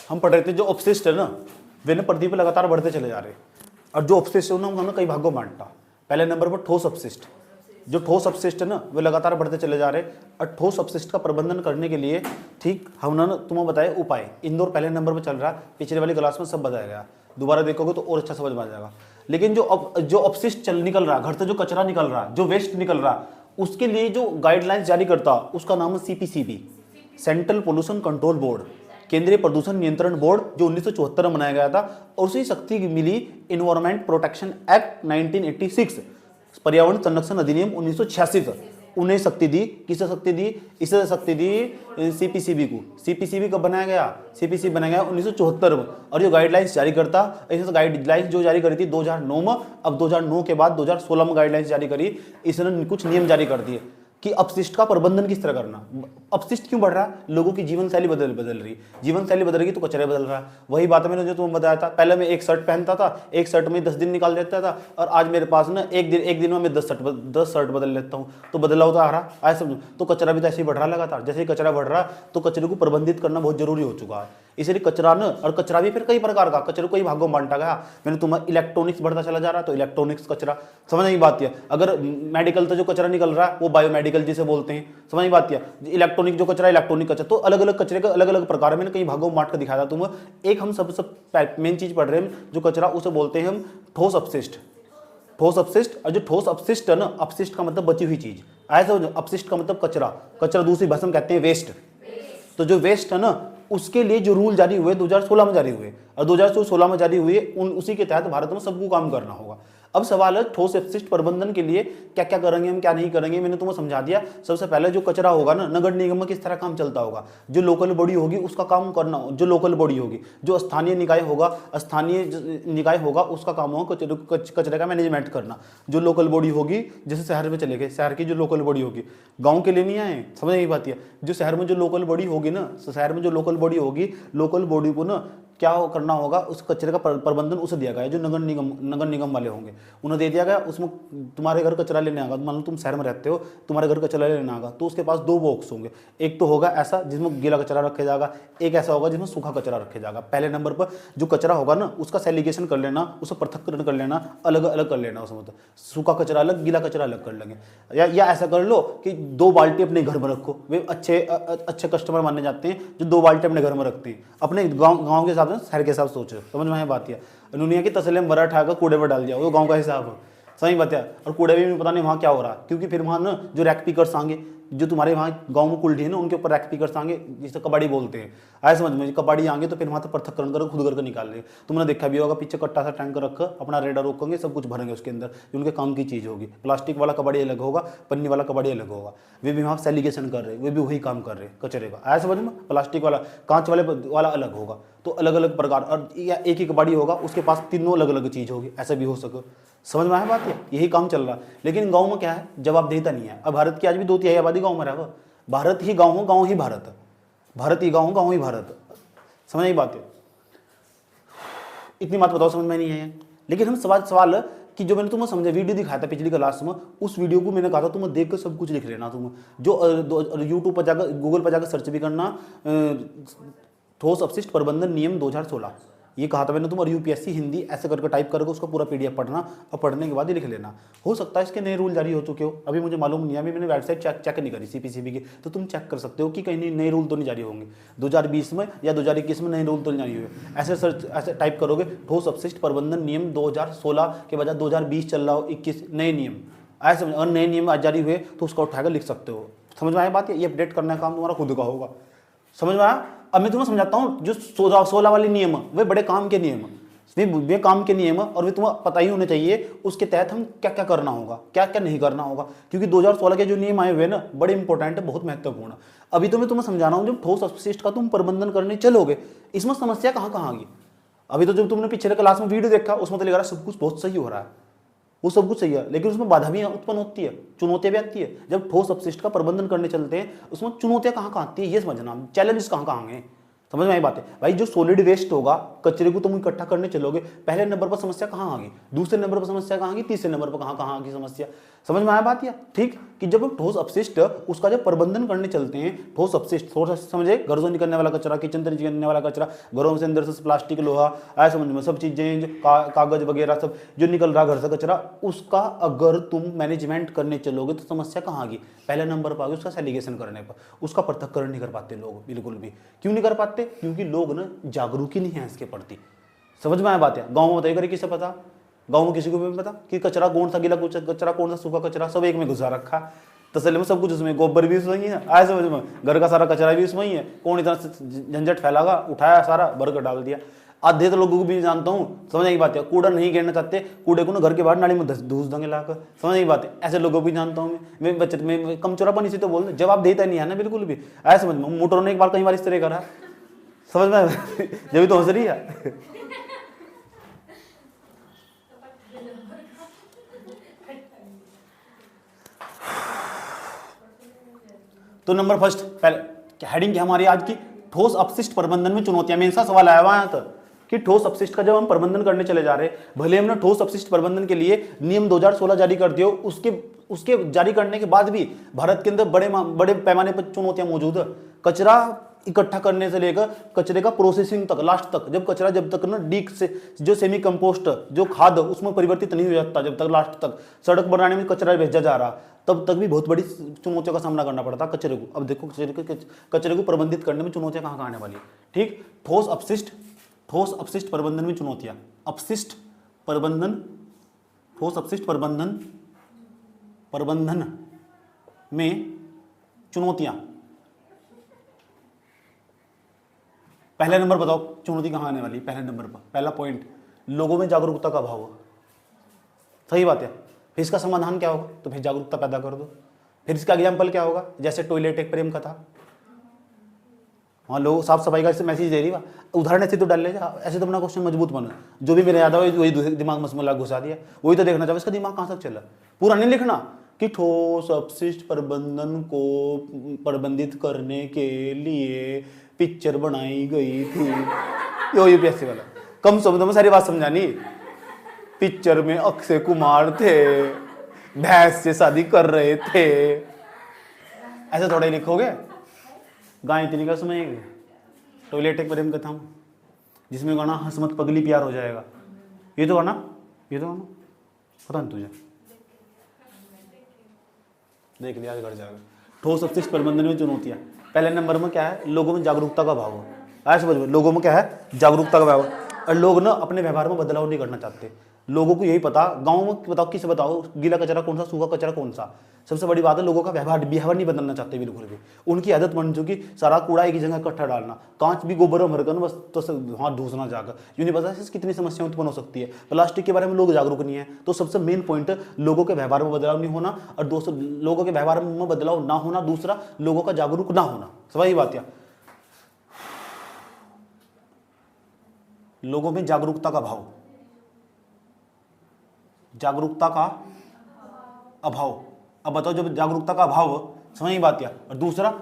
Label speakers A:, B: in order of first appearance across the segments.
A: हम पढ़ रहे थे जो अपशिष्ट है ना वे ना पृथ्वी पर लगातार बढ़ते चले जा रहे हैं, और जो अपशिष्ट है उन्हें हमने कई भागों में बांटा। पहले नंबर पर ठोस अपशिष्ट, जो ठोस अपशिष्ट है ना वे लगातार बढ़ते चले जा रहे हैं, और ठोस अपशिष्ट का प्रबंधन करने के लिए ठीक हमने तुम्हें बताया उपाय। इंदौर पहले नंबर पर चल रहा है, पिछले वाली क्लास में सब बताया गया, दोबारा देखोगे तो और अच्छा समझ में आ जाएगा। लेकिन जो अपशिष्ट निकल रहा, घर से जो कचरा निकल रहा, जो वेस्ट निकल रहा, उसके लिए जो गाइडलाइंस जारी करता उसका नाम है CPCB, central pollution control board, केंद्रीय प्रदूषण नियंत्रण बोर्ड, जो 1974 में बनाया गया था। और उसी शक्ति मिली इन्वायरमेंट प्रोटेक्शन एक्ट 1986, पर्यावरण संरक्षण अधिनियम 1986, उन्हें शक्ति दी। किसे शक्ति दी? इसे शक्ति दी सीपीसीबी को। सीपीसीबी कब बनाया गया? सीपीसीबी बनाया गया 1974 में। और जो गाइडलाइंस जारी करता, ऐसे गाइडलाइंस जो जारी करी थी 2009 में, अब 2009 के बाद 2016 में गाइडलाइंस जारी करी, इसने कुछ नियम जारी कर दिए कि अपशिष्ट का प्रबंधन किस तरह करना। अपशिष्ट क्यों बढ़ रहा है? लोगों की जीवन शैली बदल रही, जीवन शैली बदल रही तो कचरा बदल रहा है। वही बात मैंने जो तुम्हें बताया था, पहले मैं एक शर्ट पहनता था, एक शर्ट में 10 दिन निकाल देता था, और आज मेरे पास ना एक दिन में मैं 10 शर्ट बदल लेता हूँ, तो बदलाव तो आ रहा है। समझो, तो कचरा भी तो ऐसे ही बढ़ रहा लगातार। जैसे ही कचरा बढ़ रहा तो कचरे को प्रबंधित करना बहुत जरूरी हो चुका है। इसलिए कचरा न, और कचरा भी फिर कई प्रकार का, कचरे को कई भागों में बांटा गया। मैंने तुम्हें इलेक्ट्रॉनिक्स बढ़ता चला जा रहा है, तो इलेक्ट्रॉनिक्स कचरा, समझ नहीं बात है। अगर मेडिकल से जो कचरा निकल रहा है वो बायोमेडिकल जिसे बोलते हैं, समझ नहीं बात है। इलेक्ट्रॉनिक जो कचरा, इलेक्ट्रॉनिक कचरा, तो अलग अलग कचरे का अलग अलग प्रकार है। मैंने कई भागों में बांट कर दिखाया था तुम्हें। एक हम सबसे मेन चीज पढ़ रहे हैं जो कचरा, उसे बोलते हैं हम ठोस अपशिष्ट। ठोस अपशिष्ट, और जो ठोस अपशिष्ट है ना, अपशिष्ट का मतलब बची हुई चीज, ऐसा अपशिष्ट का मतलब कचरा, कचरा दूसरी भाषा में कहते हैं वेस्ट। तो जो वेस्ट है ना, उसके लिए जो रूल जारी हुए 2016 में जारी हुए, और 2016 में जारी हुए उसी के तहत भारत में सबको काम करना होगा। अब सवाल है ठोस अपशिष्ट प्रबंधन के लिए क्या क्या करेंगे हम, क्या नहीं करेंगे। मैंने तुम्हें समझा दिया। सबसे पहले जो कचरा होगा ना, नगर निगम में किस तरह काम चलता होगा, जो लोकल बॉडी होगी उसका काम करना, जो लोकल बॉडी होगी, जो स्थानीय निकाय होगा, स्थानीय निकाय होगा, उसका काम होगा कचरे का मैनेजमेंट करना। जो लोकल बॉडी होगी, जैसे शहर में चले गए, शहर की जो लोकल बॉडी होगी, गाँव के लिए नहीं आए, समझ नहीं बात है। जो शहर में जो लोकल बॉडी होगी ना, शहर में जो लोकल बॉडी होगी, लोकल बॉडी को ना क्या करना होगा, उस कचरे का प्रबंधन उसे दिया गया है। जो नगर निगम वाले होंगे उन्हें दे दिया गया। उसमें तुम्हारे घर कचरा लेने आएगा, मान लो तुम शहर में रहते हो, तुम्हारे घर कचरा लेने आएगा, तो उसके पास 2 बॉक्स होंगे। एक तो होगा ऐसा जिसमें गीला कचरा रखा जाएगा, एक ऐसा होगा जिसमें सूखा कचरा रखा जाएगा। पहले नंबर पर जो कचरा होगा ना, उसका सेग्रीगेशन कर लेना, उसे पृथक्करण कर लेना, अलग अलग कर लेना। उसमें तो सूखा कचरा अलग, गीला कचरा अलग कर लेंगे। या ऐसा कर लो कि 2 बाल्टी अपने घर में रखो। वे अच्छे कस्टमर माने जाते हैं जो 2 बाल्टी अपने घर में रखते हैं, अपने गाँव के हिसाब से, शहर के हिसाब से सोचो। समझ में बात है। उन्होंने की तसले में भरा ठाकर कूड़े पर डाल दिया, वो गांव का हिसाब है, सही बात है। और कूड़े भी पता नहीं वहाँ क्या हो रहा है, क्योंकि फिर वहाँ ना जो रैक पिकर्स आएंगे, जो तुम्हारे वहाँ गांव में कुल्डी है ना, उनके ऊपर रैक पिकर्स आएंगे, जिसे कबाड़ी बोलते हैं। ऐसे समझ में, कबाड़ी आएंगे तो फिर वहाँ तो पृथक्करण करो, खुद करके निकाल ले। तुमने देखा भी होगा, पीछे कट्टा सा टैंक रख अपना रेडर रोकेंगे, सब कुछ भरेंगे उसके अंदर, जो उनके काम की चीज़ होगी। प्लास्टिक वाला कबाड़ी अलग होगा, पन्नी वाला कबाड़ी अलग होगा। वे भी वहाँ सेलिगेशन कर रहे, वे भी वही काम कर रहे कचरे का। ऐसे समझ में, प्लास्टिक वाला, कांच वाला अलग होगा। तो अलग अलग प्रकार, और एक ही कबाड़ी होगा, उसके पास 3 अलग अलग चीज़ होगी, ऐसा भी हो सके। समझ में आया बात है, यही काम चल रहा है। लेकिन गांव में क्या है, जवाबदेहिता नहीं है। अब भारत की आज भी 2/3 आबादी गांव में रहा, भारत ही गांव हो, गांव ही भारत, भारत ही गांव हो, गांव ही भारत। समझ नहीं बात है, इतनी बात बताओ, समझ में नहीं है। लेकिन हम सवाल कि जो मैंने तुम्हें समझा, वीडियो दिखाया था पिछली क्लास में, उस वीडियो को मैंने कहा था तुम्हें देख कर सब कुछ लिख लेना। तुम जो यूट्यूब पर जाकर, गूगल पर जाकर सर्च भी करना, ठोस अपशिष्ट प्रबंधन नियम 2016, ये कहा था मैंने तुम। और यूपीएससी हिंदी ऐसे करके टाइप करके उसका पूरा पीडीएफ पढ़ना, और पढ़ने के बाद ही लिख लेना। हो सकता है इसके नए रूल जारी हो चुके हो, अभी मुझे मालूम नहीं है, अभी मैंने वेबसाइट चेक नहीं करी सीपीसीबी की, तो तुम चेक कर सकते हो कि कहीं नए रूल तो नहीं जारी होंगे 2020 में या 2021 में, नए रूल तो नहीं जारी हुए। ऐसे टाइप करोगे ठोस अपशिष्ट प्रबंधन नियम 2016 के बजाय 2020 चल रहा हो, 21 नए नियम, ऐसे अगर नए नियम आज जारी हुए तो उसका उठाकर लिख सकते हो। समझ में आया बात है, ये अपडेट करने का काम तुम्हारा खुद का होगा। समझ में आया। अब मैं तुम्हें समझाता हूँ, जो 16 वाले नियम वे बड़े काम के नियम, वे काम के नियम, और वे तुम्हें पता ही होने चाहिए उसके तहत हम क्या क्या करना होगा, क्या क्या नहीं करना होगा। क्योंकि 2016 के जो नियम आए हुए ना, बड़े इंपॉर्टेंट है, बहुत महत्वपूर्ण। अभी तो मैं तुम्हें समझा रहा हूँ, जब ठोस अपशिष्ट का तुम प्रबंधन करने चलोगे, इसमें समस्या कहाँ कहाँ आगी। अभी तो जब तुमने पिछले क्लास में वीडियो देखा, उसमें तो लग रहा है सब कुछ बहुत सही हो रहा है, वो सब कुछ सही है, लेकिन उसमें बाधा भी उत्पन्न होती है, चुनौतियां भी आती है। जब ठोस अपशिष्ट का प्रबंधन करने चलते हैं, उसमें चुनौतियां कहाँ कहाँ आती है, ये समझना, चैलेंजेस कहाँ कहाँ हैं, समझ में आई बात है भाई। जो सॉलिड वेस्ट होगा, कचरे को तुम इकट्ठा करने चलोगे, पहले नंबर पर समस्या कहाँ आ गई, दूसरे नंबर पर समस्या कहाँ आ गई, तीसरे नंबर पर कहाँ आ गई समस्या। समझ में आया बात या ठीक कि जब हम ठोस अपशिष्ट उसका जब प्रबंधन करने चलते हैं, ठोस अपशिष्ट थोड़ा समझे, घरों से निकलने वाला कचरा, किचन से निकलने वाला कचरा, घरों से अंदर से प्लास्टिक, लोहा, ऐसा समझ में सब चीजें जो कागज वगैरह सब जो निकल रहा घर से कचरा, उसका अगर तुम मैनेजमेंट करने चलोगे तो समस्या कहाँ आ गई, पहले नंबर पर आ गई उसका सेलिगेशन करने पर। उसका पृथक्करण नहीं कर पाते लोग बिल्कुल भी। क्यों नहीं कर पाते? क्योंकि लोग ना जागरूक ही नहीं है इसके प्रति। समझ में आया बात है। गाँव में बताइए किसे पता, गाँव में किसी को भी पता कि कचरा कौन सा, गीला कचरा कौन सा, सूखा कचरा, सब एक में घुसा रखा, तसल्ली में सब कुछ उसमें, गोबर भी उसमें ही है, आए समझ में, घर का सारा कचरा भी उसमें ही है, कौन इतना झंझट फैलागा, उठाया सारा भर कर डाल दिया। आधे तो लोगों को भी जानता हूँ, समझ आई बात है, कूड़ा नहीं गिरना चाहते, कूड़े को ना घर के बाहर नाली में धूस देंगे लाकर, समझ आई बात है, ऐसे लोगों को भी जानता हूँ मैं बचत में कम चोरापन, इसी तो बोल जवाब देता नहीं है ना बिल्कुल भी, ऐसे समझ में। मोटरों ने एक बार कई बार इस तरह करा, समझ में जब तो हंस रही है। तो नंबर फर्स्ट पहले हेडिंग क्या हमारी आज की, ठोस अपशिष्ट प्रबंधन में चुनौतियां। मेन सा सवाल आया हुआ है तो कि ठोस अपशिष्ट का जब हम प्रबंधन करने चले जा रहे हैं, भले हमने ठोस अपशिष्ट प्रबंधन के लिए नियम 2016 जारी कर दिए, उसके जारी करने के बाद भी भारत के अंदर बड़े पैमाने पर चुनौतियां मौजूद है। कचरा इकट्ठा करने से लेकर कचरे का प्रोसेसिंग तक, लास्ट तक, जब कचरा जब तक ना डीक से जो सेमी कंपोस्ट जो खाद उसमें परिवर्तित नहीं हो जाता, जब तक लास्ट तक सड़क बनाने में कचरा भेजा जा रहा, तब तक भी बहुत बड़ी चुनौतियों का सामना करना पड़ता कचरे को। अब देखो कचरे को प्रबंधित करने में चुनौतियां कहाँ आने वाली है, ठीक। ठोस अपशिष्ट प्रबंधन में चुनौतियां, अपशिष्ट प्रबंधन, ठोस अपशिष्ट प्रबंधन में चुनौतियां। पहला नंबर बताओ चुनौती कहाँ आने वाली, पहले नंबर पर पहला पॉइंट, लोगों में जागरूकता का अभाव। सही बात है। फिर इसका समाधान क्या होगा, तो फिर जागरूकता पैदा कर दो। फिर इसका एग्जाम्पल क्या होगा, जैसे टॉयलेट एक प्रेम कथा, वहाँ लोग साफ सफाई का मैसेज दे रही है, उदाहरण ऐसे तो डाल ले, ऐसे तो अपना क्वेश्चन मजबूत बना, जो भी मेरे याद आया वही दिमाग में घुसा दिया, वही तो देखना चाहिए इसका दिमाग कहाँ तक चला। पूरा नहीं लिखना कि ठोस अपशिष्ट प्रबंधन को प्रबंधित करने के लिए पिक्चर बनाई गई थी, यो यूपीएससी वाला, कम शब्दों में सारी बात समझानी। पिक्चर में अक्षय कुमार थे, भैंस से शादी कर रहे थे, ऐसे थोड़ा ही लिखोगे, गाय इतनी का सुनाएंगे। टॉयलेट एक प्रेम कथा जिसमें गाना हंसमत पगली प्यार हो जाएगा, ये तो गाना पता नहीं तुझे, देख लिया घर जाएगा। ठोस अपशिष्ट प्रबंधन में चुनौतियां, पहले नंबर में क्या है, लोगों में जागरूकता का अभाव है। ऐसे समझ में, लोगों में क्या है, जागरूकता का अभाव, और लोग ना अपने व्यवहार में बदलाव नहीं करना चाहते। लोगों को यही पता, गाँव में बताओ किसे बताओ गीला कचरा कौन सा, सूखा कचरा कौन सा। सबसे बड़ी बात है लोगों का व्यवहार नहीं बदलना चाहते बिल्कुल भी। उनकी आदत बन चुकी सारा कूड़ा एक ही जगह इकट्ठा डालना, कांच भी गोबर में भरकर बस तो हाथ धूसना जाकर। यूँ नहीं पता इससे कितनी समस्याएं उत्पन्न हो सकती है। प्लास्टिक के बारे में लोग जागरूक नहीं है, तो सबसे मेन पॉइंट है लोगों के व्यवहार में बदलाव नहीं होना, और दोस्तों लोगों के व्यवहार में बदलाव ना होना, दूसरा लोगों का जागरूक ना होना। सही बात है, लोगों में जागरूकता का अभाव, जागरूकता का अभाव। अब बताओ जब जागरूकता का अभाव, समझ ही बात है, और दूसरा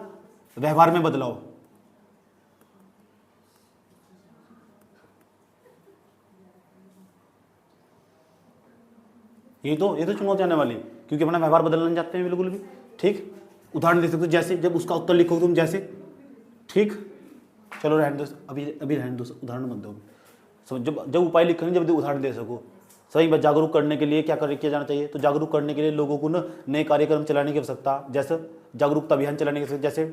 A: व्यवहार में बदलाव। ये तो चुनौती आने वाली, क्योंकि अपना व्यवहार बदलना नहीं चाहते हैं बिल्कुल भी, ठीक। उदाहरण दे सकते हो, जैसे जब उसका उत्तर लिखो तुम, जैसे, ठीक, चलो रहने दो, अभी रहने दो, उदाहरण मत दो। समझ, जब उपाय लिखेंगे जब उदाहरण दे सको। सही बात, जागरूक करने के लिए क्या किया जाना चाहिए, तो जागरूक करने के लिए लोगों को ना नए कार्यक्रम चलाने की आवश्यकता, जैसे जागरूकता अभियान चलाने की, जैसे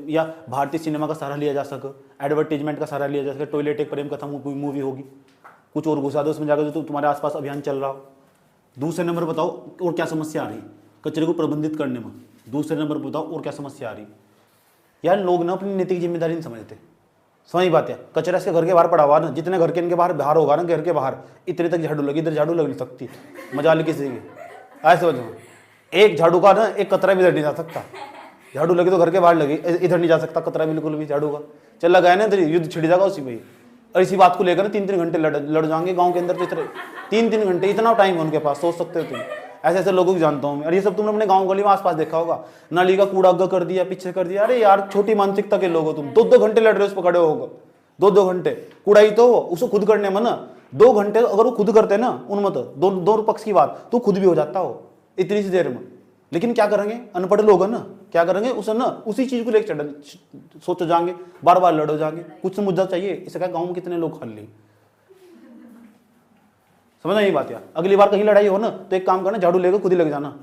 A: या भारतीय सिनेमा का सहारा लिया जा सके, एडवर्टीजमेंट का सहारा लिया जा सके, टॉयलेट एक प्रेम कथा मूवी होगी, कुछ और घुसा दो उसमें जाकर, तो तुम्हारे आसपास अभियान चल रहा हो। दूसरे नंबर बताओ और क्या समस्या आ रही कचरे को प्रबंधित करने में। दूसरे नंबर बताओ और क्या समस्या आ रही। यार लोग ना अपनी नैतिक जिम्मेदारी नहीं समझते। समझ बात है, कचरा इसके घर के बाहर पड़ा हुआ ना, जितने घर के इनके बाहर होगा ना, घर के बाहर इतने तक झाड़ू लगी, इधर झाड़ू लग नहीं सकती, मजाल किसी की। ऐसे समझो, एक झाड़ू का ना एक कतरा भी इधर नहीं जा सकता, झाड़ू लगी तो घर के बाहर लगी, इधर नहीं जा सकता कतरा बिल्कुल भी झाड़ू का। चल लगाया ना इधर युद्ध छिड़ जाएगा उसी में। और इसी बात को लेकर 3-3 घंटे लड़ जाएंगे गाँव के अंदर, तो 3-3 घंटे इतना टाइम है उनके पास, सोच सकते हो तुम। ऐसे ऐसे लोगों को जानता हूँ मैं। और ये सब तुमने अपने गांव गली में आसपास देखा होगा, नाली का कूड़ा अग्गा कर दिया, पीछे कर दिया। अरे यार छोटी मानसिकता के लोग हो तुम, 2-2 घंटे लड़ रहे हो उस पर खड़े होगा, 2-2 घंटे। कूड़ा ही तो उसको खुद करने में ना 2 घंटे अगर वो खुद करते ना उनमें तो दो पक्ष की बात, तो खुद भी हो जाता हो इतनी सी देर में। लेकिन क्या करेंगे अनपढ़ लोग है ना, क्या करेंगे उसे ना उसी चीज को लेकर सोचो जाएंगे, बार बार लड़ो जाएंगे, कुछ मुद्दा चाहिए। इसे क्या गाँव में कितने लोग खा ली, समझ नहीं बात यार। अगली बार कहीं लड़ाई हो ना तो एक काम करना, झाड़ू लेकर खुद ही लग जाना।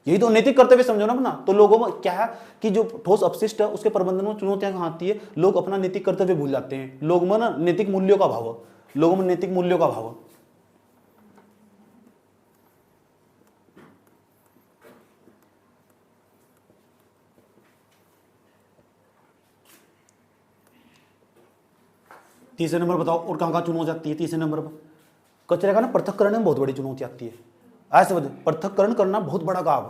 A: यही तो नैतिक कर्तव्य समझो ना अपना। तो लोगों में क्या है कि जो ठोस अपशिष्ट है उसके प्रबंधन में चुनौतियां कहाँ आती है, लोग अपना नैतिक कर्तव्य भूल जाते हैं। लोग में ना नैतिक मूल्यों का भाव, लोगों में नैतिक मूल्यों का भाव। तीसरे नंबर बताओ और कहाँ कहाँ चुनौती आती है। तीसरे नंबर पर कचरे का ना पृथक्करण में बहुत बड़ी चुनौती आती है। ऐसे समझ, पृथक्करण करना बहुत बड़ा काम।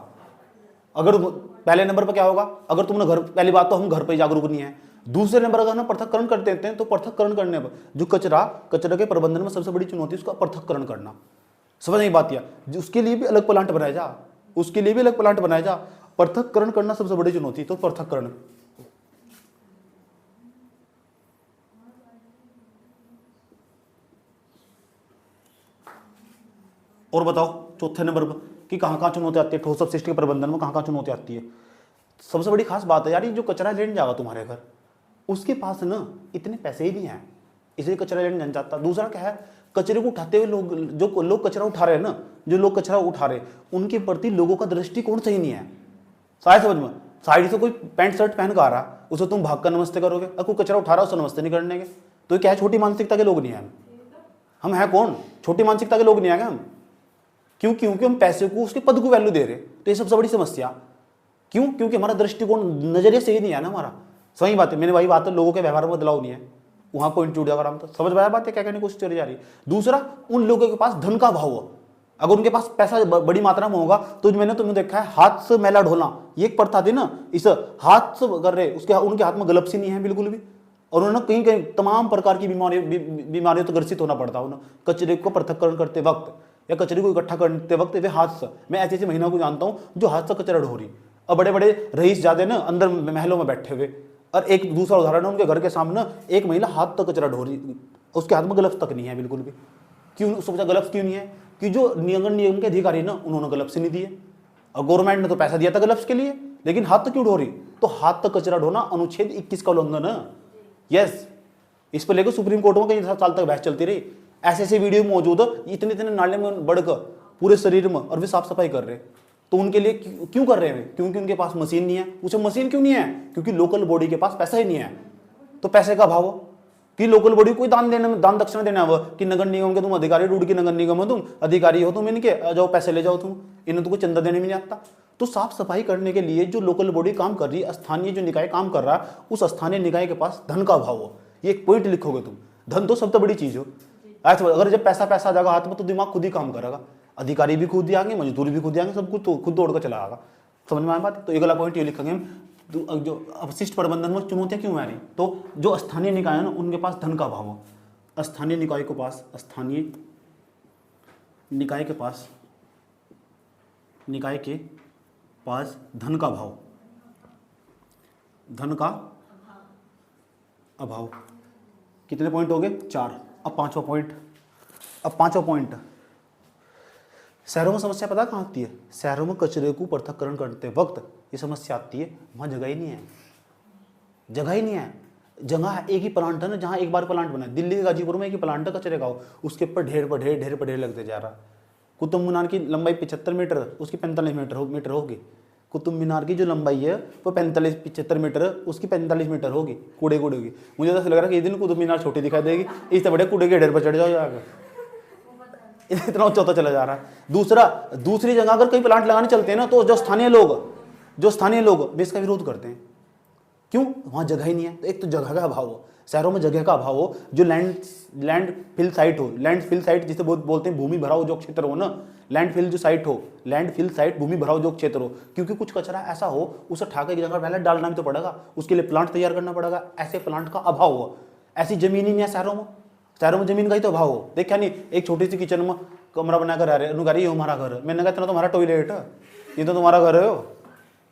A: अगर पहले नंबर पर क्या होगा, अगर तुमने घर, पहली बात तो हम घर पर जागरूक नहीं है। दूसरे नंबर अगर हम पृथक्करण कर देते हैं तो पृथक्करण करने पर जो कचरे के प्रबंधन में सबसे बड़ी चुनौती उसका पृथक्करण करना। समझ नहीं बात है, उसके लिए भी अलग प्लांट बनाया जा, उसके लिए भी अलग प्लांट बनाया जा। पृथक्करण करना सबसे बड़ी चुनौती, तो पृथक्करण। और बताओ चौथे नंबर पर कि कहाँ कहाँ चुनौती आती है ठोस अपशिष्ट के प्रबंधन में, कहाँ कहाँ चुनौती आती है। सबसे बड़ी खास बात है यार, ये जो कचरा लेने जाएगा तुम्हारे घर, उसके पास ना इतने पैसे ही नहीं है, इसलिए कचरा लेने नहीं जाता। दूसरा क्या है, कचरे को उठाते हुए लोग, जो लोग कचरा उठा रहे हैं ना, जो लोग कचरा उठा रहे उनके प्रति लोगों का दृष्टिकोण सही नहीं है। शायद समझ में, साइड से कोई पैंट शर्ट पहन कर आ रहा, उसे तुम भाग कर नमस्ते करोगे, और कोई कचरा उठा रहा उसे नमस्ते नहीं करने के। तो क्या है, छोटी मानसिकता के लोग नहीं है हम हैं कौन, छोटी मानसिकता के लोग नहीं है हम। क्यों? क्योंकि हम पैसे को, उसके पद को वैल्यू दे रहे। तो ये सबसे बड़ी समस्या। क्यों? क्योंकि हमारा दृष्टिकोण, नजरिया सही नहीं है ना हमारा। सही बात है, मैंने वही बात है, लोगों के व्यवहार में बदलाव नहीं है, वहां पॉइंट टूट जाएगा। तो समझ में आया बात है क्या कहने की कोशिश करी जा रही है। दूसरा, उन लोगों के पास धन का भाव हो, अगर उनके पास पैसा बड़ी मात्रा में होगा तो मैंने तुम्हें देखा है हाथ से मैला ढोना, ये एक प्रथा थी ना, इस हाथ से कर रहे, उसके उनके हाथ में ग्लव्स ही नहीं है बिल्कुल भी, और उन्होंने कहीं कहीं तमाम प्रकार की बीमारियों तो ग्रसित होना पड़ता उन्हें कचरे को पृथक्करण करते वक्त या कचरे को इकट्ठा करते वक्त। वे हाथ से, मैं ऐसे ऐसे महिलाओं को जानता हूँ जो हाथ से कचरा ढो रही, और बड़े बड़े रईस जाते ना अंदर महलों में बैठे हुए। और एक दूसरा उदाहरण है, उनके घर के सामने एक महिला हाथ तक कचरा ढो रही, उसके हाथ में ग्लव्स तक नहीं है बिल्कुल भी। क्यों? उसको पूछा ग्लव्स क्यों नहीं है, कि जो नगर निगम के अधिकारी ना उन्होंने ग्लव्स नहीं दिए, और गवर्नमेंट ने तो पैसा दिया था ग्लव्स के लिए, लेकिन हाथ तक क्यों ढो रही। तो हाथ तक कचरा ढोना अनुच्छेद 21 का उल्लंघन है। यस, इस पर लेकर सुप्रीम कोर्ट में कई साल तक बहस चलती रही। ऐसे ऐसे वीडियो मौजूद है, इतने इतने नाले में बढ़कर पूरे शरीर में, और वे साफ सफाई कर रहे हैं। तो उनके लिए क्यों कर रहे हैं? क्योंकि उनके पास मशीन नहीं है। पूछो मशीन क्यों नहीं है? क्योंकि लोकल बॉडी के पास पैसा ही नहीं है। तो पैसे का भाव कि लोकल बॉडी को दान दक्षिणा देना है, कि नगर निगम के तुम अधिकारी, रूड की नगर निगम हो तुम, अधिकारी हो तुम, इनके जाओ पैसे ले जाओ तुम, इन्हें तो कोई चंदा देने में नहीं आता। तो साफ सफाई करने के लिए जो लोकल बॉडी काम कर रही है, स्थानीय जो निकाय काम कर रहा है, उस स्थानीय निकाय के पास धन का भाव हो। ये एक पॉइंट लिखोगे तुम, धन तो सबसे बड़ी चीज हो। अगर जब पैसा आ जाएगा हाथ में तो दिमाग खुद ही काम करेगा, अधिकारी भी खुद ही आएंगे, मजदूर भी खुद ही आएंगे, सब कुछ तो खुद दौड़ कर चला आएगा। समझ में आया बात? तो अगला पॉइंट ये लिखेंगे हम, जो अपशिष्ट प्रबंधन में चुनौतियां क्यों आ रही। तो जो स्थानीय निकाय है ना, उनके पास धन का भाव हो। स्थानीय निकाय के पास, स्थानीय निकाय के पास, निकाय के पास धन का भाव, धन का अभाव। कितने पॉइंट हो गए? 4। अब पांचवा पॉइंट, शहरों में समस्या पता कहाँ आती है? शहरों में कचरे को पृथक्करण करते वक्त ये समस्या आती है, वहाँ जगह ही नहीं है। जगह है, एक ही प्लांट है ना, जहाँ एक बार प्लांट बना है। दिल्ली के गाजीपुर में एक ही प्लांट है कचरे का, उसके ऊपर ढेर पर ढेर लगते जा रहा। कुतुब मीनार की लंबाई 75 मीटर, उसकी 45 मीटर होगी। कुतुब मीनार की जो लंबाई है वो 75 मीटर है, उसकी 45 मीटर होगी कूड़े की। मुझे तो ऐसा लग रहा है कि एक दिन कुतुब मीनार छोटी दिखाई देगी, इससे बड़े कूड़े के ढेर पर चढ़ जाओ जाकर, इतना ऊंचा होता चला जा रहा है। दूसरी जगह अगर कहीं प्लांट लगाने चलते हैं ना, तो जो स्थानीय लोग वे इसका विरोध करते हैं। क्यों? वहाँ जगह ही नहीं है। तो एक तो जगह का अभाव हो, शहरों में जगह का अभाव हो। जो लैंड फिल साइट जिसे बोलते हैं भूमि भराव जो क्षेत्र हो ना, लैंड फिल साइट भूमि भराव जो क्षेत्र हो। क्योंकि कुछ कचरा ऐसा हो उसे ठाके की जगह पहले डालना भी तो पड़ेगा, उसके लिए प्लांट तैयार करना पड़ेगा। ऐसे प्लांट का अभाव हो, ऐसी जमीन ही नहीं है शहरों में। शहरों में जमीन का ही तो अभाव हो। देख क्या नहीं, एक छोटी सी किचन में कमरा बनाकर रह रहे, ये हमारा घर है। मैंने कहा इतना तुम्हारा टॉयलेट है, ये तो तुम्हारा घर है हो,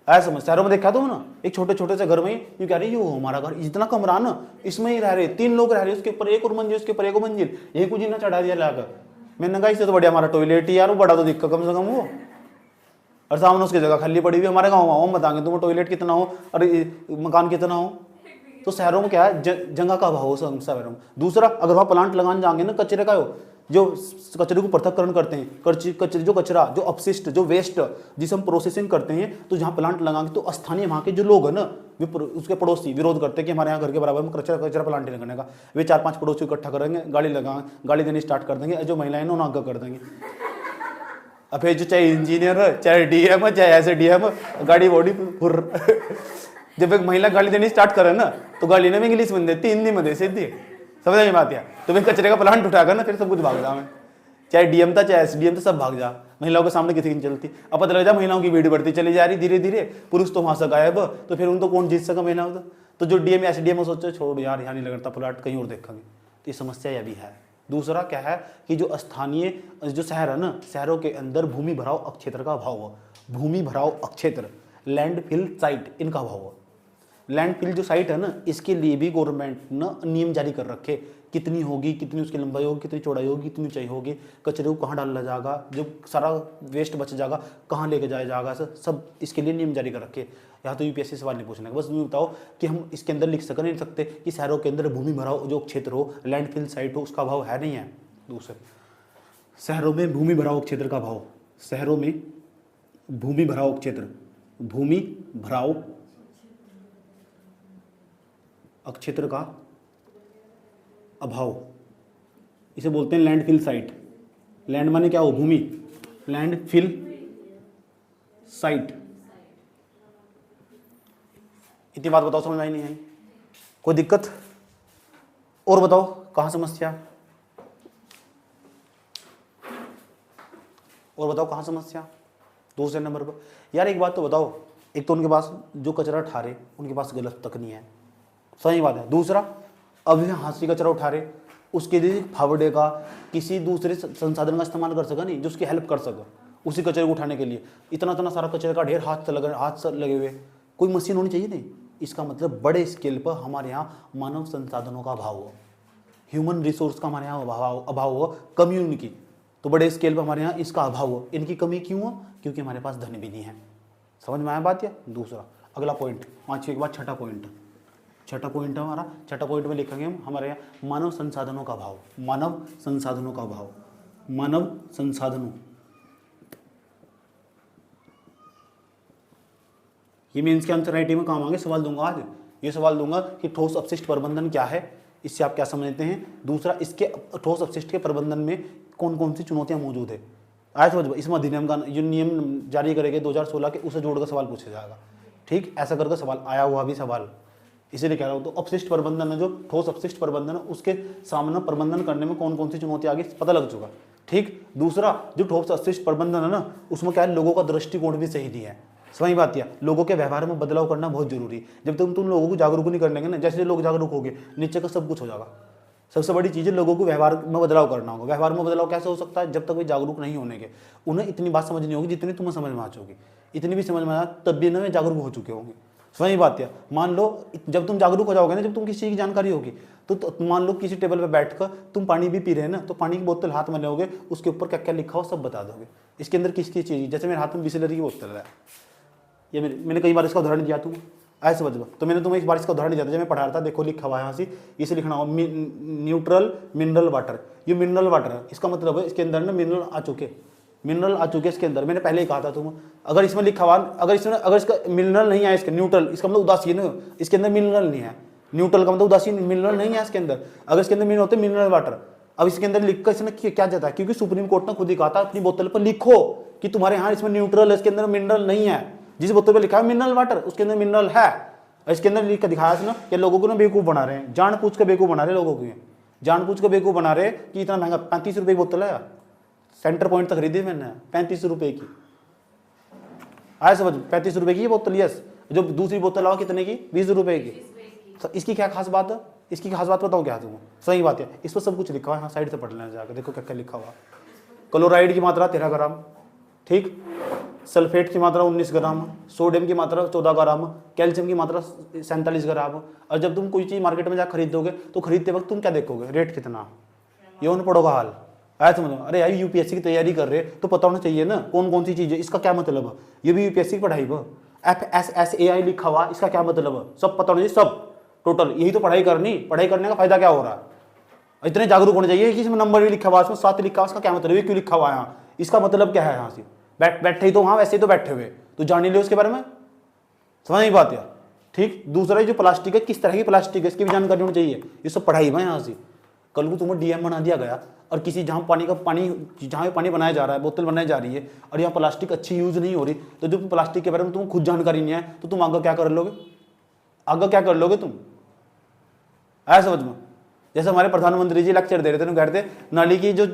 A: ऐसा समझ। शहरों में देखा तुम ना, एक छोटे छोटे से घर में ये कह रही ये हमारा घर, इतना कमरा ना, इसमें ही रह रहे, 3 लोग रह रहे, उसके ऊपर एक और मंजिल, उसके ऊपर एक और मंजिल, एक कुछ ना चढ़ा दिया लाकर। मैंने कहा इससे तो बढ़िया हमारा टॉयलेट ही यार, वो बड़ा तो दिक्कत कम से कम वो, और सामने उसकी जगह खाली पड़ी हुई। हमारे गाँव हम बताएंगे तुम्हें टॉयलेट कितना हो और मकान कितना हो। तो शहरों में क्या है, जगह का अभाव हो शहरों में। दूसरा, अगर वहाँ प्लांट लगाने जाएंगे ना, कचरे का हो, जो कचरे को पृथक्करण करते हैं, कचरा जो अपशिष्ट जो वेस्ट जिसे हम प्रोसेसिंग करते हैं, तो जहाँ प्लांट लगाएंगे तो स्थानीय वहाँ के जो लोग हैं ना, वे उसके पड़ोसी विरोध करते हैं कि हमारे यहाँ घर के बराबर में कचरा प्लांट नहीं लगने का। वे 4-5 पड़ोसी इकट्ठा करेंगे, गाड़ी देनी स्टार्ट कर देंगे, जो महिलाएं उन्हें आगे कर देंगे। अब जो चाहे इंजीनियर है, चाहे डीएम है, चाहे ऐसे डीएम, गाड़ी बॉडी फुर जब एक महिला गाली देनी स्टार्ट करे ना, तो गाली ने इंग्लिश में देती, हिंदी में दे सीधी, समझ में बात है। तो मैं कचरे का प्लांट उठाकर ना फिर सब कुछ भाग जा, मैं चाहे डीएम था चाहे एसडीएम था, सब भाग जा। महिलाओं के सामने किसी की नहीं चलती। अब पता लग जा महिलाओं की भीड़ बढ़ती चली जा रही धीरे धीरे, पुरुष तो वहां से गायब, तो फिर उन तो कौन जीत सका महिलाओं तो जो डीएम एसडीएम सोचो छोड़ यार यहाँ नहीं लगता प्लाट, कहीं और देखेंगे। तो ये समस्या यह भी है। दूसरा क्या है कि जो स्थानीय जो शहर है ना, शहरों के अंदर भूमि भराव अक्षेत्र का अभाव हो। भूमि भराव अक्षेत्र, लैंडफिल साइट, इनका अभाव हो। लैंडफिल जो साइट है ना, इसके लिए भी गवर्नमेंट ने नियम जारी कर रखे, कितनी होगी, कितनी उसकी लंबाई होगी, कितनी चौड़ाई होगी, कितनी ऊंचाई होगी, कचरे को कहाँ डाला जाएगा, जो सारा वेस्ट बच जाएगा कहाँ लेके जाया जाएगा, सब इसके लिए नियम जारी कर रखे। यहाँ तो यूपीएससी सवाल नहीं पूछने का, बस ये बताओ कि हम इसके अंदर लिख सक नहीं सकते कि शहरों के अंदर भूमि भराव जो क्षेत्र हो, लैंडफिल साइट हो, उसका अभाव है नहीं है। दूसरे, शहरों में भूमि भराव क्षेत्र का अभाव, शहरों में भूमि भराव क्षेत्र, भूमि भराव अक्षेत्र का अभाव, इसे बोलते हैं लैंडफिल साइट। लैंड माने क्या हो, भूमि, लैंडफिल साइट। इतनी बात बताओ, समझ में आई नहीं आई? कोई दिक्कत और बताओ, कहाँ समस्या और बताओ, कहाँ समस्या? दूसरे नंबर पर यार एक बात तो बताओ, एक तो उनके पास जो कचरा उठा रहे उनके पास गलत तक नहीं है, सही बात है। दूसरा, अब ये हाथ से कचरा उठा रहे, उसके लिए फावड़े का किसी दूसरे संसाधन का इस्तेमाल कर सका नहीं जो उसकी हेल्प कर सके उसी कचरे को उठाने के लिए। इतना इतना सारा कचरे का ढेर हाथ से लगे हुए, कोई मशीन होनी चाहिए नहीं। इसका मतलब बड़े स्केल पर हमारे यहाँ मानव संसाधनों का अभाव हो, ह्यूमन रिसोर्स का हमारे यहाँ अभाव हो, कमी उनकी। तो बड़े स्केल पर हमारे यहाँ इसका अभाव हो। इनकी कमी क्यों हो? क्योंकि हमारे पास धन भी नहीं है। समझ में आया बात? या दूसरा अगला पॉइंट, 5 के बाद छठा पॉइंट है हमारा। छठा पॉइंट में लिखेंगे हम हमारे यहाँ मानव संसाधनों का अभाव। मानव संसाधनों का अभाव, मानव संसाधनों, ये मेंस के आंसर राइटिंग में काम आएंगे। सवाल दूंगा आज, ये सवाल दूंगा कि ठोस अपशिष्ट प्रबंधन क्या है, इससे आप क्या समझते हैं। दूसरा, इसके ठोस अपशिष्ट के प्रबंधन में कौन कौन सी चुनौतियां मौजूद है। आया समझ? इसमें अधिनियम का जो नियम जारी करेंगे 2016 के, उसे जोड़कर सवाल पूछा जाएगा। ठीक, ऐसा करके सवाल आया हुआ भी सवाल, इसीलिए कह रहा हूँ। तो अपशिष्ट प्रबंधन है, जो ठोस अपशिष्ट प्रबंधन है, उसके सामने प्रबंधन करने में कौन कौन सी चुनौतियां आ गई पता लग चुका। ठीक, दूसरा जो ठोस अपशिष्ट प्रबंधन है ना, उसमें क्या है, लोगों का दृष्टिकोण भी सही नहीं है। समझ बात किया, लोगों के व्यवहार में बदलाव करना बहुत जरूरी है। जब तक तुम लोगों को जागरूक नहीं करेंगे ना, जैसे लोग जागरूक होंगे नीचे का सब कुछ हो जाएगा। सबसे बड़ी चीज़ है लोगों को व्यवहार में बदलाव करना होगा। व्यवहार में बदलाव कैसे हो सकता है? जब तक वे जागरूक नहीं होने के, उन्हें इतनी बात समझ नहीं होगी जितनी तुम्हें समझ में आ चुकी। इतनी भी समझ में आया तब भी ना जागरूक हो चुके होंगे। सही बात है। मान लो जब तुम जागरूक हो जाओगे ना, जब तुम किसी चीज़ की जानकारी होगी, तो मान लो किसी टेबल पे बैठकर तुम पानी भी पी रहे हैं ना, तो पानी की बोतल हाथ में लोगे, उसके ऊपर क्या क्या लिखा हो सब बता दोगे। इसके अंदर किसकी चीज़, जैसे मेरे हाथ में बिसलरी की बोतल है, ये मैंने कई बार इसका उदाहरण दिया तुम ऐसे समझ लो। तो मैंने तुम्हें एक बार इसका उदाहरण दिया था जब मैं पढ़ा रहा था। देखो लिखा हुआ है यहाँ से, इसे लिखना होगा न्यूट्रल मिनरल वाटर। ये मिनरल वाटर है, इसका मतलब है इसके अंदर ना मिनरल आ चुके इसके अंदर। मैंने पहले ही कहा था तुम, अगर इसमें लिखा हुआ, अगर इसका मिनरल नहीं है, इसका न्यूट्रल, इसका मतलब उदासीन है, इसके अंदर मिनरल नहीं है। न्यूट्रल का मतलब उदासीन, मिनरल नहीं है इसके अंदर। अगर इसके अंदर मिनरल होते मिनरल वाटर, अब इसके अंदर लिखकर इसने क्या जाता है, क्योंकि सुप्रीम कोर्ट ने खुद ही कहा था अपनी बोतल पर लिखो कि तुम्हारे यहाँ इसमें न्यूट्रल है, इसके अंदर मिनरल नहीं है। जिस बोतल पर लिखा है मिनरल वाटर, उसके अंदर मिनरल है। इसके अंदर लिख कर दिखाया ना कि लोगों को ना बेवकूफ बना रहे हैं, जानबूझ के बेवकूफ बना रहे हैं लोगों को, जानबूझ के बेवकूफ बना रहे कि इतना महंगा 35 रुपए की बोतल है। सेंटर पॉइंट तक खरीदी मैंने 35 रुपए की, आया समझ? 35 रुपए की ये बोतल, यस। जो दूसरी बोतल आओ कितने की, 20 रुपए की। इसकी क्या खास बात है? इसकी खास बात बताऊँ क्या तुमको, सही बात है, इस पर सब कुछ लिखा हुआ है। हाँ साइड से पढ़ लेना जाकर, देखो क्या क्या लिखा हुआ। क्लोराइड की मात्रा 13 ग्राम, ठीक, सल्फेट की मात्रा 19 ग्राम, सोडियम की मात्रा 14 ग्राम, कैल्शियम की मात्रा 47 ग्राम। और जब तुम कोई चीज़ मार्केट में जाकर खरीदोगे तो खरीदते वक्त तुम क्या देखोगे, रेट कितना, ये उन पड़ोगा हाल आया समझो। अरे यार यूपीएससी की तैयारी कर रहे तो पता होना चाहिए ना कौन कौन सी चीज़ है, इसका क्या मतलब है, ये भी यूपीएससी की पढ़ाई वो FSSAI लिखा हुआ, इसका क्या मतलब है, सब पता होना चाहिए, सब टोटल। यही तो पढ़ाई करनी, पढ़ाई करने का फायदा क्या हो रहा है, इतने जागरूक होने चाहिए कि इसमें नंबर भी लिखा हुआ, इसमें 7 लिखा हुआ, इसका क्या मतलब है, क्यों लिखा हुआ है यहाँ, इसका मतलब क्या है। यहाँ से बैठे ही तो वहाँ वैसे ही तो बैठे हुए, तो जान ही लो उसके बारे में, समझ नहीं बात यार, ठीक। दूसरा जो प्लास्टिक है, किस तरह की प्लास्टिक है, इसकी भी जानकारी होनी चाहिए, ये सब पढ़ाई में यहाँ से। कल को तुम्हें डीएम बना दिया गया और किसी जहाँ जहाँ पानी बनाया जा रहा है, बोतल बनाई जा रही है और यहाँ प्लास्टिक अच्छी यूज नहीं हो रही, तो जो प्लास्टिक के बारे में तुम्हें खुद जानकारी नहीं है तो तुम आगे क्या कर लोगे, आगे क्या कर लोगे तुम, आया समझ में। जैसे हमारे प्रधानमंत्री जी लेक्चर दे रहे थे, कहते नाली की जो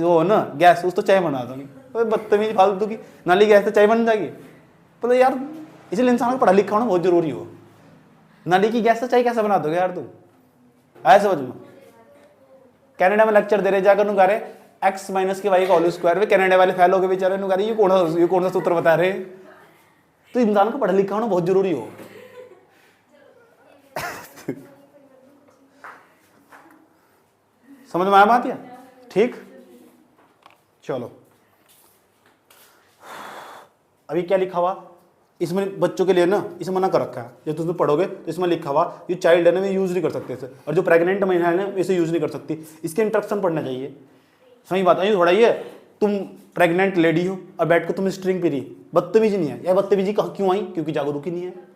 A: हो ना गैस, उस तो चाय बना दोगे, बदतमीज फालतू की, नाली गैस तो चाय बन जाएगी, तो यार इसलिए इंसान को पढ़ा लिखा होना बहुत जरूरी हो। नाली की गैस से चाय कैसे बना दोगे यार तुम, आया समझ में। कनाडा में लेक्चर दे रहे जाकर नुकारे x माइनस के वाई का होल स्क्वायर में, कनाडा वाले फेल हो गए बेचारे, नुकारे ये कौन सा सूत्र बता रहे। तो इंसान को पढ़ा लिखा होना बहुत जरूरी हो। समझ में आया बात या, ठीक। चलो अभी क्या लिखा हुआ इसमें बच्चों के लिए ना, इसे मना कर रखा है, जब तुम पढ़ोगे तो इसमें लिखा हुआ ये चाइल्ड है ना, वे यूज नहीं कर सकते इसे, और जो प्रेग्नेंट महिला है ना इसे यूज नहीं कर सकती, इसके इंस्ट्रक्शन पढ़ना चाहिए। सही बात है, थोड़ा ये तुम प्रेग्नेंट लेडी हो और बैठ कर तुम स्ट्रिंग पी रही, बदतमीजी नहीं है, यह बदतमीजी क्यों आई, क्योंकि जागरूक ही नहीं है।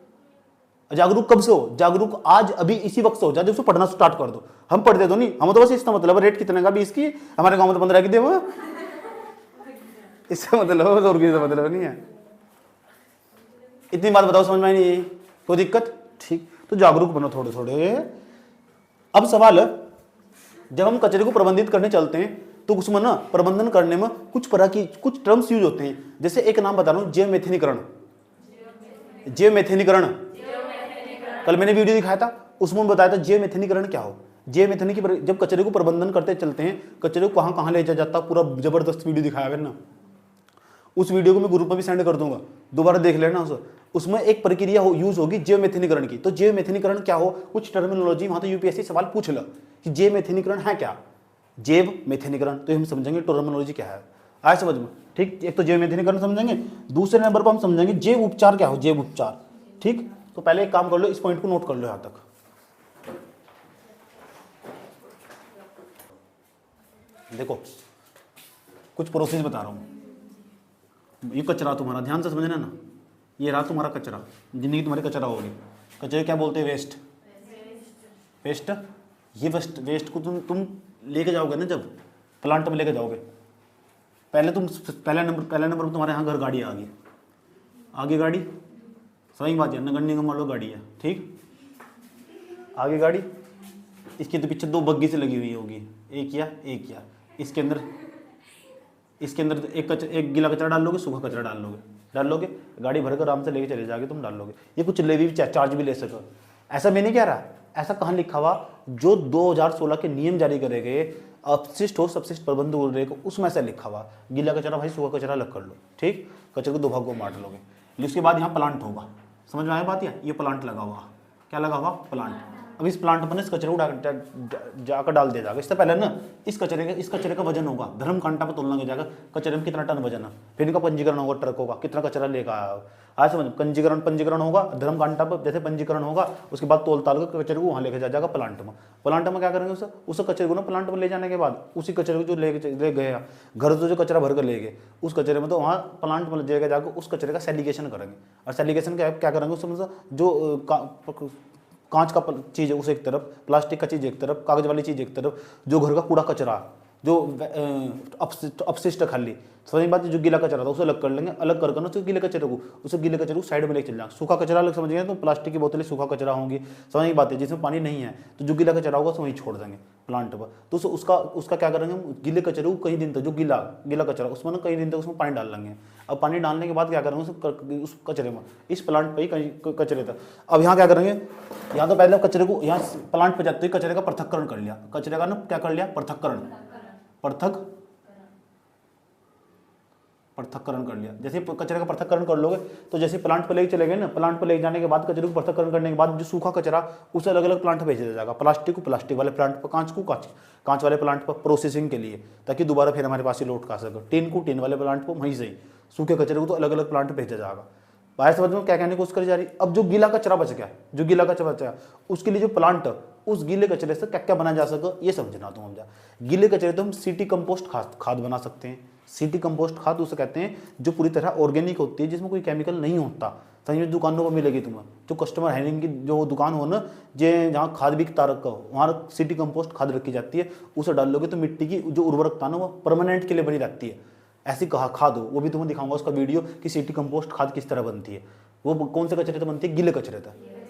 A: जागरूक कब से हो, जागरूक आज अभी इसी वक्त से हो, जब उसको पढ़ना स्टार्ट कर दो। हम पढ़ दे दो नहीं, हम तो बस इसका मतलब रेट कितने का भी इसकी, हमारे गाँव में तो 15 की दे, इसका मतलब और किसी का मतलब नहीं है। इतनी बात बताओ, समझ में नहीं, कोई दिक्कत, ठीक। तो जागरूक बनो थोड़े थोड़े। अब सवाल है, जब हम कचरे को प्रबंधित करने चलते हैं तो उसमें ना प्रबंधन करने में कुछ तरह की कुछ टर्म्स यूज होते हैं। जैसे एक नाम बता रहा हूं, जैव मेथेनीकरण। जैव मेथेनीकरण कल मैंने वीडियो दिखाया था, उसमें बताया था जैव मेथेनीकरण क्या हो। जैव मेथेनी की जब कचरे को प्रबंधन करते चलते हैं, कचरे को कहां कहां ले जाता, पूरा जबरदस्त वीडियो दिखाया है ना। उस वीडियो को मैं ग्रुप में भी सेंड कर दूंगा, दोबारा देख लेना उसे। उसमें एक प्रक्रिया यूज होगी जैव मेथेनीकरण की। तो जैव मेथेनीकरण क्या हो, कुछ टर्मिनोलॉजी वहां तो यूपीएससी सवाल पूछ ला कि जैव मेथेनीकरण है क्या, जैव मेथेनीकरण, तो हम समझेंगे टर्मिनोलॉजी क्या है, आए समझ में, ठीक। एक तो जैव मेथेनीकरण समझेंगे, दूसरे नंबर पर हम समझेंगे जैव उपचार क्या हो, जैव उपचार, ठीक। तो पहले एक काम कर लो, इस पॉइंट को नोट कर लो यहां तक। देखो कुछ प्रोसेस बता रहा हूं, ये कचरा तुम्हारा ध्यान से समझना ना, ये रहा तुम्हारा कचरा, जिंदगी तुम्हारी कचरा होगी। कचरे क्या बोलते हैं, वेस्ट, वेस्ट। ये वेस्ट को तुम लेके जाओगे ना, जब प्लांट में लेके जाओगे, पहले नंबर तुम्हारे यहाँ घर गाड़ी आ गई, आगे गाड़ी, सही बात है, नगर निगम वालों गाड़ी है, ठीक। आगे गाड़ी, इसके तो पीछे 2 बग्गी से लगी हुई होगी, एक या इसके अंदर एक गीला कचरा डाल लोगे, सूखा कचरा डाल लोगे, गाड़ी भरकर आराम से लेके चले जाओगे, तुम डाल लोगे। ये कुछ ले भी चार्ज भी ले सको, ऐसा मैं नहीं कह रहा, ऐसा कहाँ लिखा हुआ, जो 2016 के नियम जारी करे गए अपशिष्ट और सबशिष्ट प्रबंधन बोल उसमें ऐसा लिखा हुआ, गीला कचरा भाई सूखा कचरा अलग कर लो, ठीक। कचरे को 2 भागों में बांट लोगे। उसके बाद यहाँ प्लांट होगा, समझ में आया बात, ये प्लांट लगा हुआ, क्या लगा हुआ, प्लांट। अब इस प्लांट पर इस कचरे को जाकर डाल दिया जाएगा। इससे पहले ना इस कचरे का वजन होगा, धर्म कांटा पर तोलना जाएगा, कचरे में कितना टन वजन है, फिर इनका पंजीकरण होगा, ट्रकों का कितना कचरा लेकर आया। आज समझ, पंजीकरण होगा, धर्म कांटा पर जैसे पंजीकरण होगा, उसके बाद तोल ताल कर कचरे को वहाँ लेकर जाएगा प्लांट में। प्लांट में क्या करेंगे, उस कचरे को ना प्लांट में ले जाने के बाद उसी कचरे को जो ले गए घर से जो कचरा भर कर ले गए, उस कचरे में तो वहाँ प्लांट में लेकर जाकर उस कचरे का सेलिगेशन करेंगे। और सेलिगेशन क्या करेंगे, उसमें जो कांच का चीज़ है उसे एक तरफ, प्लास्टिक का चीज़ एक तरफ, कागज वाली चीज़ एक तरफ, जो घर का कूड़ा कचरा जो अपशिष्ट खाली, समझ बात है, जो गीला कचरा था उसे अलग कर लेंगे, अलग कर ना, तो गीले कचरे को, उसे गीले कचरे को साइड में लेके चल जाएंगे। सूखा कचरा अलग, समझ गए, तो प्लास्टिक की बोतलें सूखा कचरा होंगी, समझ की बात है, जिसमें पानी नहीं है, तो जो गीला कचरा होगा वहीं छोड़ देंगे प्लांट पर। तो उसका क्या करेंगे हम, गीले कचरे को कई दिन तक, जो गीला कचरा उसमें ना कई दिन तक उसमें पानी डाल लेंगे। अब पानी डालने के बाद क्या करेंगे उस कचरे में, इस प्लांट पर ही कहीं कचरे था। अब यहाँ क्या करेंगे, यहाँ तो पहले कचरे को, यहाँ प्लांट पर जाते ही कचरे का पृथक्करण कर लिया, कचरे का ना क्या कर लिया, पृथक्करण कर लिया। जैसे कचरे का पृथक्करण कर लोगे तो जैसे प्लांट पर लेके चले गए ना, प्लांट पर ले जाने के बाद कचरे को पृथक्करण करने के बाद जो सूखा कचरा उसे अलग अलग प्लांट पर भेज दिया जाएगा। प्लास्टिक को प्लास्टिक वाले प्लांट पर, कांच को कांच वाले प्लांट पर प्रोसेसिंग के लिए, ताकि दोबारा फिर हमारे पास ही लौट का सके। टिन को टिन वाले प्लांट पर, वहीं से ही सूखे कचरे को तो अलग अलग प्लांट भेजा जाएगा। बाहर समझ में क्या कहने की कोशिश करी जा रही। अब जो गीला कचरा बच गया, जो गीला कचरा बचा उसके लिए जो प्लांट, उस गीले कचरे से क्या क्या बनाया जा सके ये समझना। तो हम गीले कचरे तो हम सिटी कंपोस्ट खाद बना सकते हैं। सिटी कंपोस्ट खाद उसे कहते हैं जो पूरी तरह ऑर्गेनिक होती है, जिसमें कोई केमिकल नहीं होता। सही में दुकानों पर मिलेगी तुम्हें, जो कस्टमर हैंडलिंग की जो दुकान हो ना, जहाँ खाद बिकता रखा हो, वहाँ सिटी कंपोस्ट खाद रखी जाती है। उसे डाल लोगे तो मिट्टी की जो उर्वरकता ना वो परमानेंट के लिए बनी रहती है। ऐसी कहा खाद हो, वो भी तुम्हें दिखाऊंगा उसका वीडियो कि सिटी कंपोस्ट खाद किस तरह बनती है। वो कौन से कचरे से बनती है, गीले कचरे से।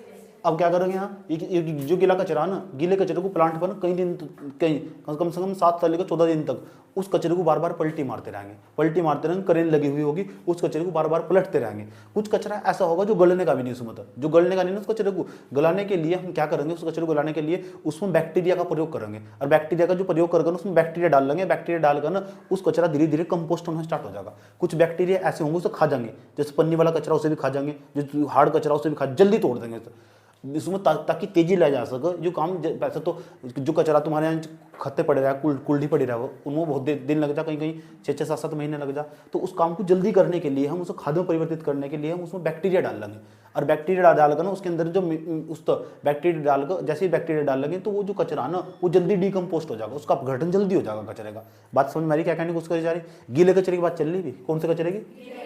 A: अब क्या करोगे यहाँ, जो गीला कचरा है ना, गीले कचरे को प्लांट पर कई दिन, कम से कम 7 से लेकर 14 दिन तक उस कचरे को बार बार पलटी मारते रहेंगे, करेंट लगी हुई होगी, उस कचरे को बार बार पलटते रहेंगे। कुछ कचरा ऐसा होगा जो गलने का भी नहीं, उसमें जो गलने का नहीं, उस कचरे को गलाने के लिए हम क्या करेंगे, उस कचरे को गलाने के लिए उसमें बैक्टीरिया का प्रयोग करेंगे। और बैक्टीरिया का जो प्रयोग करेंगे उसमें बैक्टीरिया डाल लेंगे, बैक्टीरिया डालकर ना उस कचरा धीरे धीरे कंपोस्ट होना स्टार्ट हो जाएगा। कुछ बैक्टीरिया ऐसे होंगे उसे खा जाएंगे, जैसे पन्नी वाला कचरा उसे भी खा जाएंगे, जो हार्ड कचरा उसे भी खा, जल्दी तोड़ देंगे इसमें, ताकि तेजी ला जा सके जो काम। वैसे तो जो कचरा तुम्हारे यहाँ खत्ते पड़े रहा है, कुल्डी पड़ी रहा है, उनमें बहुत दिन लग जा, कहीं कहीं 6-6, 7-7 महीने लग जा। तो उस काम को जल्दी करने के लिए हम उसे खाद में परिवर्तित करने के लिए हम उसमें बैक्टीरिया डाल लेंगे। और बैक्टीरिया डालकर ना उसके अंदर जो उस तो बैक्टीरिया डालकर, जैसे ही बैक्टीरिया डाल लेंगे तो वो जो कचरा ना वो जल्दी डिकम्पोस्ट हो जाएगा, उसका अपघटन जल्दी हो जाएगा कचरे का। बात समझ में आ रही क्या कहने की कोशिश करी जा रही। गीले कचरे की बात चल रही थी, कौन से कचरे की।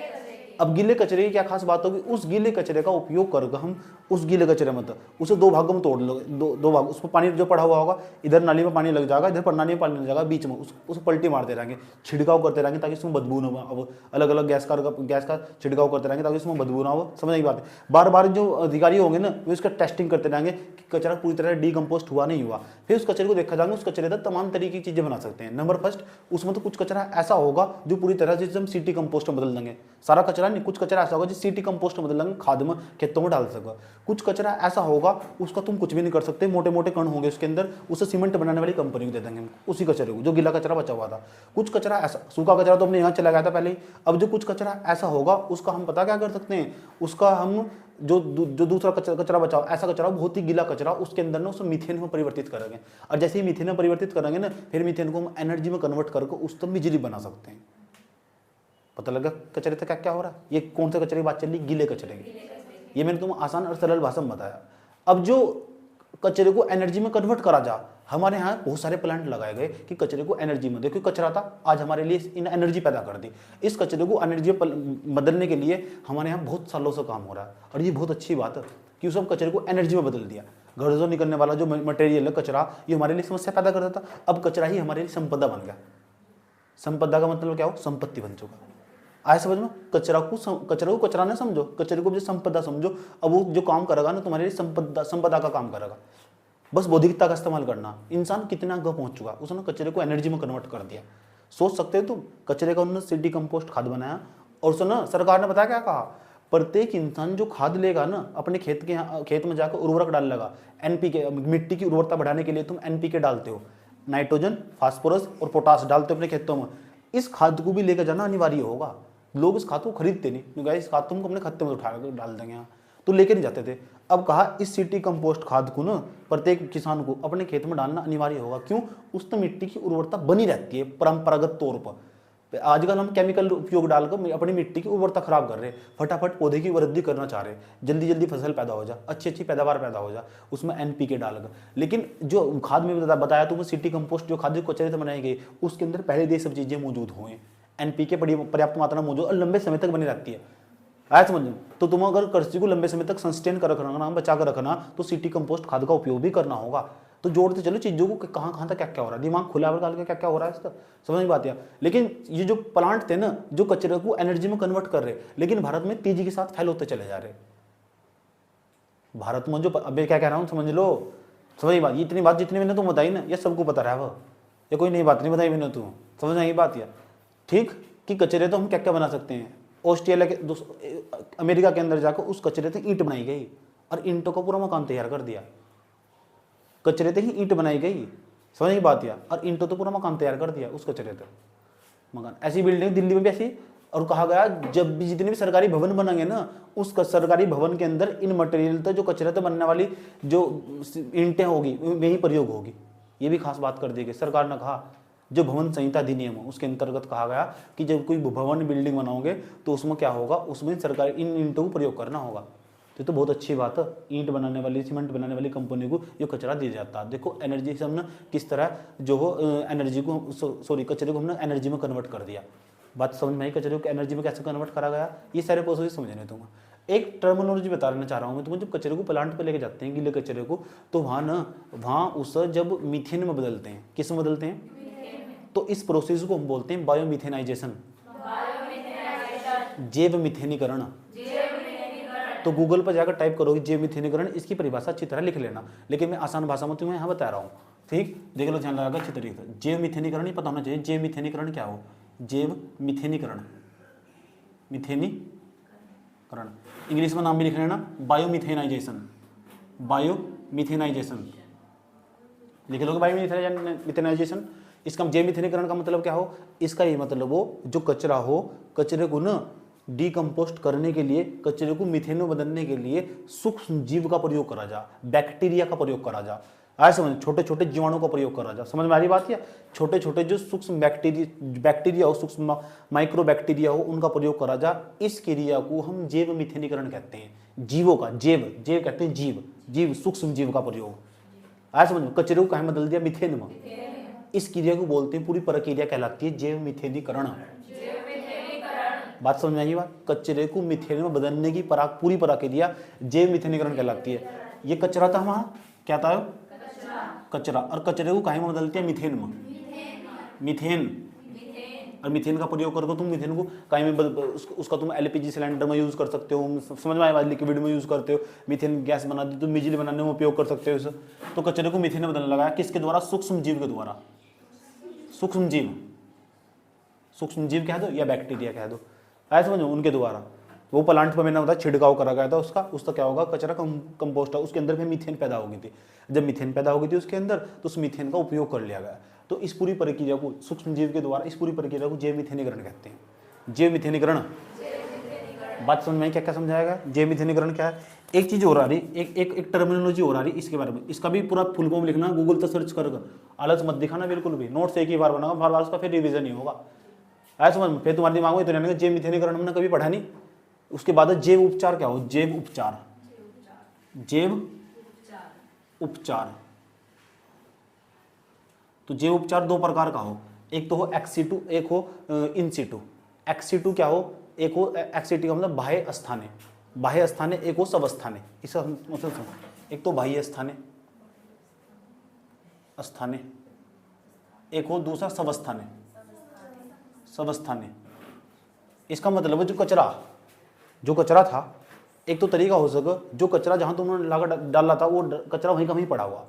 A: अब गीले कचरे की क्या खास बात होगी, उस गीले कचरे का उपयोग करके हम उस गीले कचरे में उसे 2 भागों में तोड़ लो, दो भाग, उसमें पानी जो पड़ा हुआ होगा, इधर नाली में पानी लग जाएगा, इधर नाली में पानी लग जाएगा, बीच में उसे पलटी मारते रहेंगे, छिड़काव करते रहेंगे ताकि उसमें बदबू ना हो। अब अलग अलग गैस का छिड़काव करते रहेंगे ताकि उसमें बदबू ना हो। समझ की बात है। बार बार जो अधिकारी होंगे ना वो इसका टेस्टिंग करते रहेंगे कि कचरा पूरी तरह डिकम्पोस्ट हुआ नहीं हुआ। फिर उस कचरे को देखा जाएगा, उस कचरे तक तमाम तरीके की चीजें बना सकते हैं। नंबर फर्स्ट, उसमें तो कुछ कचरा ऐसा होगा जो पूरी तरह से हम सिटी कंपोस्ट में बदल देंगे। सारा कचरा नहीं, कुछ कचरा ऐसा होगा जो सिटी कंपोस्ट में बदल देंगे, खाद में खेतों में डाल सकोगे। कुछ कचरा ऐसा होगा उसका तुम कुछ भी नहीं कर सकते, मोटे मोटे कण होंगे उसके अंदर, उसे सीमेंट बनाने वाली कंपनी को दे देंगे उसी कचरे को, जो गीला कचरा बचा हुआ था। कुछ कचरा ऐसा, सूखा कचरा तो हमने यहाँ चला गया था पहले ही। अब जो कुछ कचरा ऐसा होगा उसका हम पता क्या कर सकते हैं, उसका हम जो दूसरा कचरा बचा, ऐसा कचरा बहुत ही गीला कचरा, उसके अंदर ना उसे मीथेन में परिवर्तित करेंगे। और जैसे ही मीथेन में परिवर्तित करेंगे ना, फिर मीथेन को हम एनर्जी में कन्वर्ट करके उससे बिजली बना सकते हैं। पता लगा कचरे से क्या क्या हो रहा है। ये कौन से कचरे की बात चल रही, गीले कचरे की। ये मैंने तुम्हें आसान और सरल भाषा में बताया। अब जो कचरे को एनर्जी में कन्वर्ट करा जा, हमारे यहाँ बहुत सारे प्लांट लगाए गए कि कचरे को एनर्जी में, देखो कचरा था आज हमारे लिए इन एनर्जी पैदा कर दी। इस कचरे को एनर्जी बदलने के लिए हमारे यहाँ बहुत सालों से काम हो रहा है, और ये बहुत अच्छी बात है कि उस कचरे को एनर्जी में बदल दिया। घर से निकलने वाला जो मटेरियल है कचरा, ये हमारे लिए समस्या पैदा करता था, अब कचरा ही हमारे लिए संपदा बन गया। संपदा का मतलब क्या हो, संपत्ति बन चुका। आए समझ में, कचरा को कचरा ना समझो, कचरे को संपदा समझो। अब वो जो काम करेगा ना तुम्हारे लिए संपदा का काम करेगा। बस बौद्धिकता का इस्तेमाल करना। इंसान कितना आगे पहुंच चुका, उसने कचरे को एनर्जी में कन्वर्ट कर दिया। सोच सकते हो तुम, कचरे का उन्होंने सिटी कंपोस्ट खाद बनाया। और सुना सरकार ने बताया क्या कहा, प्रत्येक इंसान जो खाद लेगा ना अपने खेत में जाकर उर्वरक डाल लेगा। एनपीके, मिट्टी की उर्वरता बढ़ाने के लिए तुम एनपीके डालते हो, नाइट्रोजन, फास्फोरस और पोटास डालते हो अपने खेतों में। इस खाद को भी लेकर जाना अनिवार्य होगा। लोग इस खाद को खरीदते नहीं, क्योंकि इस खाद तुमको अपने खत्ते में उठा डाल देंगे यहाँ, तो लेके नहीं जाते थे। अब कहा इस सिटी कंपोस्ट खाद को ना प्रत्येक किसान को अपने खेत में डालना अनिवार्य होगा। क्यों, उसमें मिट्टी की उर्वरता बनी रहती है परंपरागत तौर पर। आजकल हम केमिकल उपयोग डालकर अपनी मिट्टी की उर्वरता खराब कर रहे हैं। फटाफट पौधे की वृद्धि करना चाह रहे हैं, जल्दी जल्दी फसल पैदा हो जाए, अच्छी अच्छी पैदावार पैदा हो जाए, उसमें एनपीके डालकर। लेकिन जो खाद में बताया तो वो सिटी कंपोस्ट जो खाद कचरे से बनाई गई, उसके अंदर पहले ये सब चीजें मौजूद हुए, एनपीके पर्याप्त मात्रा में मौजूद और लंबे समय तक बनी रहती है। आया समझ में। तो तुम अगर कृषि को लंबे समय तक सस्टेन कर रखना, बचा कर रखना, तो सिटी कंपोस्ट खाद का उपयोग भी करना होगा। तो जोड़ते चलो चीज़ों को कहाँ कहाँ तक क्या क्या हो रहा है, दिमाग खुला हुआ के क्या क्या हो रहा है इसका, समझ नहीं पाती है। लेकिन ये जो प्लांट थे ना जो कचरे को एनर्जी में कन्वर्ट कर रहे, लेकिन भारत में तेजी के साथ फैल होते चले जा रहे। भारत में जो अभी क्या कह रहा हूँ समझ लो, समझ बात, इतनी बात जितनी मैंने तुम बताई ना ये सबको पता रहा है, ये कोई नई बात नहीं बताई मैंने, तू समझ आई बात यार। ठीक कि कचरे तो हम क्या क्या बना सकते हैं, ऑस्ट्रेलिया के अमेरिका के अंदर जाकर उस कचरे से ईंट बनाई गई और ईंटों का पूरा मकान तैयार कर दिया, कचरे से ही ईंट बनाई गई, समझ की बात यार, और ईंटों तो पूरा मकान तैयार कर दिया उस कचरे से मकान। ऐसी बिल्डिंग दिल्ली में भी ऐसी, और कहा गया जब भी जितने भी सरकारी भवन बनेंगे ना उस सरकारी भवन के अंदर इन मटेरियल तो जो कचरे से बनने वाली जो ईंटें होगी वही प्रयोग होगी। ये भी खास बात कर दी गई, सरकार ने कहा जो भवन संहिता अधिनियम है उसके अंतर्गत कहा गया कि जब कोई भवन बिल्डिंग बनाओगे तो उसमें क्या होगा, उसमें सरकार इन ईंटों को प्रयोग करना होगा। तो बहुत अच्छी बात है, ईंट बनाने वाली सीमेंट बनाने वाली कंपनी को ये कचरा दिया जाता है। देखो एनर्जी से हमने किस तरह जो हो एनर्जी को सॉरी कचरे को हमने एनर्जी में कन्वर्ट कर दिया। बात समझ में आई, कचरे को एनर्जी में कैसे कन्वर्ट करा गया, ये सारे प्रोसेस समझने दूंगा। एक टर्मिनोलॉजी बताना चाह रहा हूँ मैं तुम्हें, जब कचरे को प्लांट पर लेके जाते हैं गीले कचरे को, तो वहाँ उस जब मीथेन में बदलते हैं, किस में बदलते हैं, तो इस प्रोसेस को हम बोलते हैं बायोमिथेनाइजेशन, जैव मिथेनीकरण। तो गूगल पर जाकर टाइप करोगे जैव मिथेनीकरण, इसकी परिभाषा अच्छी तरह लिख लेना, लेकिन मैं आसान भाषा में तुम्हें यहाँ बता रहा हूँ। ठीक, देख लो ध्यान लगाकर अच्छी तरीके से। जैव मिथेनीकरण ही पता होना चाहिए, जैव मिथेनीकरण क्या हो, जैव मिथेनीकरण, मिथेनीकरण इंग्लिश में नाम भी लिख लेना, बायोमिथेनाइजेशन, बायोमिथेनाइजेशन लिख लोगे, बायोमिथेनाइजेशन। इसका जैव मिथेनीकरण का मतलब क्या हो, इसका ये मतलब हो जो कचरा हो, कचरे को ना डिकम्पोस्ट करने के लिए, कचरे को मीथेन में बदलने के लिए सूक्ष्म जीव का प्रयोग करा जा, बैक्टीरिया का प्रयोग करा जा, आए समझ, छोटे छोटे जीवाणु का प्रयोग करा जा, समझ में आ रही बात है। छोटे छोटे जो सूक्ष्म बैक्टीरिया हो, सूक्ष्म माइक्रो बैक्टीरिया हो, उनका प्रयोग करा जा। इस क्रिया को हम जैव मिथेनीकरण कहते हैं। जीवों का जैव कहते हैं जीव सूक्ष्म जीव का प्रयोग, आए समझ, कचरे को कहाँ बदल दिया, मीथेन में। इस क्रिया को बोलते हैं, पूरी प्रक्रिया कहलाती है जैव मिथेनीकरण। बात समझ में आई बात, कचरे को मीथेन में बदलने की पूरी प्रक्रिया जैव मिथेनीकरण कहलाती है। ये कचरा था वहां, क्या था, कचरा, और कचरे को कहीं में बदलते हैं, मीथेन में, मीथेन। और मीथेन का प्रयोग करके तुम मीथेन को कहीं में उसका तुम एलपीजी सिलेंडर में यूज कर सकते हो, समझ में आया, लिक्विड में यूज करते हो, मीथेन गैस बना दी तो बिजली बनाने में उपयोग कर सकते हो इसे। तो कचरे को मीथेन में बदलने लगा, किसके द्वारा, सूक्ष्म जीव के द्वारा, सूक्ष्म जीव कह दो या बैक्टीरिया कह दो, ऐसे समझो, उनके द्वारा। वो प्लांट पर मैंने बताया छिड़काव करा गया था उसका क्या होगा, कचरा कंपोस्ट है, उसके अंदर भी मीथेन पैदा हो गई थी। जब मीथेन पैदा हो गई थी उसके अंदर, तो उस मीथेन का उपयोग कर लिया गया। तो इस पूरी प्रक्रिया को सूक्ष्म जीव के द्वारा, इस पूरी प्रक्रिया को जैव मिथेनीकरण कहते हैं। जैव मिथेनीकरण, बात समझ में क्या क्या समझाएगा, जैव मिथेनीकरण क्या है। एक चीज और आ रही, एक टर्मिनोलॉजी और आ रही इसके बारे में, इसका भी पूरा फुल फॉर्म लिखना, गूगल पर सर्च कर, आलस मत दिखाना बिल्कुल भी, नोट्स एक ही बार बनाओ, बार बार उसका फिर रिविजन नहीं होगा, ऐसा समझ। फिर तुम्हारे दिमाग में तो रहने जैव मिथेनीकरण हमने कभी पढ़ा नहीं। उसके बाद जैव उपचार क्या हो, जैव उपचार, जैव उपचार। तो जैव उपचार दो प्रकार का हो, एक तो हो एक्सिटू, एक हो इनसिटू। एक्सिटू क्या हो, एक हो एक्सिटू का मतलब बाह्य स्थाने, बाह्य स्थाने, एक हो सब स्थाने। इसका मतलब एक तो बाह्य स्थाने, स्थाने, एक हो दूसरा सब स्थाने, सब स्थाने। इसका मतलब है जो कचरा था, एक तो तरीका हो सके जो कचरा जहां तुमने लाकर डाला था वो कचरा वहीं का वहीं पड़ा हुआ,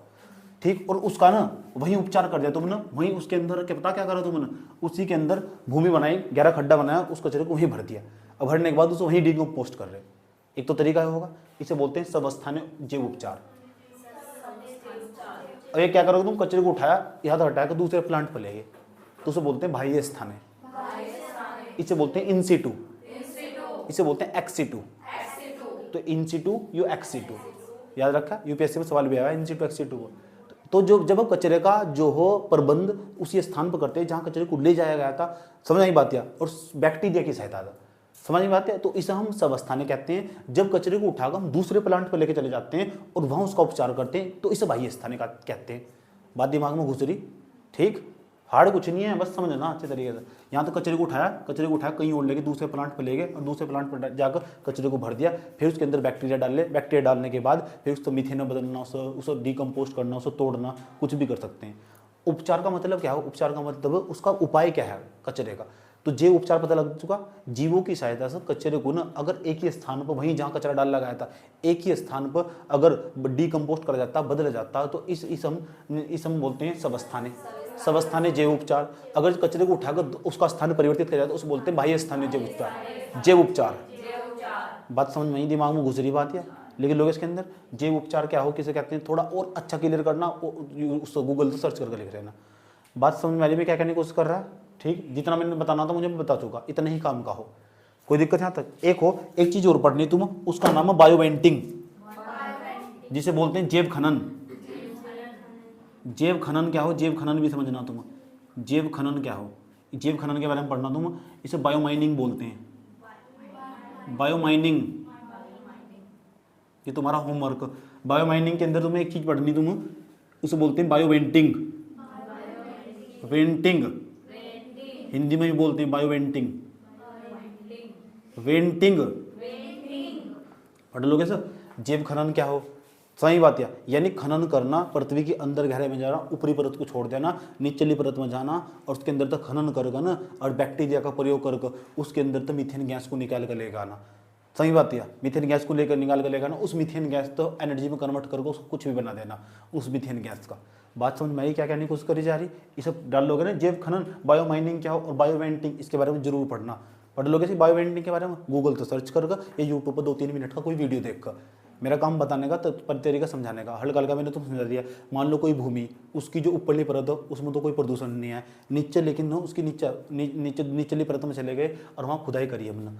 A: ठीक, और उसका ना वहीं उपचार कर दिया तुमने, वहीं उसके अंदर क्या पता क्या करा तुमने, उसी के अंदर भूमि बनाई, गहरा खड्डा बनाया, उस कचरे को वहीं भर दिया। अब भरने के बाद उसे वहीं डिकम्पोस्ट कर रहे। एक तो तरीका होगा, इसे बोलते हैं सब स्थानीय जैव उपचार। अब ये क्या करोगे तुम, कचरे को उठाया, यहाँ हटाया तो दूसरे प्लांट पर ले गए, तो उसे बोलते हैं बाह्य स्थानीय, इसे बोलते हैं इनसिटू, इसे बोलते हैं एक्सिटू। तो इनसिटू यू एक्सिटू, याद रखा, यूपीएससी में सवाल भी आया इनसिटू एक्सिटू। तो जब कचरे का जो हो प्रबंध उसी स्थान पर करते हैं जहां कचरे को ले जाया गया था, समझ आई बात, या और बैक्टीरिया की सहायता था, समझ में बात है। तो इसे हम सब स्थानीय कहते हैं। जब कचरे को उठाकर हम दूसरे प्लांट पर लेके चले जाते हैं और वहां उसका उपचार करते हैं, तो इसे बाह्य स्थानीय कहते हैं। बात दिमाग में घुस रही, ठीक, हार्ड कुछ नहीं है, बस समझना अच्छे तरीके से। यहाँ तो कचरे को उठाया कहीं और लेके दूसरे प्लांट पर ले गए और दूसरे प्लांट पर जाकर कचरे को भर दिया, फिर उसके अंदर बैक्टीरिया डालने के बाद फिर उसको मीथेन में बदलना, उसे डिकम्पोस्ट करना, उसे तोड़ना, कुछ भी कर सकते हैं। उपचार का मतलब क्या है? उपचार का मतलब उसका उपाय क्या है कचरे का? तो जे उपचार पता लग चुका। जीवों की सहायता से कचरे को ना अगर एक ही स्थान पर, वहीं जहाँ कचरा डाल लगाया था एक ही स्थान पर अगर डिकम्पोस्ट करा जाता, बदला जाता, तो इस हम बोलते हैं स्वस्थानीय जैव उपचार। अगर कचरे को उठाकर उसका स्थान परिवर्तित किया जाता है उसे बोलते हैं बाह्य स्थानीय जैव उपचार। बात समझ में नहीं, दिमाग में घुस रही बात है, लेकिन लोग इसके अंदर जैव उपचार क्या हो, किसे कहते हैं, थोड़ा और अच्छा क्लियर करना, उसको गूगल से सर्च करके लिख लेना। बात समझ में आ रही है? क्या कहने की कोशिश कर रहा है? ठीक, जितना मैंने बताना था मुझे बता चुका, इतना ही काम का हो, कोई दिक्कत यहाँ तक। एक चीज और पढ़नी तुम, उसका नाम है बायोवेंटिंग, जिसे बोलते हैं जैव खनन। जैव खनन क्या हो? जैव खनन भी समझना तुम। जैव खनन क्या हो? जैव खनन के बारे में पढ़ना तुम। इसे बायोमाइनिंग बोलते हैं। बायोमाइनिंग, ये तुम्हारा होमवर्क। बायोमाइनिंग के अंदर तुम्हें एक चीज पढ़नी तुम, उसे बोलते हैं बायोवेंटिंग। वेंटिंग हिंदी में भी बोलते हैं बायोवेंटिंग। वेंटिंग पढ़ लोगे सर। जैव खनन क्या हो? सही बात है, यानी खनन करना, पृथ्वी के अंदर गहराई में जाना, ऊपरी परत को छोड़ देना, निचली परत में जाना और उसके अंदर तक खनन करके ना और बैक्टीरिया का प्रयोग करके उसके अंदर तो मीथेन गैस को निकाल कर लेकर आना। सही बात है, मीथेन गैस को लेकर निकाल कर लेकर आना, उस मीथेन गैस तो एनर्जी में कन्वर्ट करके उसको कुछ भी बना देना उस मीथेन गैस का। बात समझ में आई क्या कहने की कोशिश करी जा रही? ये सब डाल लोगे ना, जैव खनन, बायोमाइनिंग क्या हो और बायोवेंटिंग, इसके बारे में जरूर पढ़ना। पढ़ लोगे बायोवेंटिंग के बारे में गूगल तो सर्च करके या यूट्यूब पर 2-3 मिनट का कोई वीडियो देखकर। मेरा काम बताने का, तरीका समझाने का, हल्का हल्का मैंने तुम समझा दिया। मान लो कोई भूमि, उसकी जो ऊपरली परत हो उसमें तो कोई प्रदूषण नहीं है, नीचे लेकिन उसकी निचली परत में चले गए और वहाँ खुदाई करी हमने,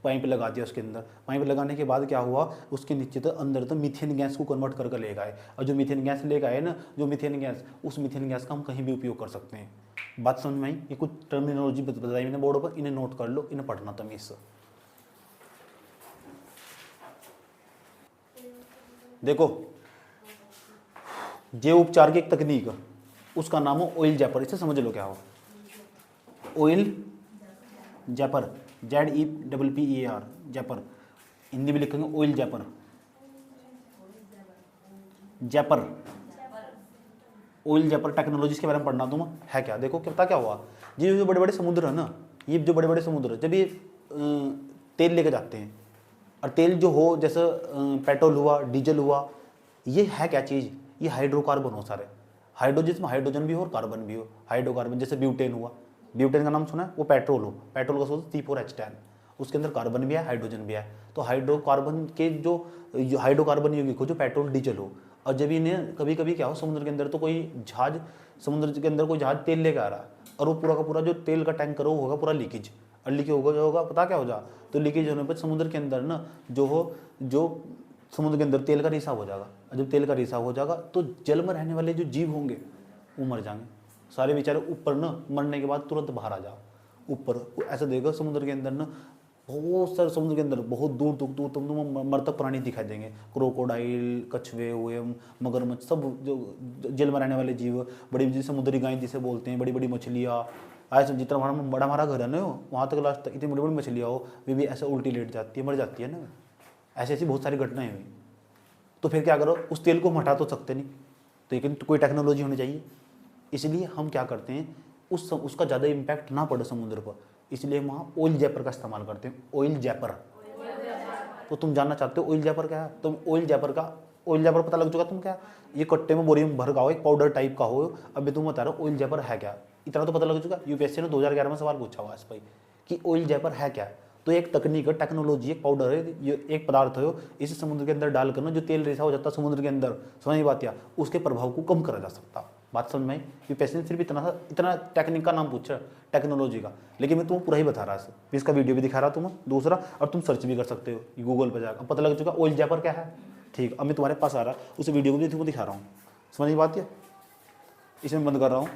A: पाइप लगा दिया उसके अंदर। पाइप लगाने के बाद क्या हुआ, उसके नीचे तो अंदर तो मीथेन गैस को कन्वर्ट करके ले गए, और जो मीथेन गैस ले गए ना, जो मीथेन गैस, उस मीथेन गैस का हम कहीं भी उपयोग कर सकते हैं। बात समझ में आई? ये कुछ टर्मिनोलॉजी बताई मैंने बोर्ड पर, इन्हें नोट कर लो, इन्हें पढ़ना तमीज से। देखो, जैव उपचार की एक तकनीक, उसका नाम है ऑयल जैपर। इसे समझ लो क्या हो। ऑयल जैपर, ZEPPER, जैपर, हिंदी में लिखेंगे ऑयल जैपर। जैपर, ऑयल जैपर टेक्नोलॉजी के बारे में पढ़ना तुम है क्या। देखो क्या पता क्या हुआ, ये जो बड़े बड़े समुद्र है ना, ये जो बड़े बड़े समुद्र, जब ये तेल लेके जाते हैं, और तेल जो हो जैसे पेट्रोल हुआ, डीजल हुआ, ये है क्या चीज़, ये हाइड्रोकार्बन हो सारे। जिसमें हाइड्रोजन भी हो और कार्बन भी हो, हाइड्रोकार्बन। जैसे ब्यूटेन हुआ, ब्यूटेन का नाम सुना है, वो पेट्रोल हो, पेट्रोल का सोच C4H10, उसके अंदर कार्बन भी है, हाइड्रोजन भी है। तो हाइड्रोकार्बन के जो हाइड्रोकार्बन यौगिक हो, जो पेट्रोल डीजल हो, और जब इन्हें कभी कभी क्या हो, समुद्र के अंदर तो कोई जहाज, समुद्र के अंदर कोई जहाज तेल लेकर आ रहा है, और वो पूरा का पूरा जो तेल का टैंकर हो होगा पूरा लीकेज, और लीकेज होगा जो होगा पता क्या हो जा, तो लीकेज होने पर समुद्र के अंदर ना जो समुद्र के अंदर तेल का रिसाव हो जाएगा, और जब तेल का रिसाव हो जाएगा तो जल में रहने वाले जो जीव होंगे वो मर जाएंगे सारे बेचारे। ऊपर ना मरने के बाद तुरंत बाहर आ जाओ ऊपर, ऐसा देखो समुद्र के अंदर ना बहुत सारे, समुद्र के अंदर बहुत दूर दूर तुम मरतक प्राणी दिखाई देंगे, क्रोकोडाइल, कछुए हुए, मगरमच्छ, सब जो जल में रहने वाले जीव, बड़ी समुद्री गाय जिसे बोलते हैं, बड़ी बड़ी मछलियाँ। ऐसे जितना बड़ा हमारा घर है ना, वहाँ तक लास्ट तक इतनी बड़ी बड़ी मछलियाँ हो, वे भी ऐसे उल्टी लेट जाती है, मर जाती है ना। ऐसी ऐसी बहुत सारी घटनाएं हुई। तो फिर क्या करो, उस तेल को हम हटा तो सकते नहीं, तो लेकिन कोई टेक्नोलॉजी होनी चाहिए। इसलिए हम क्या करते हैं, उसका ज़्यादा इम्पैक्ट ना पड़े समुद्र पर, इसलिए हम वहाँ ऑयल जैपर का इस्तेमाल करते हैं। ऑयल जैपर, तो तुम जानना चाहते हो ऑयल जैपर क्या है, तुम ऑयल जैपर पता लग चुका तुम क्या, ये कट्टे में बोरी में भर का हो, एक पाउडर टाइप का हो। अभी तुम बता रहे हो ऑयल जैपर है क्या, इतना तो पता लग चुका। यूपीएससी ने 2011 में सवाल पूछा हुआ इस पर कि ऑयल जैपर है क्या। तो एक तकनीक है, टेक्नोलॉजी, एक पाउडर है, ये एक पदार्थ है, इसे समुद्र के अंदर डालकर ना जो तेल रिसा हो जाता है समुद्र के अंदर, समझ बात या, उसके प्रभाव को कम करा जा सकता। बात समझ में आई? यूपीएससी ने सिर्फ इतना टेक्निक का नाम पूछा, टेक्नोलॉजी का, लेकिन मैं तुम्हें पूरा ही बता रहा है, इसका वीडियो भी दिखा रहा तुम्हें दूसरा, और तुम सर्च भी कर सकते हो गूगल पर जाकर, पता लग चुका ऑयल जैपर क्या है। ठीक, अब मैं तुम्हारे पास आ रहा, उस वीडियो को भी तुमको दिखा रहा हूँ, समझ बात है, इसे मैं बंद कर रहा हूँ।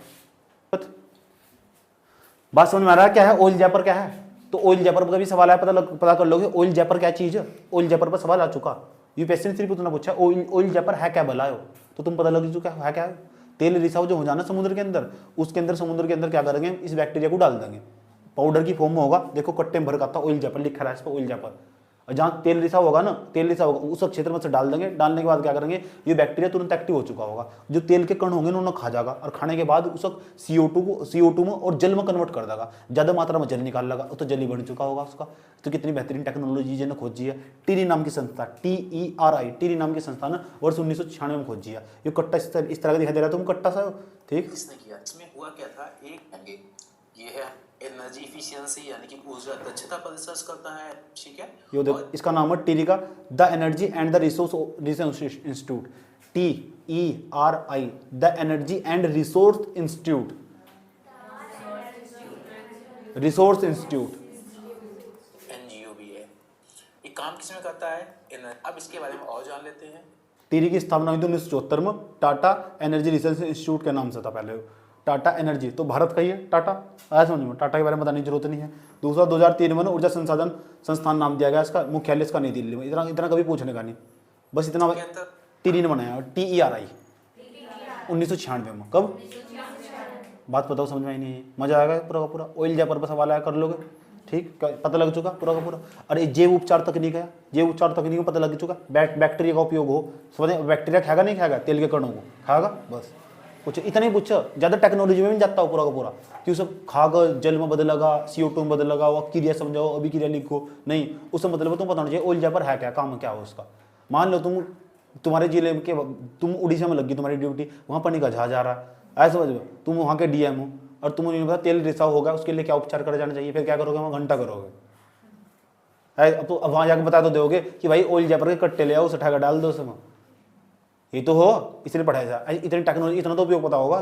A: बात समझ में आ रहा है क्या है ऑयल जैपर क्या है। तो ऑयल जैपर का भी सवाल है, पता कर लोगे ऑयल जैपर क्या चीज़ है। ऑयल जैपर पर सवाल आ चुका, यूपीएससी ने सिर्फ उतना पूछा ऑयल जैपर है क्या, बताओ, तो तुम पता लग चुका है क्या है। तेल रिसाव जो हो जाना समुद्र के अंदर, उसके अंदर समुद्र के अंदर क्या करेंगे, इस बैक्टीरिया को डाल देंगे, पाउडर की फॉर्म में होगा, देखो कट्टे में भर का आता ऑयल जैपर लिखा रहा है इस पर, ऑयल जैपर। और जहाँ तेल रिसाव होगा ना, तेल रिसाव होगा उस क्षेत्र में से डाल देंगे, डालने के बाद क्या करेंगे, ये बैक्टीरिया तुरंत एक्टिव हो चुका होगा, जो तेल के कण होंगे ना उन्हें खा जाएगा, और खाने के बाद उस CO2 में और जल में कन्वर्ट कर देगा, ज़्यादा मात्रा में जल निकाल लगा, तो जल ही बन चुका होगा उसका। तो कितनी बेहतरीन टेक्नोलॉजी जिन्हें खोजी है, टीरी नाम की संस्था, TERI, टीरी नाम की संस्था ने वर्ष 1996 में खोजी है। ये कट्टा इस तरह का दिखाई दे रहा है तुम, कट्टा सा, ठीक।
B: किसने किया, इसमें हुआ क्या था, एक ये है एनर्जी इफिशियंसी यानी कि ऊर्जा दक्षता पर रिसर्च करता है, ठीक है।
A: ये देखो इसका नाम है टीरी का, the energy and the resource institute, TERI, the energy and resource institute, resource institute,
B: NGO भी है। ये काम किसमें करता है, अब इसके बारे में और जान लेते हैं।
A: टीरी की स्थापना हुई थी 1974 में, टाटा एनर्जी रिसर्च इंस्टीट्यूट के नाम से था पहले, टाटा एनर्जी, तो भारत का ही है टाटा, आया समझ में, टाटा के बारे में बताने की जरूरत नहीं है। दूसरा 2003 में ऊर्जा संसाधन संस्थान नाम दिया गया इसका, मुख्यालय इसका नई दिल्ली में, इतना कभी पूछने का नहीं, बस इतना टीरी ने बनाया, TERI 1996 में, कब, बात बताओ समझ में आई नहीं है, मजा आएगा पूरा का पूरा, ऑयल जैपर पर सवाल आया कर लोगे, ठीक, पता लग चुका पूरा का पूरा। अरे जैव उपचार तकनीक है, जैव उपचार तकनीक में पता लग चुका, बैक्टीरिया का उपयोग हो, समझे, बैक्टीरिया खाएगा नहीं खाएगा, तेल के कणों को खाएगा, बस कुछ इतना ही पूछो, ज़्यादा टेक्नोलॉजी में भी जाता हो पूरा का पूरा, कि उसे खाकर जल में बदलेगा, CO2 में बदलेगा, वो क्रिया समझाओ, अभी क्रिया लिखो नहीं, उससे मतलब तुम बताना चाहिए ऑयल जैपर है क्या, काम क्या हो उसका। मान लो तुम्हारे जिले के, तुम उड़ीसा में लगी तुम्हारी ड्यूटी, वहाँ पानी का जहाज आ रहा है, ऐसा समझ लो, तुम वहाँ के DM हो और तुम्हें नहीं पता तेल रिसाव होगा, उसके लिए क्या उपचार कर जाना चाहिए, फिर क्या करोगे, वहाँ घंटा करोगे। अब तो वहाँ जाकर बता तो दोगे कि भाई ऑयल जैपर के कट्टे ले आओ, उसे उठाकर डाल दो उसमें, ये तो हो, इसलिए पढ़ाया जाए, इतनी टेक्नोलॉजी, इतना तो उपयोग पता होगा।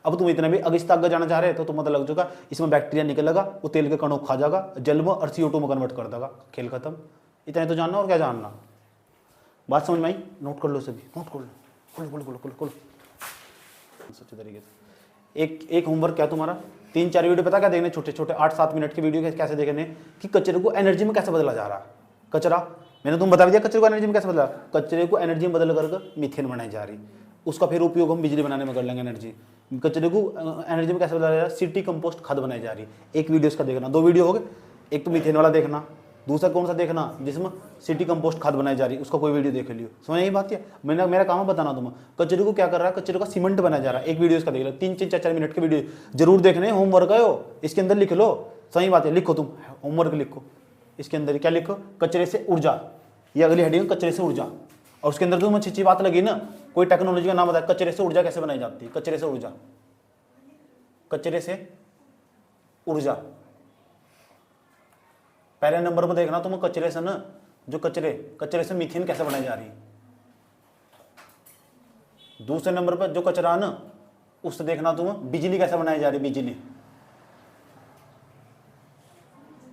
A: अब तुम इतना भी अगस्त आगे जाना चाह रहे तो तुम पता लग चुका, इसमें बैक्टीरिया निकलेगा, वो तेल के कणों खा जाएगा, जल में और CO2 में कन्वर्ट कर देगा, खेल खत्म। इतना तो जानना और क्या जानना, बात समझ में आई, नोट कर लो सभी, नोट कर लो, खोलो सच्चे तरीके से। एक होमवर्क क्या तुम्हारा, 3-4 वीडियो पता क्या देखने, छोटे छोटे 8-7 मिनट के वीडियो कैसे देखने, कि कचरे को एनर्जी में कैसे बदला जा रहा है। कचरा मैंने तुम बता दिया, कचरे को एनर्जी में कैसे बदला, कचरे को एनर्जी में बदल करके मीथेन बनाई जा रही, उसका फिर उपयोग हम बिजली बनाने में कर लेंगे एनर्जी। कचरे को एनर्जी में कैसे बदला जा रहा है, सिटी कंपोस्ट खाद बनाई जा रही। एक वीडियो इसका देखना, 2 वीडियो हो गए, एक तो मीथेन वाला देखना, दूसरा कौन सा देखना जिसमें सिटी कंपोस्ट खाद बनाई जा रही, उसका कोई वीडियो देख लियो, समझ यही बात है। मेरा काम है बताना तुम्हें, कचरे को क्या कर रहा है, कचरे का सीमेंट बनाया जा रहा है, एक वीडियो इसका देख लो, 3-4 मिनट के वीडियो जरूर देखने, होमवर्क है हो, इसके अंदर लिख लो, सही बात है, लिखो तुम होमवर्क लिखो, इसके अंदर क्या लिखो, कचरे से ऊर्जा, ये अगली हेडिंग कचरे से ऊर्जा, और उसके अंदर तुम्हें अच्छी बात लगी ना, कोई टेक्नोलॉजी का नाम बताया, कचरे से ऊर्जा कैसे बनाई जाती है, कचरे से ऊर्जा, कचरे से ऊर्जा। पहले नंबर पर देखना तुम, कचरे से ना, जो कचरे से मीथेन कैसे बनाई जा रही है। दूसरे नंबर पर जो कचरा ना, उससे देखना तुम बिजली कैसे बनाई जा रही, बिजली।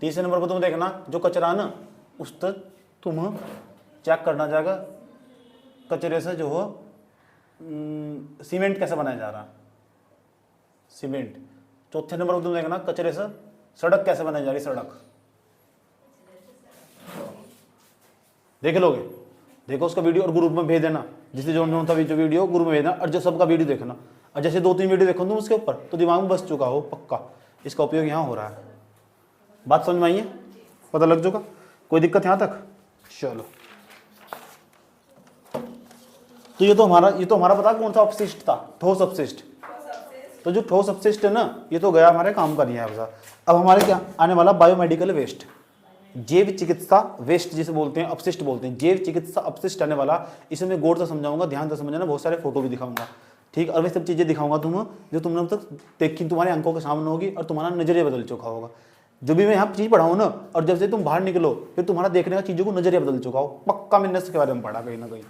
A: तीसरे नंबर पर तुम देखना जो कचरा ना, उस तक तुम चेक करना जाएगा, कचरे से जो हो सीमेंट कैसे बनाया जा रहा है, सीमेंट। चौथे नंबर पर तुम देखना कचरे से सड़क कैसे बनाई जा रही, सड़क देख लोगे, देखो उसका वीडियो और ग्रुप में भेज देना, जिससे जो था जो वीडियो ग्रुप में भेजना, और जो सबका वीडियो देखना, और जैसे 2-3 वीडियो देखो तुम उसके ऊपर, तो दिमाग में बस चुका हो पक्का, इसका उपयोग यहाँ हो रहा है। बात समझ में आई है, पता लग चुका, कोई दिक्कत यहाँ तक, चलो। तो ये तो हमारा पता कौन सा अपशिष्ट था, ठोस अपशिष्ट। तो जो ठोस अपशिष्ट है ना, ये तो गया हमारे काम का नहीं है। अब हमारे क्या आने वाला, बायोमेडिकल वेस्ट, जैव चिकित्सा वेस्ट जिसे बोलते हैं, अपशिष्ट बोलते हैं, जैव चिकित्सा अपशिष्ट आने वाला। इसे मैं गौर से समझाऊंगा, ध्यान से समझना, बहुत सारे फोटो भी दिखाऊंगा, ठीक। और वे सब चीजें दिखाऊंगा तुम्हें जो तुमने अब तक देखी, तुम्हारी आंखों के सामने होगी, और तुम्हारा नजरिया बदल चुका होगा। जो भी मैं यहाँ चीज पढ़ाऊँ ना, और जब से तुम बाहर निकलो, फिर तुम्हारा देखने का चीजों को नजरिया बदल चुका हो पक्का। मैंने इसके बारे में पढ़ा कहीं ना कहीं,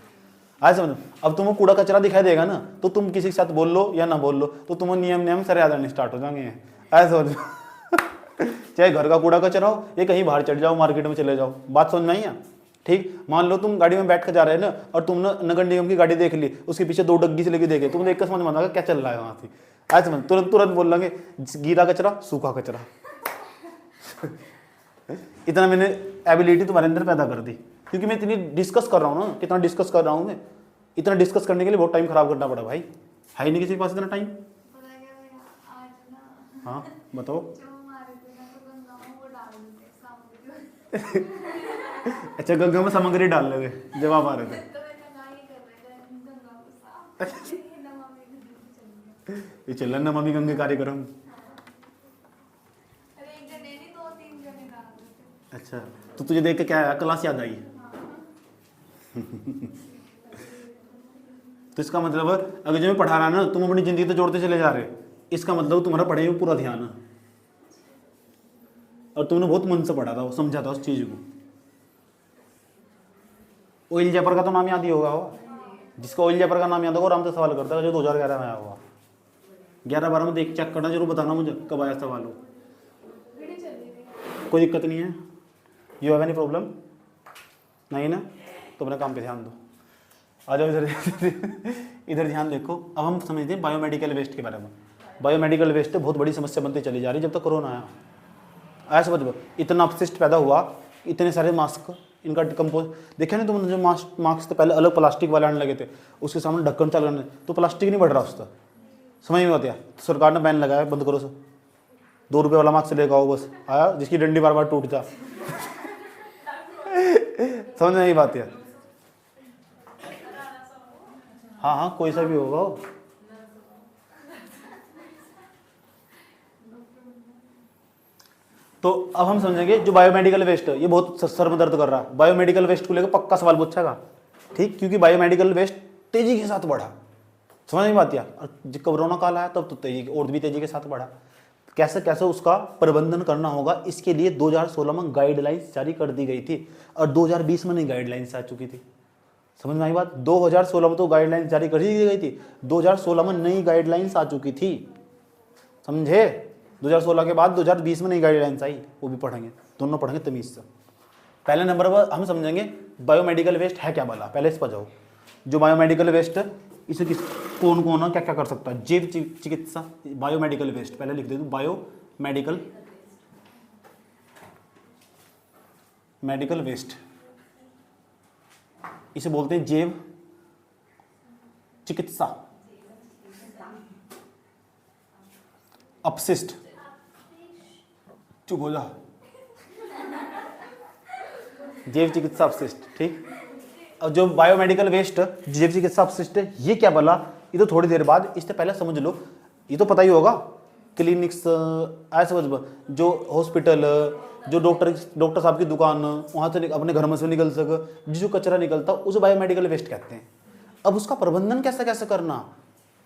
A: आज समझो। अब तुम्हें कूड़ा कचरा दिखाई देगा ना, तो तुम किसी के साथ बोल लो या ना बोल लो, तो तुम्हें नियम सारे याद आने स्टार्ट हो जाएंगे, ऐसा समझो। चाहे घर का कूड़ा कचरा हो, या कहीं बाहर चढ़ जाओ, मार्केट में चले जाओ, बात समझ में आई है, ठीक। मान लो तुम गाड़ी में बैठ कर जा रहे हैं ना, और तुमने नगर निगम की गाड़ी देख ली, उसके पीछे 2 डग्गी से लेके देखे, तुम देख कर समझ में आएगा क्या चल रहा है वहां से, ऐसे समझ, तुरंत बोल लेंगे गीला कचरा, सूखा कचरा। इतना मैंने एबिलिटी तुम्हारे अंदर पैदा कर दी, क्योंकि मैं इतनी डिस्कस कर रहा हूँ ना, कितना डिस्कस कर रहा हूँ मैं, इतना डिस्कस करने के लिए बहुत टाइम खराब करना पड़ा भाई, है ही नहीं किसी के पास इतना टाइम।
C: पता क्या भैया, आज ना
A: हाँ बताओ।
C: जो हमारे थे ना तो गंगा में वो डाल देते सामग्री।
A: अच्छा गंगा में सामग्री डाल लगे जब आप आ रहे थे।
C: तो मैं कहा ये कर रहे थे गंगा को साफ। ये नमामि गंगे चल गया।
A: ये चल रहा नमामि गंगे कार्यक्रम।
C: अरे एक जने नहीं, दो तीन जने डाल देते।
A: अच्छा तो तुझे देख के क्या आया, क्लास याद आई? तो इसका मतलब अगर जो मैं पढ़ा रहा है ना तुम अपनी जिंदगी तो जोड़ते चले जा रहे, इसका मतलब तुम्हारा पढ़ाई में पूरा ध्यान है और तुमने बहुत मन से पढ़ा था, समझा था उस चीज को। ऑयल जयपर का तो नाम याद ही होगा वो, जिसका ऑयल जयपर का नाम याद होगा आराम से सवाल करता है, जो 2011 में आया हुआ। 11-12 में देख चेक करना, जरूर बताना मुझे कब आया सवाल हो।
C: वीडियो चल रही थी।
A: कोई दिक्कत नहीं है। You have any problem? नहीं ना, तो अपने काम पे ध्यान दो। आ जाओ इधर इधर ध्यान देखो। अब हम समझते हैं बायोमेडिकल वेस्ट के बारे में। बायोमेडिकल वेस्ट बहुत बड़ी समस्या बनती चली जा रही है जब तक कोरोना आया। ऐसा समझ, इतना अपशिष्ट पैदा हुआ, इतने सारे मास्क, इनका डिकम्पोज देखे ना तुमने, जो मास्क तो पहले अलग प्लास्टिक वाले आने लगे थे, उसके सामने ढक्कन चल रहे तो प्लास्टिक नहीं बढ़ रहा उसका, समझ में आता है। सरकार ने बैन लगाया, बंद करो सर, 2 रुपये वाला मास्क लेकर आओ बस, आया जिसकी डंडी बार बार टूट जा। समझ में नहीं बात है। हाँ हाँ कोई सा भी होगा वो। तो अब हम समझेंगे जो बायोमेडिकल वेस्ट है, ये बहुत सर में दर्द कर रहा है। बायोमेडिकल वेस्ट को लेकर पक्का सवाल पूछेगा, ठीक, क्योंकि बायोमेडिकल वेस्ट तेजी के साथ बढ़ा, समझ नहीं बात यार। और जब कोरोना काल आया तब तो तेजी और भी तेजी के साथ बढ़ा। कैसे कैसे उसका प्रबंधन करना होगा, इसके लिए 2016 में गाइडलाइंस जारी कर दी गई थी और 2020 में नई गाइडलाइंस आ चुकी थी। समझ में आई बात? 2016 में तो गाइडलाइंस जारी कर दी गई थी, 2016 में नई गाइडलाइंस आ चुकी थी, समझे? 2016 के बाद 2020 में नई गाइडलाइंस आई, वो भी पढ़ेंगे, दोनों पढ़ेंगे तमीज से। पहले नंबर पर हम समझेंगे बायोमेडिकल वेस्ट है क्या वाला, पहले इस पर जाओ। जो बायोमेडिकल वेस्ट इसे किस कौन कौन क्या क्या कर सकता है? जैव चिकित्सा, बायोमेडिकल वेस्ट, पहले लिख दे दो मेडिकल वेस्ट, इसे बोलते हैं जैव चिकित्सा। अपशिष्ट, चुप हो जा, जैव चिकित्सा अपशिष्ट, ठीक। अब जो बायोमेडिकल वेस्ट जैव चिकित्सा अपशिष्ट है, ये क्या बोला, ये तो थोड़ी देर बाद, इससे पहले समझ लो, ये तो पता ही होगा, क्लिनिक्स, ऐसे जो हॉस्पिटल, जो डॉक्टर साहब की दुकान, वहाँ से अपने घर में से निकल सके, जो कचरा निकलता उसे बायोमेडिकल वेस्ट कहते हैं। अब उसका प्रबंधन कैसे कैसे करना,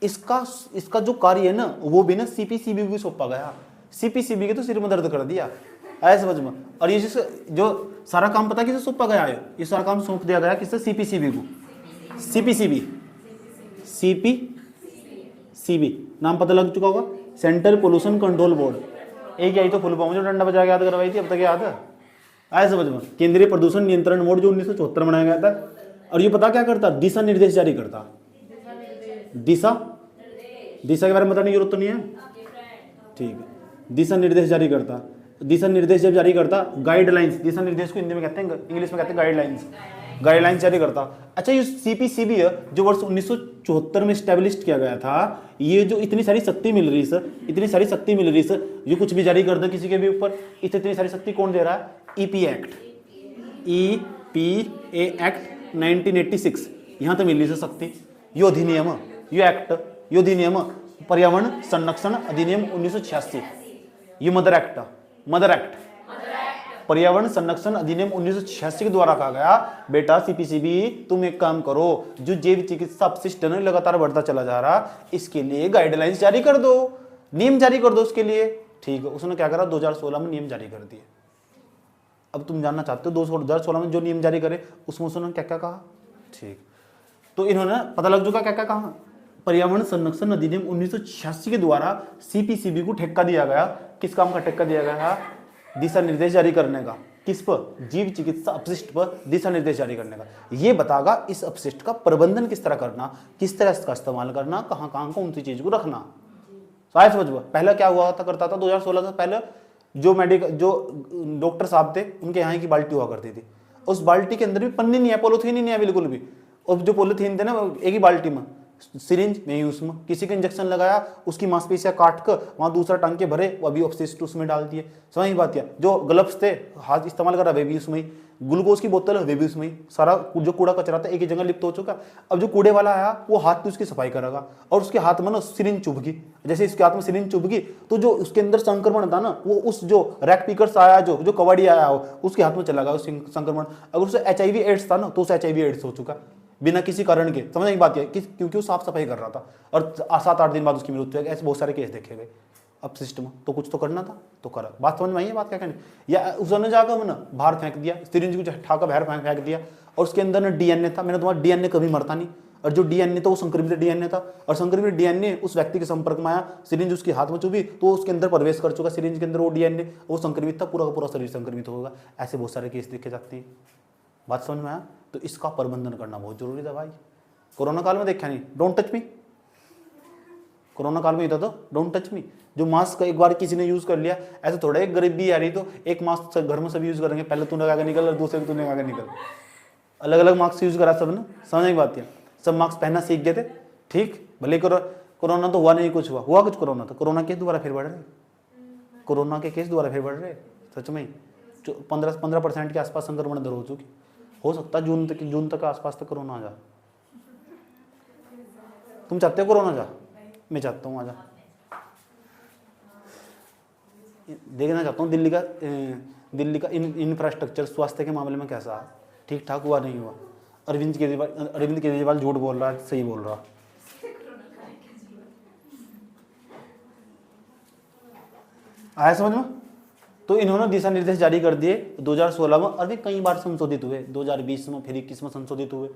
A: इसका जो कार्य है ना, वो भी ना सीपीसीबी को सौंपा गया। सीपीसीबी के तो सिर में दर्द कर दिया, ऐसे समझ में। और ये जो सारा काम पता किसे सौंपा गया है, ये सारा काम सौंप दिया गया किससे? सीपीसीबी को। सीपीसीबी नाम पता लग चुका होगा, सेंट्रल पोल्यूशन कंट्रोल बोर्ड। एक आई तो फुल फॉर्म जो डंडा बजा के याद करवाई थी, अब तक याद है? ऐसे समझ में, केंद्रीय प्रदूषण नियंत्रण बोर्ड, जो 1974 बनाया गया था। और ये पता क्या करता? दिशा निर्देश जारी करता। दिशा के बारे में बताने की जरूरत तो नहीं है, ठीक है। दिशा निर्देश जारी करता, दिशा निर्देश जब जारी करता, गाइडलाइंस, दिशा निर्देश को हिंदी में कहते हैं, इंग्लिश में कहते हैं गाइडलाइंस जारी करता। अच्छा, ये सीपीसीबी है जो वर्ष 1974 में स्टैब्लिश किया गया था। ये जो इतनी सारी शक्ति मिल रही सर, इतनी सारी शक्ति मिल रही सर, ये कुछ भी जारी कर दो किसी के भी ऊपर, इतनी सारी शक्ति कौन दे रहा है? ईपीए एक्ट 1986, यहाँ तो मिल रही सर शक्ति। यो अधिनियम, यो एक्ट, यो अधिनियम पर्यावरण संरक्षण अधिनियम 1986, ये मदर एक्ट पर्यावरण संरक्षण अधिनियम 1986 के द्वारा कहा गया, बेटा सीपीसीबी तुम एक काम करो, जो जैव चिकित्सा अपशिष्ट है लगातार बढ़ता चला जा रहा, इसके लिए गाइडलाइंस जारी कर दो, नियम जारी कर दो उसके लिए, ठीक है। उसने क्या करा? 2016 में नियम जारी कर दिए। अब तुम जानना चाहते हो 2016 में जो नियम जारी करे उसमें उसने क्या क्या कहा, ठीक। तो इन्होंने पता लग चुका क्या क्या कहा। पर्यावरण संरक्षण अधिनियम 1986 के द्वारा सीपीसीबी को ठेका दिया गया। किस काम का ठेका दिया गया? दिशा निर्देश जारी करने का। किस पर? जीव चिकित्सा अपशिष्ट पर दिशा निर्देश जारी करने का। ये बतागा इस अपशिष्ट का प्रबंधन किस तरह करना, किस तरह इसका इस्तेमाल करना, कहाँ कहाँ कौन सी चीज को रखना। शायद समझ पहले क्या हुआ था करता था 2016 से पहले, जो डॉक्टर साहब थे उनके यहाँ की बाल्टी हुआ करती थी, उस बाल्टी के अंदर भी पन्नी नहीं है, पॉलिथीन ही नहीं है बिल्कुल भी। और जो पॉलिथीन थे ना एक ही बाल्टी में सिरिंज में ही उसमें किसी को इंजेक्शन लगाया, उसकी मांसपेशियां काट कर वहाँ दूसरा टांग के भरे, वो अभी अपशिष्ट उसमें डाल दिए। समझ नहीं बात क्या? जो ग्लव्स थे, हाथ इस्तेमाल कर रहा वे भी उसमें ही, ग्लूकोज की बोतल है वे भी उसमें ही, सारा जो कूड़ा कचरा था एक ही जगह लिप्त हो चुका। अब जो कूड़े वाला आया वो हाथ की उसकी सफाई करेगा और उसके हाथ में ना सिरिंज चुभ गई, जैसे इसके हाथ में सिरिंज चुभ गई तो जो उसके अंदर संक्रमण था ना वो उस जो रैक पिकर्स आया, जो कबाड़ी आया हो उसके हाथ में चला गया उस संक्रमण। अगर उसे HIV एड्स था ना तो उसे HIV एड्स हो चुका बिना किसी कारण के। समझ नहीं बात है क्योंकि वो साफ सफाई कर रहा था और 7-8 दिन बाद उसकी मृत्यु है। ऐसे बहुत सारे केस देखे गए। अब सिस्टम तो कुछ तो करना था तो करा। बात समझ में आई है? बात क्या कहनी? या उसने जाकर ना बाहर फेंक दिया, सिरिंज को ठाकर बाहर फेंक दिया और उसके अंदर ना DNA था। मैंने तुम्हारा DNA कभी मरता नहीं, और जो DNA था वो संक्रमित DNA था और संक्रमित DNA उस व्यक्ति के संपर्क में आया, सिरिंज उसके हाथ में चुभी तो उसके अंदर प्रवेश कर चुका, सिरिंज के अंदर वो DNA, वो संक्रमित था, पूरा का पूरा शरीर संक्रमित होगा। ऐसे बहुत सारे केस देखे जाते हैं। बात समझ में आया? तो इसका प्रबंधन करना बहुत जरूरी था भाई। कोरोना काल में देखा नहीं, डोंट टच मी। कोरोना काल में ही था तो डोंट टच मी। जो मास्क एक बार किसी ने यूज कर लिया, ऐसे थोड़ा एक गरीबी आ रही तो एक मास्क घर में सब यूज करेंगे, पहले तूने लगा के निकल और दूसरे तूने लगा के निकल, अलग अलग मास्क यूज करा सब ने। समझ की बात है? सब मास्क पहनना सीख गए थे, ठीक। भले कोरोना तो हुआ नहीं, कुछ हुआ कुछ कोरोना तो कोरोना केस दोबारा फिर बढ़ रहे, कोरोना के केस दोबारा फिर बढ़ रहे सच में। 15% के आसपास संक्रमण दर हो चुकी। हो सकता है जून तक आसपास तक कोरोना आ जा। तुम चाहते हो कोरोना जा? मैं चाहता हूँ आ जा। देखना चाहता हूँ दिल्ली का इंफ्रास्ट्रक्चर स्वास्थ्य के मामले में कैसा, ठीक ठाक हुआ नहीं हुआ। अरविंद केजरीवाल झूठ बोल रहा है, सही बोल रहा। आया समझ में? तो इन्होंने दिशा निर्देश जारी कर दिए 2016 में, अभी कई बार संशोधित हुए, 2020 में, फिर 21 में संशोधित हुए।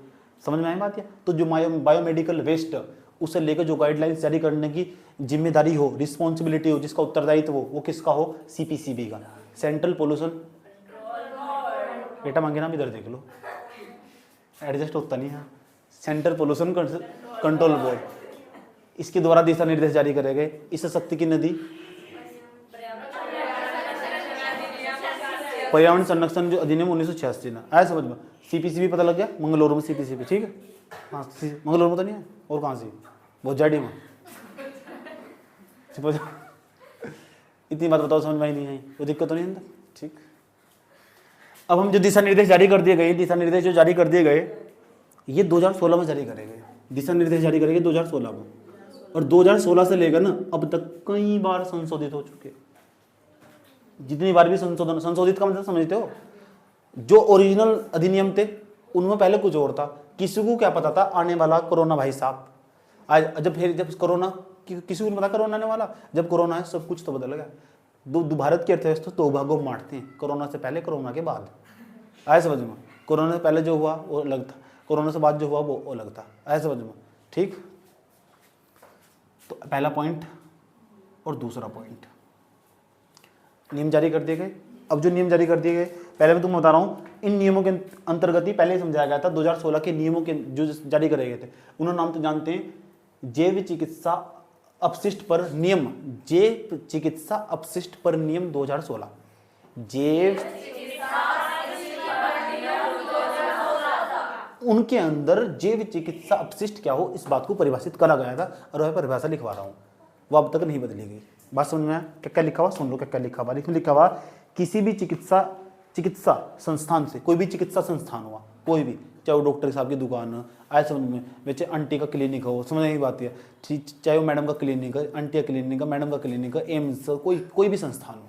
A: समझ में आई बात? तो जो बायोमेडिकल वेस्ट उसे लेकर जो गाइडलाइंस जारी करने की जिम्मेदारी हो, रिस्पॉन्सिबिलिटी हो, जिसका उत्तरदायित्व हो, वो किसका हो? CPCB का, सेंट्रल पोल्यूशन। बेटा मांगे नाम इधर देख लो, एडजस्ट होता नहीं है। सेंट्रल पोल्यूशन कंट्रोल बोर्ड, इसके द्वारा दिशा निर्देश जारी करे गए। इस शक्ति की नदी पर्यावरण संरक्षण जो अधिनियम 1986 ना, आया समझ में? CPCB पता लग गया, मंगलौर में CPCB, ठीक है। हाँ मंगलौर में तो नहीं है, और कहाँ से? बहुत जाडी में। इतनी बात बताओ, समझ में नहीं आई, वो दिक्कत तो नहीं अंदर, ठीक। अब हम जो दिशा निर्देश जारी कर दिए गए, दिशा निर्देश जो जारी कर दिए गए ये 2016 में जारी करे गए। दिशा निर्देश जारी करेंगे 2016 में, और 2016 से लेकर ना अब तक कई बार संशोधित हो चुके। जितनी बार भी संशोधित का मतलब समझते हो, जो ओरिजिनल अधिनियम थे उनमें पहले कुछ और था, किसी को क्या पता था आने वाला कोरोना भाई साहब। आज जब कोरोना, किसी को नहीं पता कोरोना आने वाला, जब कोरोना है सब कुछ तो बदल गया। भारत की अर्थव्यवस्था दो भागों में बांटते हैं, कोरोना से पहले कोरोना के बाद। आए समझ में? कोरोना से पहले जो हुआ वो अलग था, कोरोना से बाद जो हुआ वो अलग था। आए समझ में? ठीक। तो पहला पॉइंट और दूसरा पॉइंट, नियम जारी कर दिए गए। अब जो नियम जारी कर दिए गए, पहले मैं तुम्हें बता रहा हूँ, इन नियमों के अंतर्गत ही पहले ही समझाया गया था। 2016 के नियमों के जो जारी करे गए थे उन्होंने नाम तो जानते हैं, जैव चिकित्सा अपशिष्ट पर नियम, जैव चिकित्सा अपशिष्ट पर नियम 2016। जैव उनके अंदर जैव चिकित्सा अपशिष्ट क्या हो इस बात को परिभाषित करा गया था, और वह परिभाषा लिखवा रहा हूँ, वो अब तक नहीं बदली गई। बात समझ में आया? क्या लिखा हुआ सुन लो, क्या लिखा हुआ। लिखा हुआ किसी भी चिकित्सा संस्थान से, कोई भी चिकित्सा संस्थान हुआ, कोई भी, चाहे वो डॉक्टर साहब की दुकान हो, आए समझ में, वैसे आंटी का क्लिनिक हो, समझ नहीं बात है, चाहे वो मैडम का क्लिनिक है, आंटी का क्लिनिक है, मैडम का क्लिनिक है, एम्स, कोई भी संस्थान हो,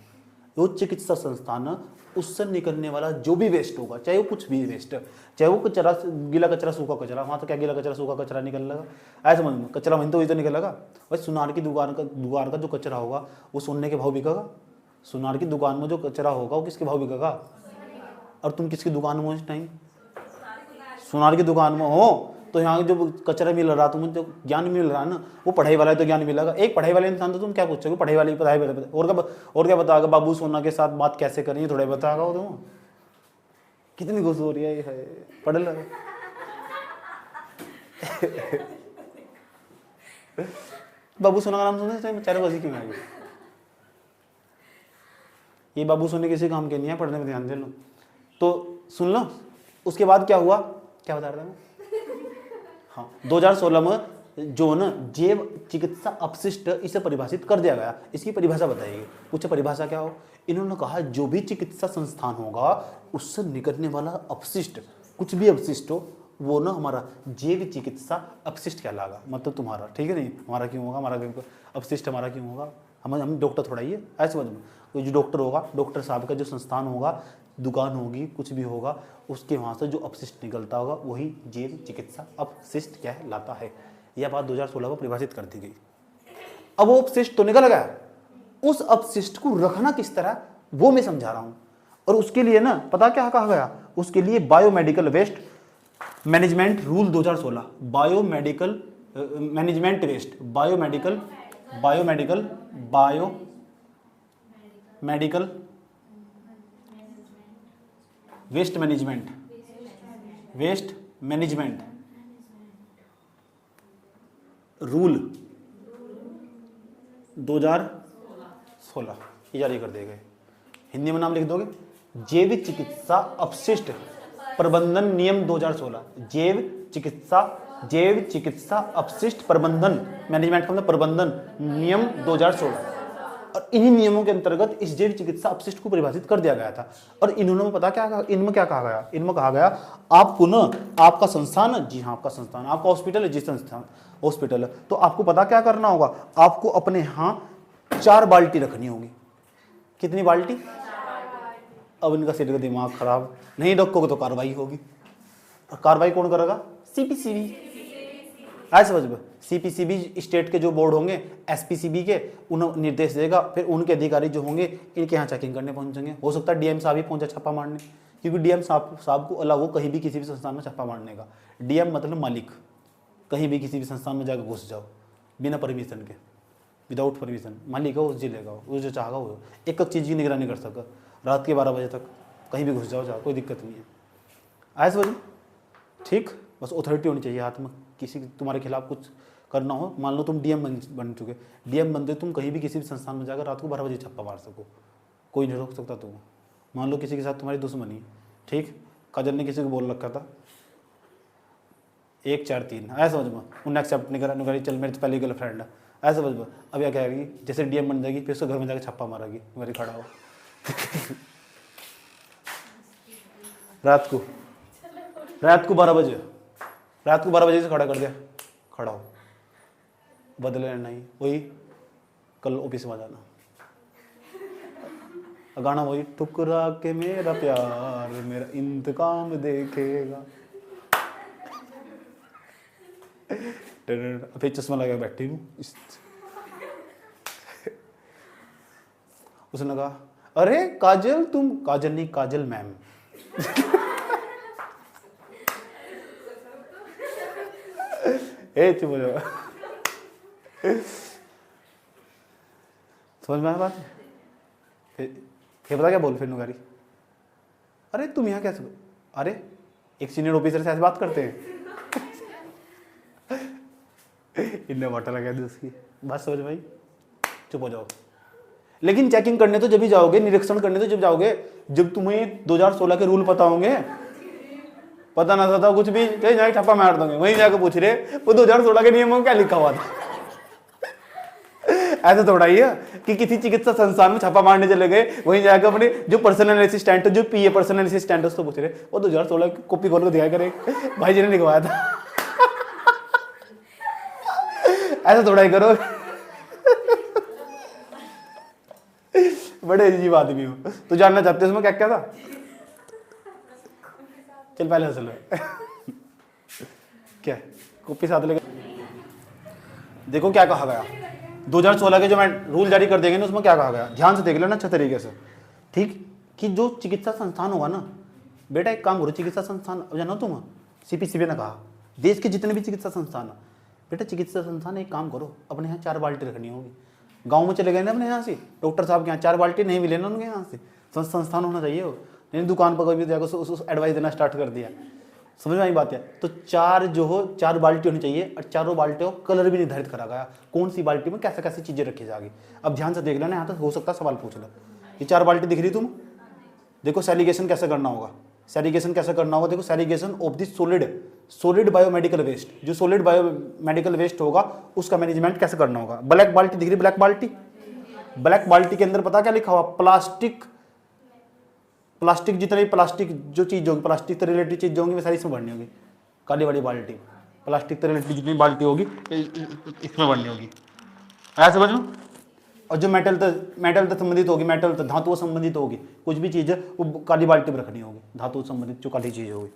A: वो चिकित्सा संस्थान, उससे निकलने वाला जो भी वेस्ट होगा, चाहे वो कुछ भी वेस्ट, चाहे वो कचरा, गीला कचरा, सूखा कचरा, वहाँ तो क्या गीला कचरा सूखा कचरा निकल लगा, ऐसे समझ में, कचरा वहीं तो वही तो निकलेगा। भाई सुनार की दुकान का जो कचरा होगा वो सोने के भाव बिकेगा, सुनार की दुकान में जो कचरा होगा वो किसके भाव बिकेगा? और तुम किसकी दुकान में हो इस टाइम? सुनार की दुकान में हो, तो यहाँ जो कचरा मिल रहा, तुम्हें जो ज्ञान मिल रहा है ना, वो पढ़ाई वाला है तो ज्ञान मिलेगा। एक पढ़ाई वाले इंसान तो तुम क्या पूछोगे, पढ़ाई वाले और क्या बताएगा, बाबू सोना के साथ बात कैसे करें, थोड़ा बताएगा वो तुम। कितनी घुस हो रही है, पढ़ लो। बाबू सोना का नाम सुनते बेचारे को हंसी क्यों आएगी? ये बाबू सोने किसी काम के नहीं है, पढ़ने में ध्यान दे लो। तो सुन लो, उसके बाद क्या हुआ, क्या बता रहा था मैं? हाँ, 2016 में जो ना जैव चिकित्सा अपशिष्ट इसे परिभाषित कर दिया गया। इसकी परिभाषा बताइए, पूछे परिभाषा क्या हो। इन्होंने कहा जो भी चिकित्सा संस्थान होगा उससे निकलने वाला अपशिष्ट, कुछ भी अपशिष्ट हो, वो ना हमारा जैव चिकित्सा अपशिष्ट कहलाएगा। मतलब तुम्हारा, ठीक है नहीं, हमारा क्यों होगा, हमारा अपशिष्ट हमारा क्यों होगा, हम डॉक्टर थोड़ा ही है, ऐसे समझ में। कोई जो डॉक्टर होगा, डॉक्टर साहब का जो संस्थान होगा, दुकान होगी, कुछ भी होगा, उसके वहाँ से जो अपशिष्ट निकलता होगा वही जैव चिकित्सा अपशिष्ट कहलाता है। यह बात 2016 में परिभाषित कर दी गई। अब वो अपशिष्ट तो निकल गया, उस अपशिष्ट को रखना किस तरह वो मैं समझा रहा हूँ। और उसके लिए ना पता क्या कहा गया, उसके लिए biomedical waste management rule 2016, biomedical management waste, biomedical waste management rule 2016 ये जारी कर दिए गए। हिंदी में नाम लिख दोगे, जैव चिकित्सा अपशिष्ट प्रबंधन नियम 2016, जैव चिकित्सा अपशिष्ट प्रबंधन, मैनेजमेंट का मतलब प्रबंधन नियम 2016। और इन्हीं नियमों के अंतर्गत इस जैव चिकित्सा अपशिष्ट को परिभाषित कर दिया गया था। और इन्होंने पता क्या कहा, इनमें क्या कहा गया, इनमें कहा गया आपको ना, आपका संस्थान, जी हाँ आपका संस्थान, आपका हॉस्पिटल है, जिस संस्थान हॉस्पिटल है, तो आपको पता क्या करना होगा, आपको अपने यहाँ 4 बाल्टी रखनी होगी। कितनी बाल्टी? अब इनका सिर का दिमाग खराब, नहीं रखोगे तो कार्रवाई होगी। और कार्रवाई कौन करेगा? सीपीसीबी। ऐसे समझ में, सीपीसीबी स्टेट के जो बोर्ड होंगे, एसपीसीबी के, उन्हें निर्देश देगा, फिर उनके अधिकारी जो होंगे इनके यहाँ चेकिंग करने पहुंचेंगे। हो सकता है डीएम साहब ही पहुंचा छापा मारने, क्योंकि डीएम साहब को अलाउ हो कहीं भी किसी भी संस्थान में छापा मारने का। डीएम मतलब मालिक, कहीं भी किसी भी संस्थान में जाकर घुस जाओ बिना परमिशन के, विदाउट परमिशन, मालिक हो उस जिले का हो, उस जो चाहेगा वो एक एक चीज़ की निगरानी कर सका। रात के 12 बजे तक कहीं भी घुस जाओ, कोई दिक्कत नहीं है। ऐसे वजह ठीक, बस अथॉरिटी होनी चाहिए हाथ में। किसी तुम्हारे खिलाफ कुछ करना हो, मान लो तुम डीएम बन चुके, डीएम बनते तुम कहीं भी किसी भी संस्थान में जाकर रात को 12 बजे छप्पा मार सको, कोई नहीं रोक सकता तुम। मान लो किसी के साथ तुम्हारी दुश्मनी, ठीक, काजल ने किसी को बोल रखा था 1 4 3, ऐसा समझ में, उन्हें एक्सेप्ट नहीं करा, चल मेरी तो पहली गर्लफ्रेंड है, ऐसा समझ में। अब क्या कहेगी, जैसे डीएम बन जाएगी फिर उसको घर में जाकर छप्पा मारेगी, मेरी खड़ा हो रात को 12 बजे से खड़ा कर दिया, खड़ा हो, बदले नहीं, वही कल ऑफिस में जाना, गाना वही, ठुकरा के मेरा प्यार मेरा इंतकाम देखेगा, फिर चश्मा लगा बैठी हूँ। उसने कहा अरे काजल तुम, काजल नहीं काजल मैम चुप हो जाओ। समझ में आया बात? फिर पता क्या बोल, फिर नुगारी, अरे तुम यहाँ कैसे, अरे एक सीनियर ऑफिसर से ऐसे बात करते हैं इन्हें वाटर लगा दी उसकी बात, समझ भाई, चुप हो जाओ। लेकिन चेकिंग करने तो जब भी जाओगे, निरीक्षण करने तो जब जाओगे जब तुम्हें 2016 के रूल पता होंगे। पता ना था कुछ भी, कहीं जाके छापा मार दोगे, वहीं जाकर पूछ रहे वो 2016 के नियमों में क्या लिखा हुआ था ऐसा थोड़ा ही है कि किसी चिकित्सा संस्थान में छापा मारने चले गए, वहीं जाकर अपने जो पर्सनल असिस्टेंट, जो पीए पर्सनल असिस्टेंट है उसको पूछ रहे वो 2016 की कॉपी खोल कर दिखाया करे भाई जी ने लिखवाया था ऐसा थोड़ा ही करो बड़े अजीब आदमी हो। तो जानना चाहते हो उसमें क्या क्या था? चल पहले हंस लो क्या कॉपी साथ लेकर देखो क्या कहा गया 2016 के जो मैं रूल जारी कर देंगे ना, उसमें क्या कहा गया, ध्यान से देख लेना अच्छा तरीके से, ठीक। कि जो चिकित्सा संस्थान होगा ना, बेटा एक काम करो, चिकित्सा संस्थान जानो तुम, सीपीसीबी ने कहा देश के जितने भी चिकित्सा संस्थान है, बेटा चिकित्सा संस्थान एक काम करो, अपने यहाँ 4 बाल्टी रखनी होगी। गाँव में चले गए ना अपने यहाँ से, डॉक्टर साहब के यहाँ 4 बाल्टी नहीं मिले ना उनके यहाँ से, संस्थान होना चाहिए वो, नहीं दुकान पर कभी जाकर उस एडवाइस देना स्टार्ट कर दिया। समझ में आई बात है? तो 4 जो हो 4 बाल्टी होनी चाहिए, और चारों बाल्टियों कलर भी निर्धारित करा गया, कौन सी बाल्टी में कैसे कैसी चीजें रखी जाएगी। अब ध्यान से देख लेना, यहाँ तक हो सकता है सवाल पूछ लो। ये 4 बाल्टी दिख रही तुम, देखो सेलिगेशन कैसे करना होगा, सेरीगेशन कैसे करना होगा, देखो segregation of the solid biomedical waste, जो सॉलिड बायोमेडिकल वेस्ट होगा उसका मैनेजमेंट कैसे करना होगा। ब्लैक बाल्टी दिख रही, ब्लैक बाल्टी, ब्लैक बाल्टी के अंदर पता क्या लिखा हुआ, प्लास्टिक जितने भी प्लास्टिक जो चीज़ होगी, प्लास्टिक से रिलेटेड चीज़ होंगी वो सारी इसमें भरनी होगी। काली वाली बाल्टी प्लास्टिक से रिलेटेड जितनी बाल्टी होगी इसमें भरनी होगी, ऐसा समझ लो। और जो मेटल से संबंधित होगी, मेटल से धातुओं से संबंधित होगी, कुछ भी चीज़ है वो काली बाल्टी में रखनी होगी, धातु से संबंधित जो काली चीज़ होगी,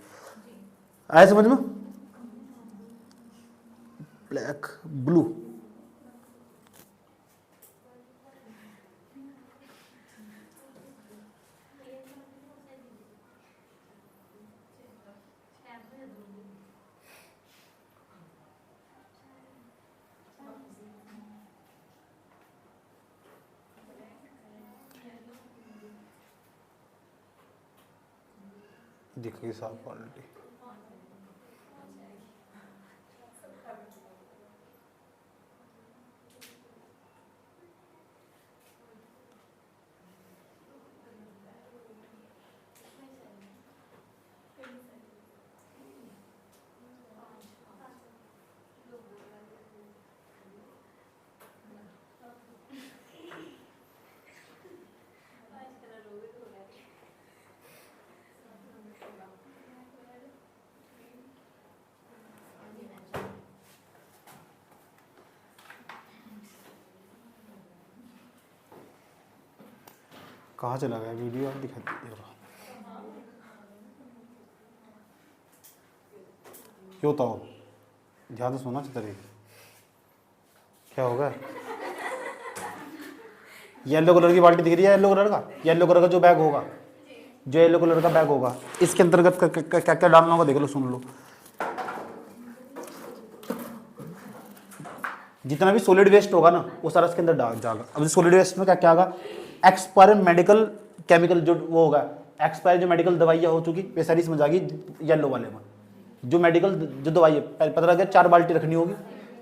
A: ऐसा समझ लो। ब्लैक ब्लू, दिखेगी साफ क्वालिटी। कहाँ चला गया वीडियो, आप दिखा दीजिए। क्यों तो ध्यान से सुना चाहिए, क्या होगा। येलो कलर की बाल्टी दिख रही है, येलो कलर का जो बैग होगा, जो येलो कलर का बैग होगा, इसके अंतर्गत क्या क्या डालना होगा देख लो, सुन लो। जितना भी सॉलिड वेस्ट होगा ना वो सारा इसके अंदर डाल जाएगा। अब सॉलिड वेस्ट में क्या क्या होगा, एक्सपायर मेडिकल केमिकल जो वो होगा, एक्सपायर जो मेडिकल दवाइयाँ हो चुकी वे सारी इसमें जाएगी येलो वाले में। जो मेडिकल जो दवाई है पता लग गया, 4 बाल्टी रखनी होगी,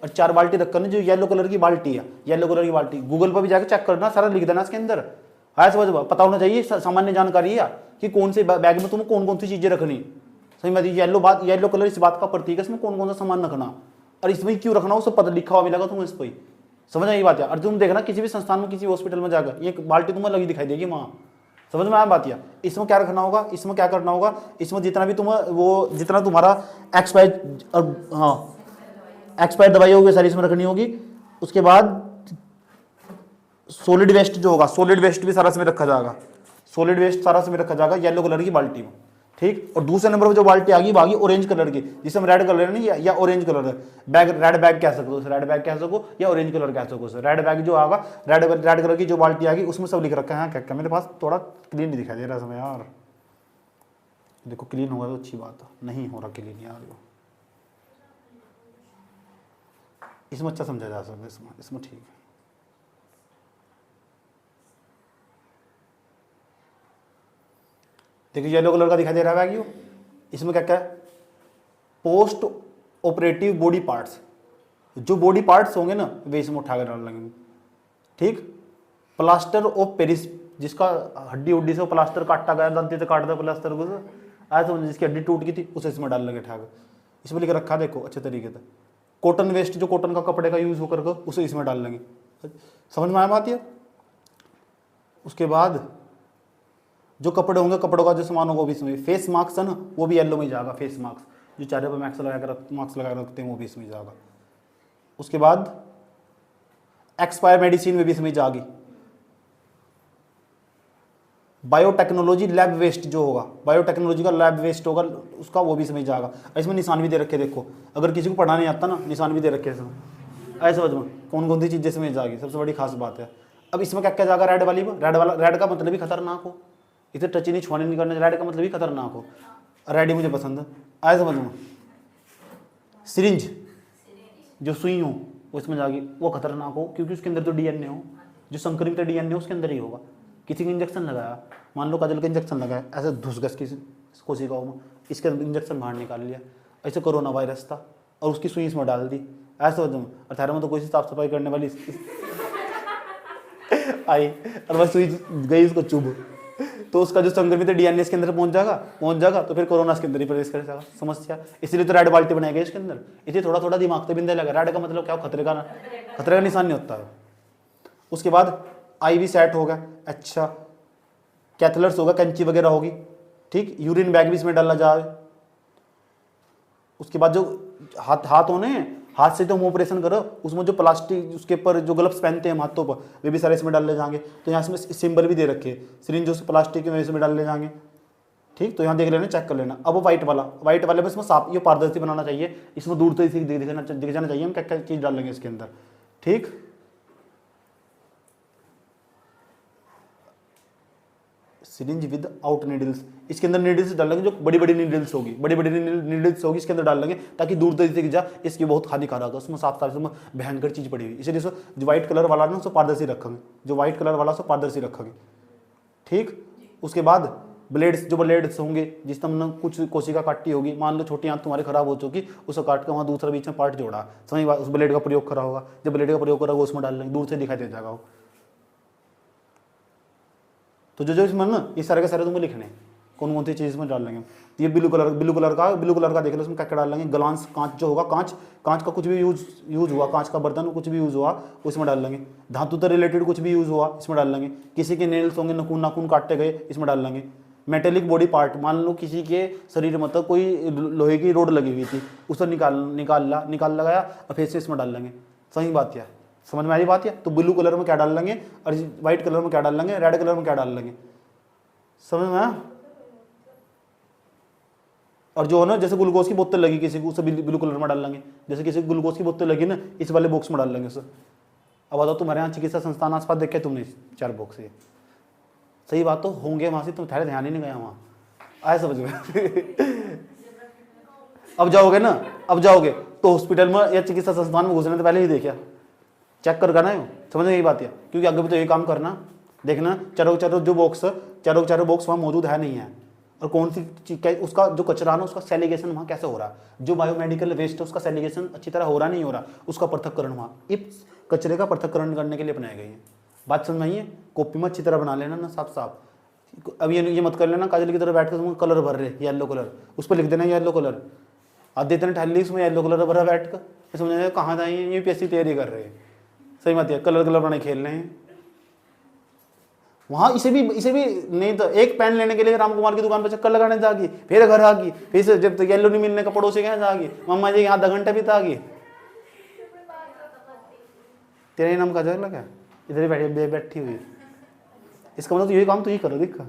A: और 4 बाल्टी रखकर जो येलो कलर की बाल्टी है, येलो कलर की बाल्टी गूगल पर भी जाकर चेक करना, सारा लिख देना इसके अंदर। हाँ समझ पता होना चाहिए, सामान्य जानकारी है कि कौन से बैग में तुम्हें कौन कौन सी चीज़ें रखनी। समझ में येलो कलर इस बात का प्रतीक है, इसमें कौन कौन सा सामान रखना और इसमें क्यों रखना हो सब पता लिखा हुआ मिलेगा तुम्हें इस पर। समझ आई बात है। और तुम देखना किसी भी संस्थान में, किसी हॉस्पिटल में जाकर एक बाल्टी तुम्हें लगी दिखाई देगी वहाँ। समझ में आया बात या। इसमें क्या रखना होगा, इसमें क्या करना होगा, इसमें जितना भी तुम्हें वो जितना तुम्हारा एक्सपायर दवाई होगी सारी इसमें रखनी होगी। उसके बाद सॉलिड वेस्ट जो होगा, सॉलिड वेस्ट भी सारा इसमें रखा जाएगा, सॉलिड वेस्ट सारा इसमें रखा जाएगा येलो कलर की बाल्टी में, ठीक। और दूसरे नंबर पर जो बाल्टी आ गई ऑरेंज कलर की, जिसमें रेड कलर नहीं या ऑरेंज कलर है, बैग रेड बैग कह सकते हो, रेड बैग कह सको या ऑरेंज कलर कह सको। रेड बैग जो आगा, रेड कलर की जो बाल्टी आ गई उसमें सब लिख रखा है। क्या मेरे पास थोड़ा क्लीन नहीं दिखाई दे रहा समय यार, देखो क्लीन होगा तो अच्छी बात है, नहीं हो रहा क्लीन यार, इसमें अच्छा समझा जा सकता है, इसमें ठीक है। देखिए येलो कलर का दिखाई दे रहा है, इसमें क्या क्या है, पोस्ट ऑपरेटिव बॉडी पार्ट्स, जो बॉडी पार्ट्स होंगे ना वे इसमें उठा कर डाल लगेंगे, ठीक। प्लास्टर ऑफ पेरिस, जिसका हड्डी उड्डी से प्लास्टर काटा गया, दंती से काट दिया प्लास्टर को, आया तो जिसकी हड्डी टूट गई थी उसे इसमें डाल लगे ठाकर, इसमें लिख रखा देखो अच्छे तरीके से। कॉटन वेस्ट, जो कॉटन का कपड़े का यूज होकर उसे इसमें डाल लेंगे। समझ में आया बात ये। उसके बाद जो कपड़े होंगे, कपड़ों का जो सामान होगा वो भी इसमें। फेस मास्क है ना वो भी येलो में जाएगा, फेस मास्क जो चेहरे पर मास्क लगा रखते हैं वो भी इसमें जाएगा। उसके बाद एक्सपायर मेडिसिन में भी इसमें जाएगी। बायोटेक्नोलॉजी लैब वेस्ट जो होगा, बायोटेक्नोलॉजी का लैब वेस्ट होगा उसका, वो भी इसमें जाएगा। इसमें निशान भी दे रखे, देखो अगर किसी को पढ़ना नहीं आता ना, निशान भी दे रखे इसमें, ऐसे समझ में कौन कौन सी चीज़ें इसमें जाएगी, सबसे बड़ी खास बात है। अब इसमें क्या क्या जाएगा, रेड वाली में, रेड का मतलब भी खतरनाक हो, इसे टच नहीं छुआने नहीं करना, रेड का मतलब भी खतरनाक हो, रेड ही मुझे पसंद है, ऐसे समझ में। सिरिंज जो सुई हो वो इसमें जाएगी, वो खतरनाक हो क्योंकि उसके अंदर तो डीएनए हो, जो संक्रमित डीएनए उसके अंदर ही होगा। किसी को इंजेक्शन लगाया, मान लो काजल का इंजेक्शन लगाया, ऐसे घुस गया किसी कोशिकाओं में, इसके इंजेक्शन बाहर निकाल लिया, ऐसे कोरोना वायरस था और उसकी सुई इसमें डाल दी, ऐसे वजह और थायरा में तो कोई साफ सफाई करने वाली आई और बस सुई गई उसको चुभ, तो उसका जो संक्रमित डीएनए इसके अंदर पहुंच जाएगा तो फिर कोरोना इसके अंदर ही प्रवेश कर जाएगा। समस्या, इसलिए तो रेड बाल्टी बनाई गई इसके अंदर। इसलिए थोड़ा थोड़ा दिमाग से बिंदे लगा। रेड का मतलब क्या, खतरे का निशान नहीं होता है। उसके बाद IV सेट होगा, अच्छा कैथलर्स होगा, कैंची वगैरह होगी, ठीक। यूरिन बैग भी इसमें डाला जाए। उसके बाद जो हाथ होने हैं, हाथ से जो हम ऑपरेशन करो उसमें जो प्लास्टिक उसके ऊपर जो ग्लव्स पहनते हैं हम हाथों पर, वे भी सारे इसमें डाल ले जाएंगे। तो यहाँ से सिंबल भी दे रखे हैं, सिरिंज जो प्लास्टिक के इसमें डाल ले जाएंगे, ठीक। तो यहाँ देख लेना, चेक कर लेना। अब वो वाइट वाले में इसमें साफ, ये पारदर्शी बनाना चाहिए, इसमें दूर तो इसी दिख जाना चाहिए हम क्या क्या चीज़ डाल लेंगे इसके अंदर, ठीक। सिरिंज विद आउट नीडल्स, इसके अंदर नीडल्स डालेंगे, जो बड़ी बड़ी नीडल्स होगी, बड़ी बड़ी नीडल्स होगी इसके अंदर डाल लेंगे ताकि दूर तक दिख जा। इसकी बहुत हानिकारक है, उसमें साफ साफ उसमें भयंकर चीज़ पड़ी हुई, इसलिए जो व्हाइट कलर वाला ना उसको पारदर्शी रखेंगे, जो व्हाइट कलर वाला उसको पारदर्शी रखेंगे, ठीक। उसके बाद ब्लेड्स, जो ब्लेड्स होंगे जिस हमने कुछ कोशिका काटी होगी, मान लो छोटी आंत तुम्हारी खराब हो चुकी, उसको काट के वहाँ दूसरा बीच में पार्ट जोड़ा, समझ बात, उस ब्लेड का प्रयोग करा होगा, जब ब्लेड का प्रयोग करा होगा उसमें डाल लेंगे, दूर से दिखाई दे जाएगा वो। तो जो इसमें ना ये सारे के सारे तुमको लिखने कौन कौन सी चीज़ इसमें डाल लेंगे। ये ब्लू कलर का देख लो, उसमें क्या क्या डाल लेंगे। ग्लास, कांच जो होगा, कांच का कुछ भी यूज हुआ, कांच का बर्तन कुछ भी यूज हुआ उसमें डाल लेंगे। धातु से रिलेटेड कुछ भी यूज हुआ इसमें डाल लेंगे। किसी के नेल्स होंगे, नाखून काटे गए, इसमें डाल लेंगे। मेटेलिक बॉडी पार्ट, मान लो किसी के शरीर में मतलब कोई लोहे की रोड लगी हुई थी, उसे निकाल लगाया और फिर से इसमें डाल लेंगे। सही बात है, समझ में आ रही बात है। तो ब्लू कलर में क्या डाल लेंगे और व्हाइट कलर में क्या डाल लेंगे, रेड कलर में क्या डाल लेंगे, समझ में आया। और जो है ना, जैसे ग्लूकोज की बोतल लगी किसी को, उसे ब्लू कलर में डाल लेंगे। जैसे किसी को ग्लूकोज की बोतल लगी ना, इस वाले बॉक्स में डाल लेंगे उसे। अब बताओ तुम्हारे यहाँ चिकित्सा संस्थान आसपास देखे तुमने 4 बॉक्स, ये सही बात तो होंगे वहां से, तुम थारे ध्यान ही नहीं गया वहां, आया समझ में। अब जाओगे तो हॉस्पिटल में या चिकित्सा संस्थान में घुसने तो पहले ही देखा, चेक कर ना, समझ में यही बात है। क्योंकि आगे भी तो ये काम करना, देखना चारों चारों बॉक्स वहाँ मौजूद है नहीं है, और कौन सी चीज, उसका जो कचरा ना उसका सेलिगेशन वहाँ कैसे हो रहा है, जो बायोमेडिकल वेस्ट है उसका सेलिगेशन अच्छी तरह हो रहा नहीं हो रहा, उसका पृथक्करण वहाँ, इस कचरे का पृथक्करण करने के लिए बनाई गई है। बात समझ में आई है। कॉपी में अच्छी तरह बना लेना ना, साफ। अब ये मत कर लेना काजल की तरह बैठ कर कलर भर रहे येलो कलर, उस पर लिख देना येलो कलर, आप देते ना ठहली उसमें येलो कलर भरा बैठ कर, समझ कहाँ जाए UPSC तैयारी कर रहे हैं, सही बात है। कलर बनाने खेल रहे हैं वहाँ। इसे भी नहीं तो एक पेन लेने के लिए राम कुमार की दुकान पर चक्कर लगाने जागी, फिर घर आ गई, फिर से जब तक येलो नहीं मिलने का पड़ोसी कहाँ जागी, मम्मा जी यहाँ 2 घंटे भी था। तेरा ही नाम का जगह क्या, इधर ही बैठी हुई, इसका मतलब यही काम तो ही करो, देखा।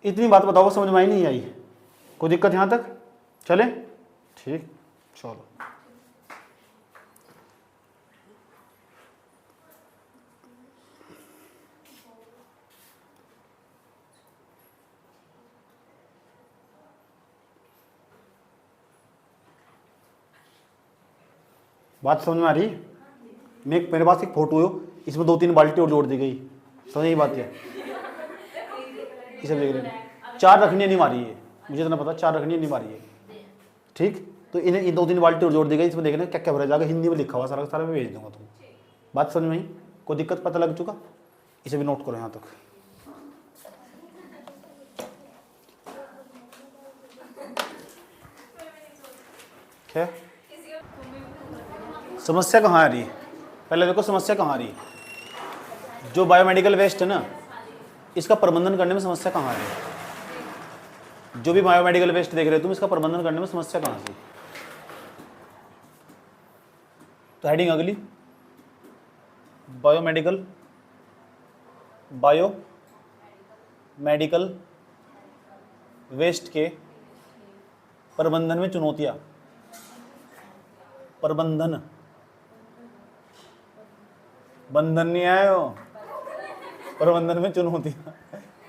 A: इतनी बात बताओ, समझ में आई नहीं आई, कोई दिक्कत यहाँ तक चले, ठीक, चलो। बात समझ में आ रही। मेरे पास एक फोटो है, इसमें 2-3 बाल्टी और जोड़ दी गई, समझ यही बात है। इसे देख लेना, 4 रखनी नहीं मारी है, मुझे इतना पता, 4 रखनी नहीं मारी है, ठीक। तो इन्हें 2-3 बाल्टी और जोड़ दी गई, इसमें देखना क्या क्या भरा जाएगा, हिंदी में लिखा हुआ सारा मैं भेज दूंगा तुम। बात समझ में आई, कोई दिक्कत पता लग चुका, इसे भी नोट करो यहाँ तक। क्या समस्या कहाँ आ रही है, पहले देखो समस्या कहाँ आ रही है। जो बायोमेडिकल वेस्ट है ना, इसका प्रबंधन करने में समस्या कहाँ आ रही है। जो भी बायोमेडिकल वेस्ट देख रहे हो तुम, इसका प्रबंधन करने में समस्या कहाँ से। तो हेडिंग अगली, बायोमेडिकल वेस्ट के प्रबंधन में चुनौतियां। बंधन नहीं आए हो, प्रबंधन में चुनौतियां,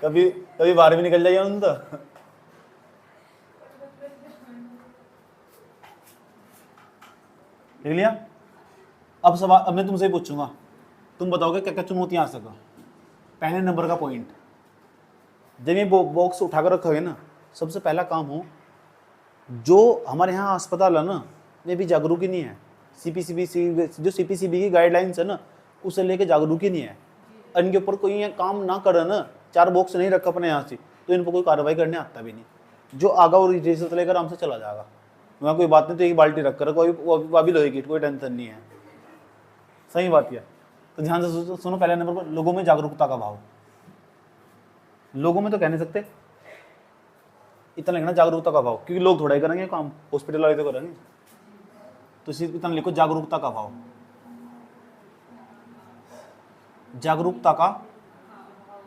A: कभी 12वीं निकल जाइए उन तो। देख लिया। अब सवाल, अब मैं तुमसे ही पूछूंगा, तुम बताओगे क्या क्या चुनौतियां आ सका। पहले नंबर का पॉइंट, जब ये बॉक्स उठाकर रखोगे ना, सबसे पहला काम हो, जो हमारे यहाँ अस्पताल है ना, ये भी जागरूक ही नहीं है, सीपीसीबी जो सीपीसीबी की गाइडलाइंस है ना, उसे लेके जागरूक ही नहीं है। इनके ऊपर कोई ये काम ना करे ना, 4 बॉक्स नहीं रखा अपने यहाँ से, तो इन पर कोई कार्रवाई करने आता भी नहीं। जो आगा और रजिस्टर लेकर आराम से चला जाएगा, वहाँ कोई बात नहीं, तो एक बाल्टी रख कर कोई वो भी लोहे की, कोई टेंशन नहीं है। सही बात है। तो ध्यान से सुनो, पहले नंबर पर लोगों में जागरूकता का भाव। लोगों में तो कह नहीं सकते, इतना लिखना जागरूकता का भाव, क्योंकि लोग थोड़ा ही करेंगे काम, हॉस्पिटल वाले तो करेंगे। तो सिर्फ इतना लिखो, जागरूकता का भाव। जागरूकता का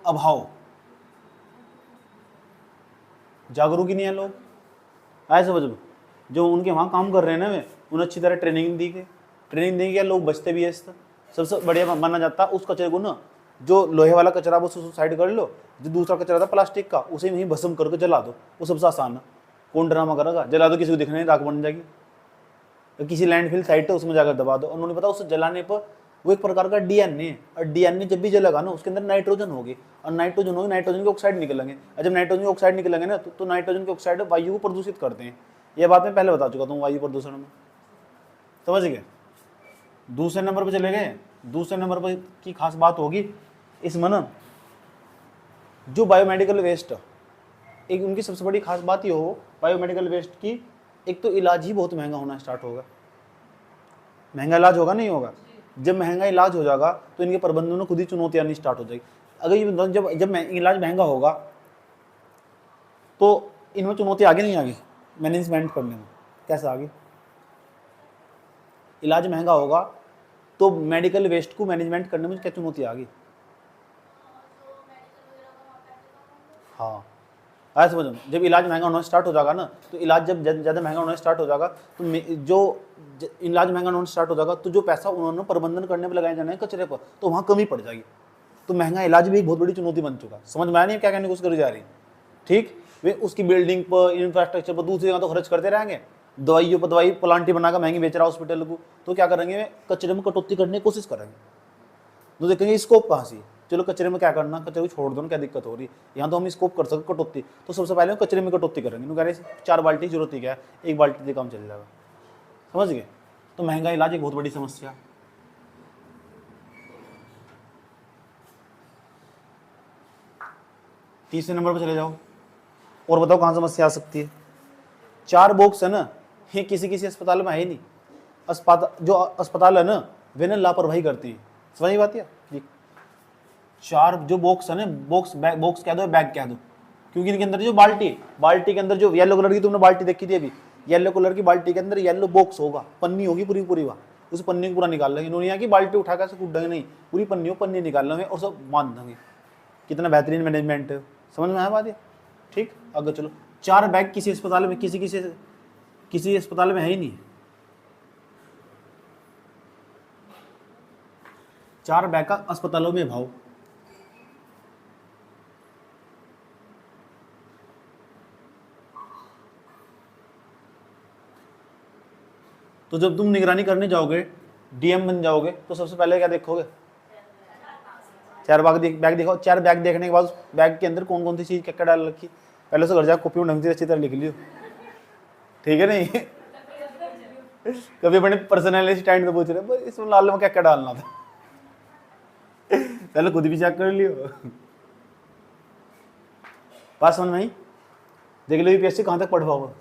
A: अभाव, जागरूक ही नहीं है लोग। ऐसे समझ लो, जो उनके वहाँ काम कर रहे हैं ना, वे उन्हें अच्छी तरह ट्रेनिंग दी गई, ट्रेनिंग दी गई, लोग बचते भी है इससे। सबसे बढ़िया माना जाता है उस कचरे को ना, जो लोहे वाला कचरा वो साइड कर लो, जो दूसरा कचरा था प्लास्टिक का, उसे वहीं भस्म करके जला दो, वो सबसे आसान है। कौन ड्रामा करेगा, जला दो, किसी को दिखने नहीं, राख बन जाएगी। तो किसी लैंडफिल साइट है उसमें जाकर दबा दो। और उन्होंने पता उसे जलाने पर वो एक प्रकार का डीएनए है, और डीएनए जब भी जलेगा ना, उसके अंदर नाइट्रोजन होगी, और नाइट्रोजन होगी, नाइट्रोजन के ऑक्साइड निकलेंगे, और जब नाइट्रोजन के ऑक्साइड निकलेंगे ना, तो नाइट्रोजन के ऑक्साइड वायु को प्रदूषित करते हैं। यह बात मैं पहले बता चुका था वायु प्रदूषण में, समझ गए। दूसरे नंबर पर चले गए। दूसरे नंबर पर की खास बात होगी इसमें ना, जो बायोमेडिकल वेस्ट, एक उनकी सबसे बड़ी खास बात ये हो बायोमेडिकल वेस्ट की, एक तो इलाज ही बहुत महंगा होना स्टार्ट होगा। महंगा इलाज होगा, नहीं होगा। जब महंगा इलाज हो जाएगा तो इनके प्रबंधन में खुद ही चुनौती आनी स्टार्ट हो जाएगी। अगर ये जब इलाज महंगा होगा तो इनमें चुनौती आगे नहीं आगी मैनेजमेंट करने में। कैसे आगे? इलाज महंगा होगा तो मेडिकल वेस्ट को मैनेजमेंट करने में क्या चुनौती आ गई? हाँ, ऐसा समझो, जब इलाज महंगा होना स्टार्ट हो जाएगा ना, तो इलाज जब ज़्यादा महंगा होना स्टार्ट हो जाएगा, तो जो इलाज महंगा होना स्टार्ट हो जाएगा, तो जो पैसा उन्होंने प्रबंधन करने पर लगाया जाना है कचरे पर, तो वहाँ कमी पड़ जाएगी। तो महंगा इलाज भी एक बहुत बड़ी चुनौती बन चुका। समझ में आया नहीं क्या कहने की कोशिश करी जा रही? ठीक, वे उसकी बिल्डिंग पर, इंफ्रास्ट्रक्चर पर, दूसरी जगह तो खर्च करते रहेंगे, दवाइयों पर दवाई प्लांटी बनाकर महंगी बेच रहा हॉस्पिटल को, तो क्या करेंगे वे? कचरे में कटौती करने की कोशिश करेंगे। तो देखेंगे स्कोप कहाँ से, चलो कचरे में क्या करना, कचरे को छोड़ दो ना, क्या दिक्कत हो रही है, यहाँ तो हम स्कोप कर सकते कटौती। तो सबसे पहले कचरे में कटौती करेंगे। कह रहे 4 बाल्टी जरूरत ही क्या है, 1 बाल्टी से काम चल जाएगा। समझ गए? तो महंगा इलाज एक बहुत बड़ी समस्या। तीसरे नंबर पर चले जाओ और बताओ कहाँ समस्या आ सकती है। 4 बॉक्स है ना, ये किसी किसी अस्पताल में है ही नहीं। जो अस्पताल है ना, वे ना लापरवाही करते हैं। समझ बात है? 4 जो बॉक्स है ना, बॉक्स कह दो, बैग कह दो, क्योंकि इनके अंदर जो बाल्टी के अंदर जो येलो कलर की तुमने बाल्टी देखी थी अभी, येलो कलर की बाल्टी के अंदर येलो बॉक्स होगा, पन्नी होगी पूरी पूरी, वहाँ उस पन्नी को पूरा निकाल लेंगे। इन्होंने यहाँ की बाल्टी उठा कर कूद देंगे, नहीं, पूरी पन्नी निकाल लेंगे और सब बांध देंगे। कितना बेहतरीन मैनेजमेंट है। समझ में आया बात है? ठीक, आगे चलो। 4 बैग किसी अस्पताल में, किसी अस्पताल में है ही नहीं। 4 बैग का अस्पतालों में भाव। तो जब तुम निगरानी करने जाओगे, डीएम बन जाओगे, तो सबसे पहले क्या देखोगे? 4 बैग देखो। 4 बैग देखने के बाद उस बैग के अंदर कौन कौन सी चीज क्या डाल रखी, पहले से घर जाकर कॉपी में ढंग से अच्छी तरह लिख लियो। ठीक है नहीं? कभी अपने पर्सनल असिस्टेंट से पूछ रहे इसमें लाल में क्या क्या डालना था, पहले खुद भी चेक कर लियो। बात समझ में आई? देख लो यूपीएससी कहाँ तक पढ़ पाओगे।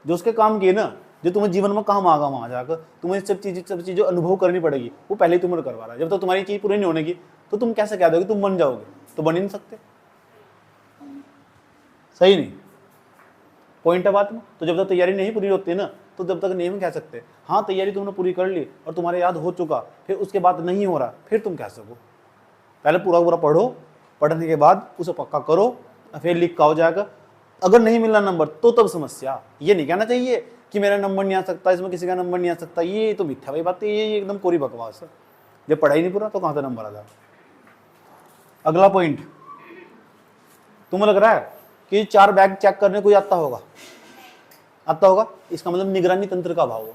A: जो उसके काम किए ना, जो तुम्हें जीवन में काम आगा, वहां जाकर तुम्हें सब चीज़ें अनुभव करनी पड़ेगी, वो पहले ही तुम्हें करवा रहा है। जब तक तुम्हारी चीज़ पूरी नहीं होने की, तो तुम कैसे कह दोगे तुम बन जाओगे? तो बन ही नहीं सकते। सही नहीं? पॉइंट है बात में। तो जब तक तैयारी नहीं पूरी होती ना, तो जब तक नहीं हम कह सकते। हाँ, तैयारी तुमने पूरी कर ली और तुम्हारे याद हो चुका, फिर उसके बाद नहीं हो रहा, फिर तुम कह सको। पहले पूरा पढ़ो, पढ़ने के बाद उसे पक्का करो, फिर लिख का हो जाएगा। अगर नहीं मिला नंबर तो तब समस्या। ये नहीं कहना चाहिए कि मेरा नंबर नहीं आ सकता, इसमें किसी का नंबर नहीं आ सकता, ये तो मिथ्या भाई बात है, ये एकदम कोरी बकवास है। जब पढ़ाई नहीं पूरा तो कहाँ से नंबर आ जाएगा? अगला पॉइंट, तुम्हें लग रहा है कि 4 बैग चेक करने को आता होगा? इसका मतलब निगरानी तंत्र का अभाव है।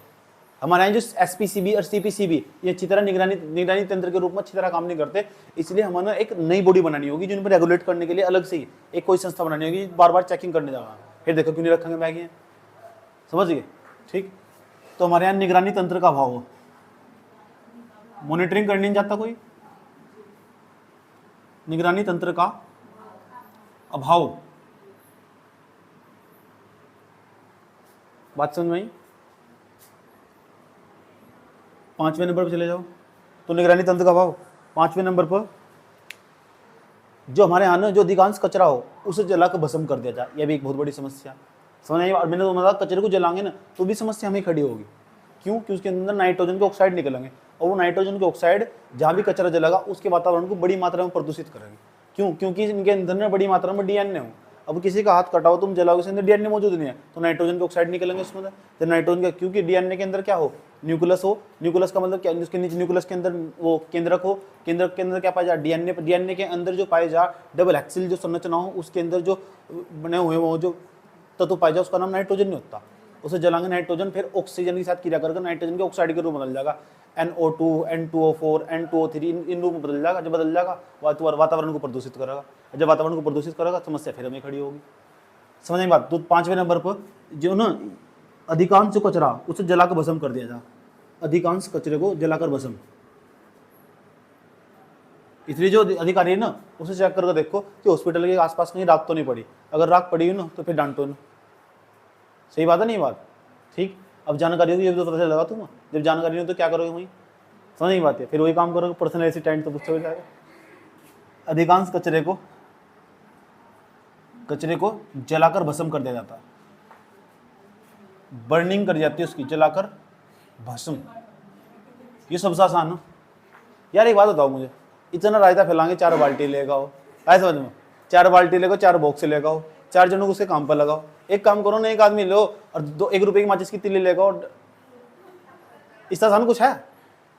A: हमारे यहाँ जो एसपीसीबी और सीपीसीबी ये अच्छी तरह निगरानी तंत्र के रूप में अच्छी तरह काम नहीं करते, इसलिए हमें एक नई बॉडी बनानी होगी जिन पर रेगुलेट करने के लिए अलग से ही एक कोई संस्था बनानी होगी, बार बार चेकिंग करने जाना। फिर देखो क्यों नहीं रखेंगे बैग, ये समझ गए? ठीक, तो हमारे यहाँ निगरानी तंत्र का अभाव हो, मॉनिटरिंग करने नहीं जाता कोई, निगरानी तंत्र का अभाव। बात समझ में आई? 5वें नंबर पर चले जाओ, तो निगरानी तंत्र का अभाव। 5वें नंबर पर जो हमारे यहाँ ना जो अधिकांश कचरा हो उसे जलाकर भस्म कर दिया जाए, यह भी एक बहुत बड़ी समस्या। समझ आई? और मैंने तो मतलब कचरे को जलाएंगे ना तो भी समस्या हमें खड़ी होगी। क्यों? क्योंकि उसके अंदर नाइट्रोजन के ऑक्साइड निकलेंगे और वो नाइट्रोजन के ऑक्साइड जहाँ भी कचरा जलेगा उसके वातावरण को बड़ी मात्रा में प्रदूषित करेंगे। क्यों? क्योंकि इनके अंदर में बड़ी मात्रा में डीएनए हो। अब किसी का हाथ कटाओ तुम जलाओ, उसके अंदर डीएनए मौजूद नहीं है तो नाइट्रोजन के ऑक्साइड निकलेंगे उसमें। तो नाइट्रोजन का, क्योंकि डीएनए के अंदर क्या हो, न्यूक्लियस हो। न्यूक्लियस का मतलब क्या, उसके नीचे न्यूक्लियस के अंदर वो केंद्रक हो। केंद्रक के अंदर क्या पाया जाए, डीएनए। डीएनए के अंदर जो पाए जा डबल एक्सिल जो संरचना हो उसके अंदर जो बने हुए वो जो तत्व पाया जाए उसका नाम नाइट्रोजन नहीं होता। उसे जलाएंगे नाइट्रोजन फिर ऑक्सीजन के साथ क्रिया करके नाइट्रोजन के ऑक्साइड के रूप में बदल जाएगा। NO2, N2O4, N2O3 इन रूप में बदल जाएगा। जब बदल जाएगा वातावरण को प्रदूषित करेगा। जब वातावरण को प्रदूषित करेगा समस्या फिर हमें खड़ी होगी। समझ में बात? तो 5वें नंबर पर जो ना अधिकांश जो कचरा उसे जलाकर भस्म कर दिया जाए, अधिकांश कचरे को जलाकर भस्म। इसलिए जो अधिकारी है ना उसे चेक करके देखो कि हॉस्पिटल के आसपास कहीं राख तो नहीं पड़ी। अगर राख पड़ी हुई ना तो फिर डांटो ना। सही बात है नहीं बात? ठीक। अब जानकारी होगी ये तो पता चलेगा तुम, जब जानकारी नहीं हो तो क्या करोगे वहीं? समझ नहीं बात है? फिर वही काम करोगे, पर्सनल असिस्टेंट तो मुझसे हो जाएगा। अधिकांश कचरे को जलाकर भस्म कर दिया जाता है, बर्निंग कर जाती है उसकी, जलाकर भस्म। ये सबसे आसान है यार। एक बात बताओ मुझे, इतना रायता फैलाएंगे 4 बाल्टी लेगा हो, ऐसा समझ में? 4 बाल्टी लेगा, 4 बॉक्स लेगा हो, 4 जनों को उसके काम पर लगाओ। एक काम करो ना, एक आदमी लो और 1 रुपए की माचिस की तिल्ली लेगा और इससे आसान कुछ है?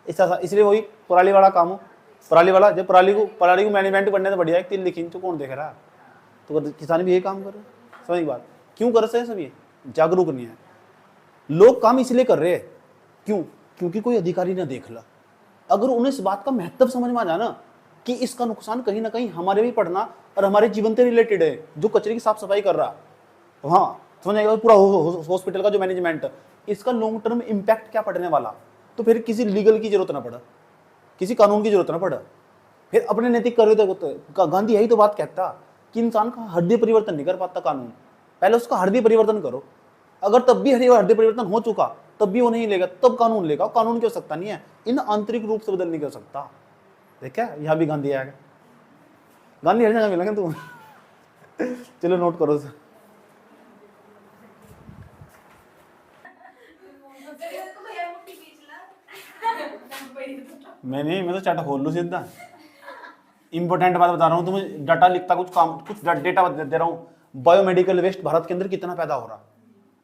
A: इसलिए वही पराली वाला काम हो। पराली वाला, जब पराली को मैनेजमेंट करने से बढ़िया है तिल लिखी तो कौन देख रहा है? तो किसान भी यही काम कर रहे हैं। समझ बात? क्यों कर रहे हैं सभी? जागरूक नहीं है लोग, काम इसलिए कर रहे हैं। क्यों? क्योंकि कोई अधिकारी ना देख ला। अगर उन्हें इस बात का महत्व समझ में आ जाए ना कि इसका नुकसान कहीं ना कहीं हमारे भी पड़ना और हमारे जीवन से रिलेटेड है, जो कचरे की साफ सफाई कर रहा है, हाँ समझ आएगा पूरा हॉस्पिटल का जो मैनेजमेंट, इसका लॉन्ग टर्म इम्पैक्ट क्या पड़ने वाला, तो फिर किसी लीगल की जरूरत ना पड़ा, किसी कानून की जरूरत ना पड़ा, फिर अपने नैतिक कर्तव्य। गांधी यही तो बात कहता कि इंसान का हृदय परिवर्तन नहीं कर पाता कानून, पहले उसका हृदय परिवर्तन करो। अगर तब भी हृदय परिवर्तन हो चुका तब भी वो नहीं लेगा, तब कानून लेगा। कानून की आवश्यकता नहीं है, इन आंतरिक रूप से बदलने की आवश्यकता। देखा यहाँ भी गांधी आएगा, गांधी हर जगह मिलेंगे तुम। चलो नोट करो सर। मैं तो चाटा खोल लूँ सीधा। इंपॉर्टेंट बात बता रहा हूँ तुम्हें, डाटा लिखता कुछ डेटा दे रहा हूँ। बायोमेडिकल वेस्ट भारत के अंदर कितना पैदा हो रहा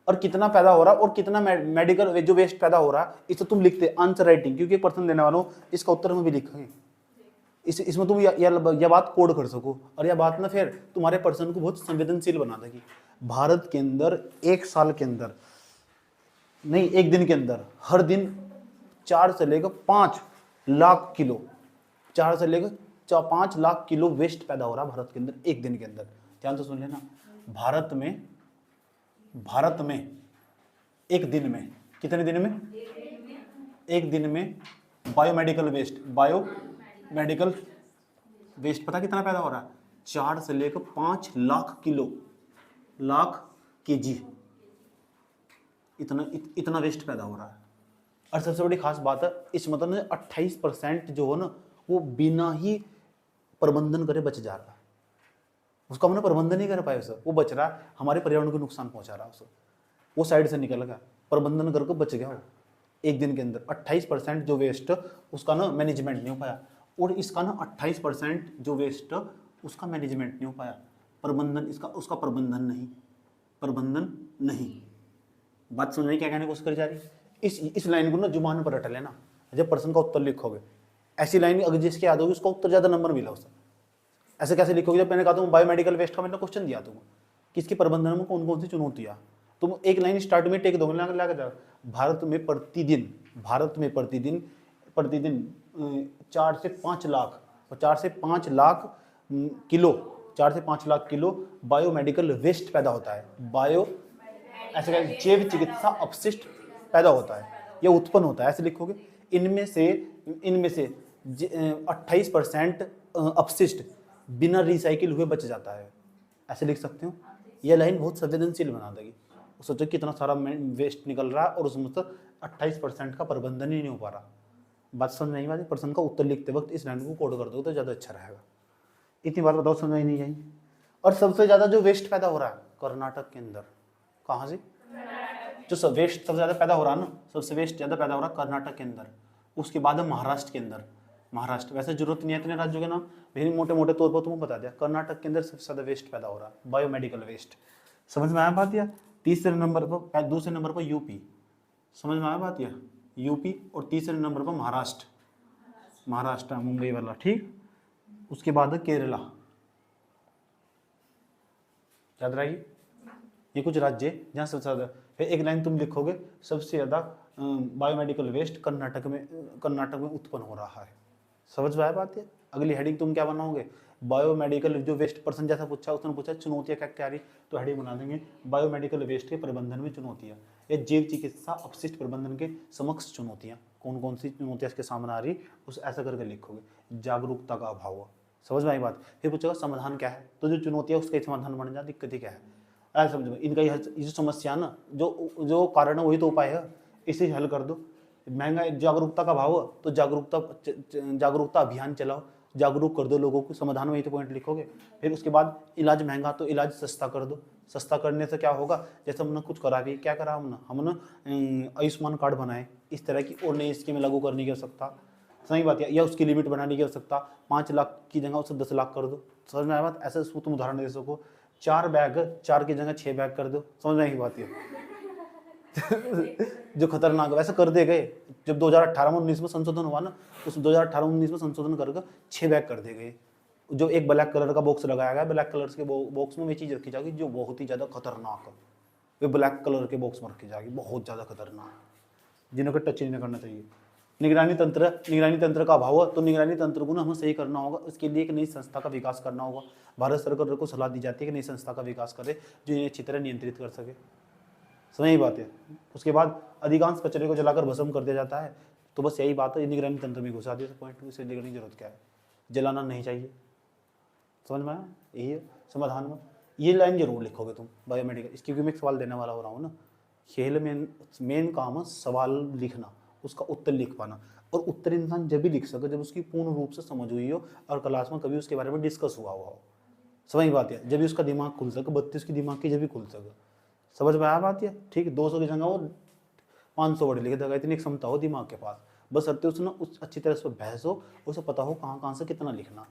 A: और कितना पैदा हो रहा और कितना मेडिकल जो वेस्ट पैदा हो रहा, इसे तुम लिखते आंसर राइटिंग, क्योंकि पर्सन देने वाला हूँ, इसका उत्तर हम भी लिखेंगे। इसमें तुम यह बात कोड कर सको और यह बात ना फिर तुम्हारे पर्सन को बहुत संवेदनशील बना देगी। भारत के अंदर एक साल के अंदर नहीं, एक दिन के अंदर हर दिन 4 से लेकर 5 लाख किलो 4 से लेकर 5 लाख किलो वेस्ट पैदा हो रहा है भारत के अंदर एक दिन के अंदर। ध्यान से सुन लेना, भारत में एक दिन में, कितने दिन में? एक दिन में बायोमेडिकल वेस्ट पता कितना पैदा हो रहा है? 4 से लेकर 5 लाख केजी इतना वेस्ट पैदा हो रहा है। और सबसे बड़ी खास बात है, इस मतलब 28% जो है ना वो बिना ही प्रबंधन करे बच जा रहा है। उसका हमने प्रबंधन नहीं कर पाए उसे, वो बच रहा है, हमारे पर्यावरण को नुकसान पहुंचा रहा है उसे। वो साइड से निकल गया, प्रबंधन करके बच गया वो। एक दिन के अंदर 28% जो वेस्ट उसका ना मैनेजमेंट नहीं हो पाया, और इसका ना 28% जो वेस्ट उसका मैनेजमेंट नहीं हो पाया, प्रबंधन उसका प्रबंधन नहीं। बात समझ में क्या कहने की कोशिश करी जा रही है? इस लाइन को ना जुबान पर रट लेना जब प्रश्न का उत्तर लिखोगे। ऐसी लाइन अगर जिसके याद होगी उसका उत्तर ज्यादा नंबर मिला उससे। ऐसे कैसे लिखोगे? जब मैंने कहा तुम बायोमेडिकल वेस्ट का मैंने क्वेश्चन दिया तुमको कि इसके प्रबंधन में कौन कौन सी चुनौतियां, तुम एक लाइन स्टार्ट में टेक दोगे लगा जाओ। भारत में प्रतिदिन 4 से 5 लाख और 4 से 5 लाख किलो बायोमेडिकल वेस्ट पैदा होता है। जैव चिकित्सा अपशिष्ट पैदा होता है या उत्पन्न होता है, ऐसे लिखोगे। इनमें से 28% अपशिष्ट बिना रिसाइकिल हुए बच जाता है, ऐसे लिख सकते हो। यह लाइन बहुत संवेदनशील बना देगी। सोचो कितना सारा वेस्ट निकल रहा है और उसमें से 28% का प्रबंधन ही नहीं हो पा रहा। बात समझ नहीं आई? प्रश्न का उत्तर लिखते वक्त इस लाइन को कोड कर दो तो ज़्यादा अच्छा रहेगा। इतनी बात बताओ, समझ नहीं आई? और सबसे ज़्यादा जो वेस्ट पैदा हो रहा है कर्नाटक के अंदर, कहाँ से जो सब वेस्ट सबसे ज़्यादा पैदा हो रहा है ना, सबसे वेस्ट ज़्यादा पैदा हो रहा है कर्नाटक के अंदर, उसके बाद है महाराष्ट्र के अंदर। महाराष्ट्र वैसे जरूरत नहीं है इतने राज्यों के नाम, लेकिन मोटे मोटे तौर पर तुम्हें बता दिया कर्नाटक के अंदर सबसे ज़्यादा वेस्ट पैदा हो रहा है, बायोमेडिकल वेस्ट। समझ में आया बात? या तीसरे नंबर पर, दूसरे नंबर पर यूपी, समझ में आया बात? या यूपी, और तीसरे नंबर पर महाराष्ट्र, महाराष्ट्र मुंबई वाला, ठीक। उसके बाद है केरला, याद रहेगी। ये कुछ राज्य है जहाँ सबसे ज़्यादा। फिर एक लाइन तुम लिखोगे सबसे ज़्यादा बायोमेडिकल वेस्ट कर्नाटक में उत्पन्न हो रहा है। समझ में आया बात? है अगली हेडिंग तुम क्या बनाओगे? बायोमेडिकल जो वेस्ट पर्सन जैसा पूछा, उसने पूछा चुनौतियाँ क्या क्या रही, तो हेडिंग बना देंगे बायोमेडिकल वेस्ट के प्रबंधन में चुनौतियाँ, या जैव चिकित्सा अपशिष्ट प्रबंधन के समक्ष चुनौतियाँ। कौन कौन सी चुनौतियाँ इसके सामने आ रही, उस ऐसा करके लिखोगे। जागरूकता का अभाव, समझ में आई बात? फिर पूछेगा समाधान क्या है, तो जो चुनौतियाँ उसका समाधान बन जाए, दिक्कत ही क्या है, ऐसा समझो। इनका ये जो समस्या ना, जो कारण है वही तो उपाय है, इसे हल कर दो। महंगा जागरूकता का भाव, तो जागरूकता अभियान चलाओ, जागरूक कर दो लोगों को, समाधान वही तो पॉइंट लिखोगे। फिर उसके बाद इलाज महंगा, तो इलाज सस्ता कर दो। सस्ता करने से क्या होगा, जैसे हमने कुछ करा भी, क्या करा हमने आयुष्मान कार्ड बनाए, इस तरह की और नई स्कीमें लागू करने की आवश्यकता, सही बात है, या उसकी लिमिट बनाने की आवश्यकता, 5 लाख की जगह उसे 10 लाख कर दो। समझ में आया बात? ऐसे उसको तुम उदाहरण दे सको। 4 बैग 4 की जगह 6 बैग कर दो, समझ में आई बात? है जो खतरनाक, वैसे कर दे गए। जब 2018-19 में संशोधन हुआ ना, उस 2018-19 में संशोधन करके 6 बैग कर दे गए। जो एक ब्लैक कलर का बॉक्स लगाया गया, ब्लैक कलर के बॉक्स में वे चीज़ रखी जाएगी जो बहुत ही ज़्यादा खतरनाक है, वे ब्लैक कलर के बॉक्स में रखी जाएगी, बहुत ज़्यादा खतरनाक, जिन्हें को टच नहीं करना चाहिए। निगरानी तंत्र का अभाव है, तो निगरानी तंत्र को ना हमें सही करना होगा। उसके लिए एक नई संस्था का विकास करना होगा। भारत सरकार को सलाह दी जाती है कि नई संस्था का विकास करे जो इन्हें अच्छी तरह नियंत्रित कर सके। समझ बात है? उसके बाद अधिकांश कचरे को जलाकर भस्म कर दिया जाता है, तो बस यही बात है, निगरानी तंत्र में घुसा दिया पॉइंट, इसे लिखने की जरूरत क्या है, जलाना नहीं चाहिए। समझ में आया? यही है समाधान में। ये लाइन जरूर लिखोगे तुम बायोमेडिकल, इसकी क्योंकि मैं एक सवाल देने वाला हो रहा हूँ ना। खेल में मेन काम है सवाल लिखना, उसका उत्तर लिख पाना, और उत्तर इंसान जब भी लिख सके जब उसकी पूर्ण रूप से समझ हुई हो और क्लास में कभी उसके बारे में डिस्कस हुआ हो। समझ बात है? जब भी उसका दिमाग खुल सके, 32 की दिमाग की जब भी खुल सके। समझ में आया बात? है ठीक है। 200 की जगह वो 500 वर्ड लिख देगा, इतनी क्षमता हो दिमाग के पास। बस अत्य उसने उस अच्छी तरह से बहस हो, उसे पता हो कहाँ कहाँ से कितना लिखना।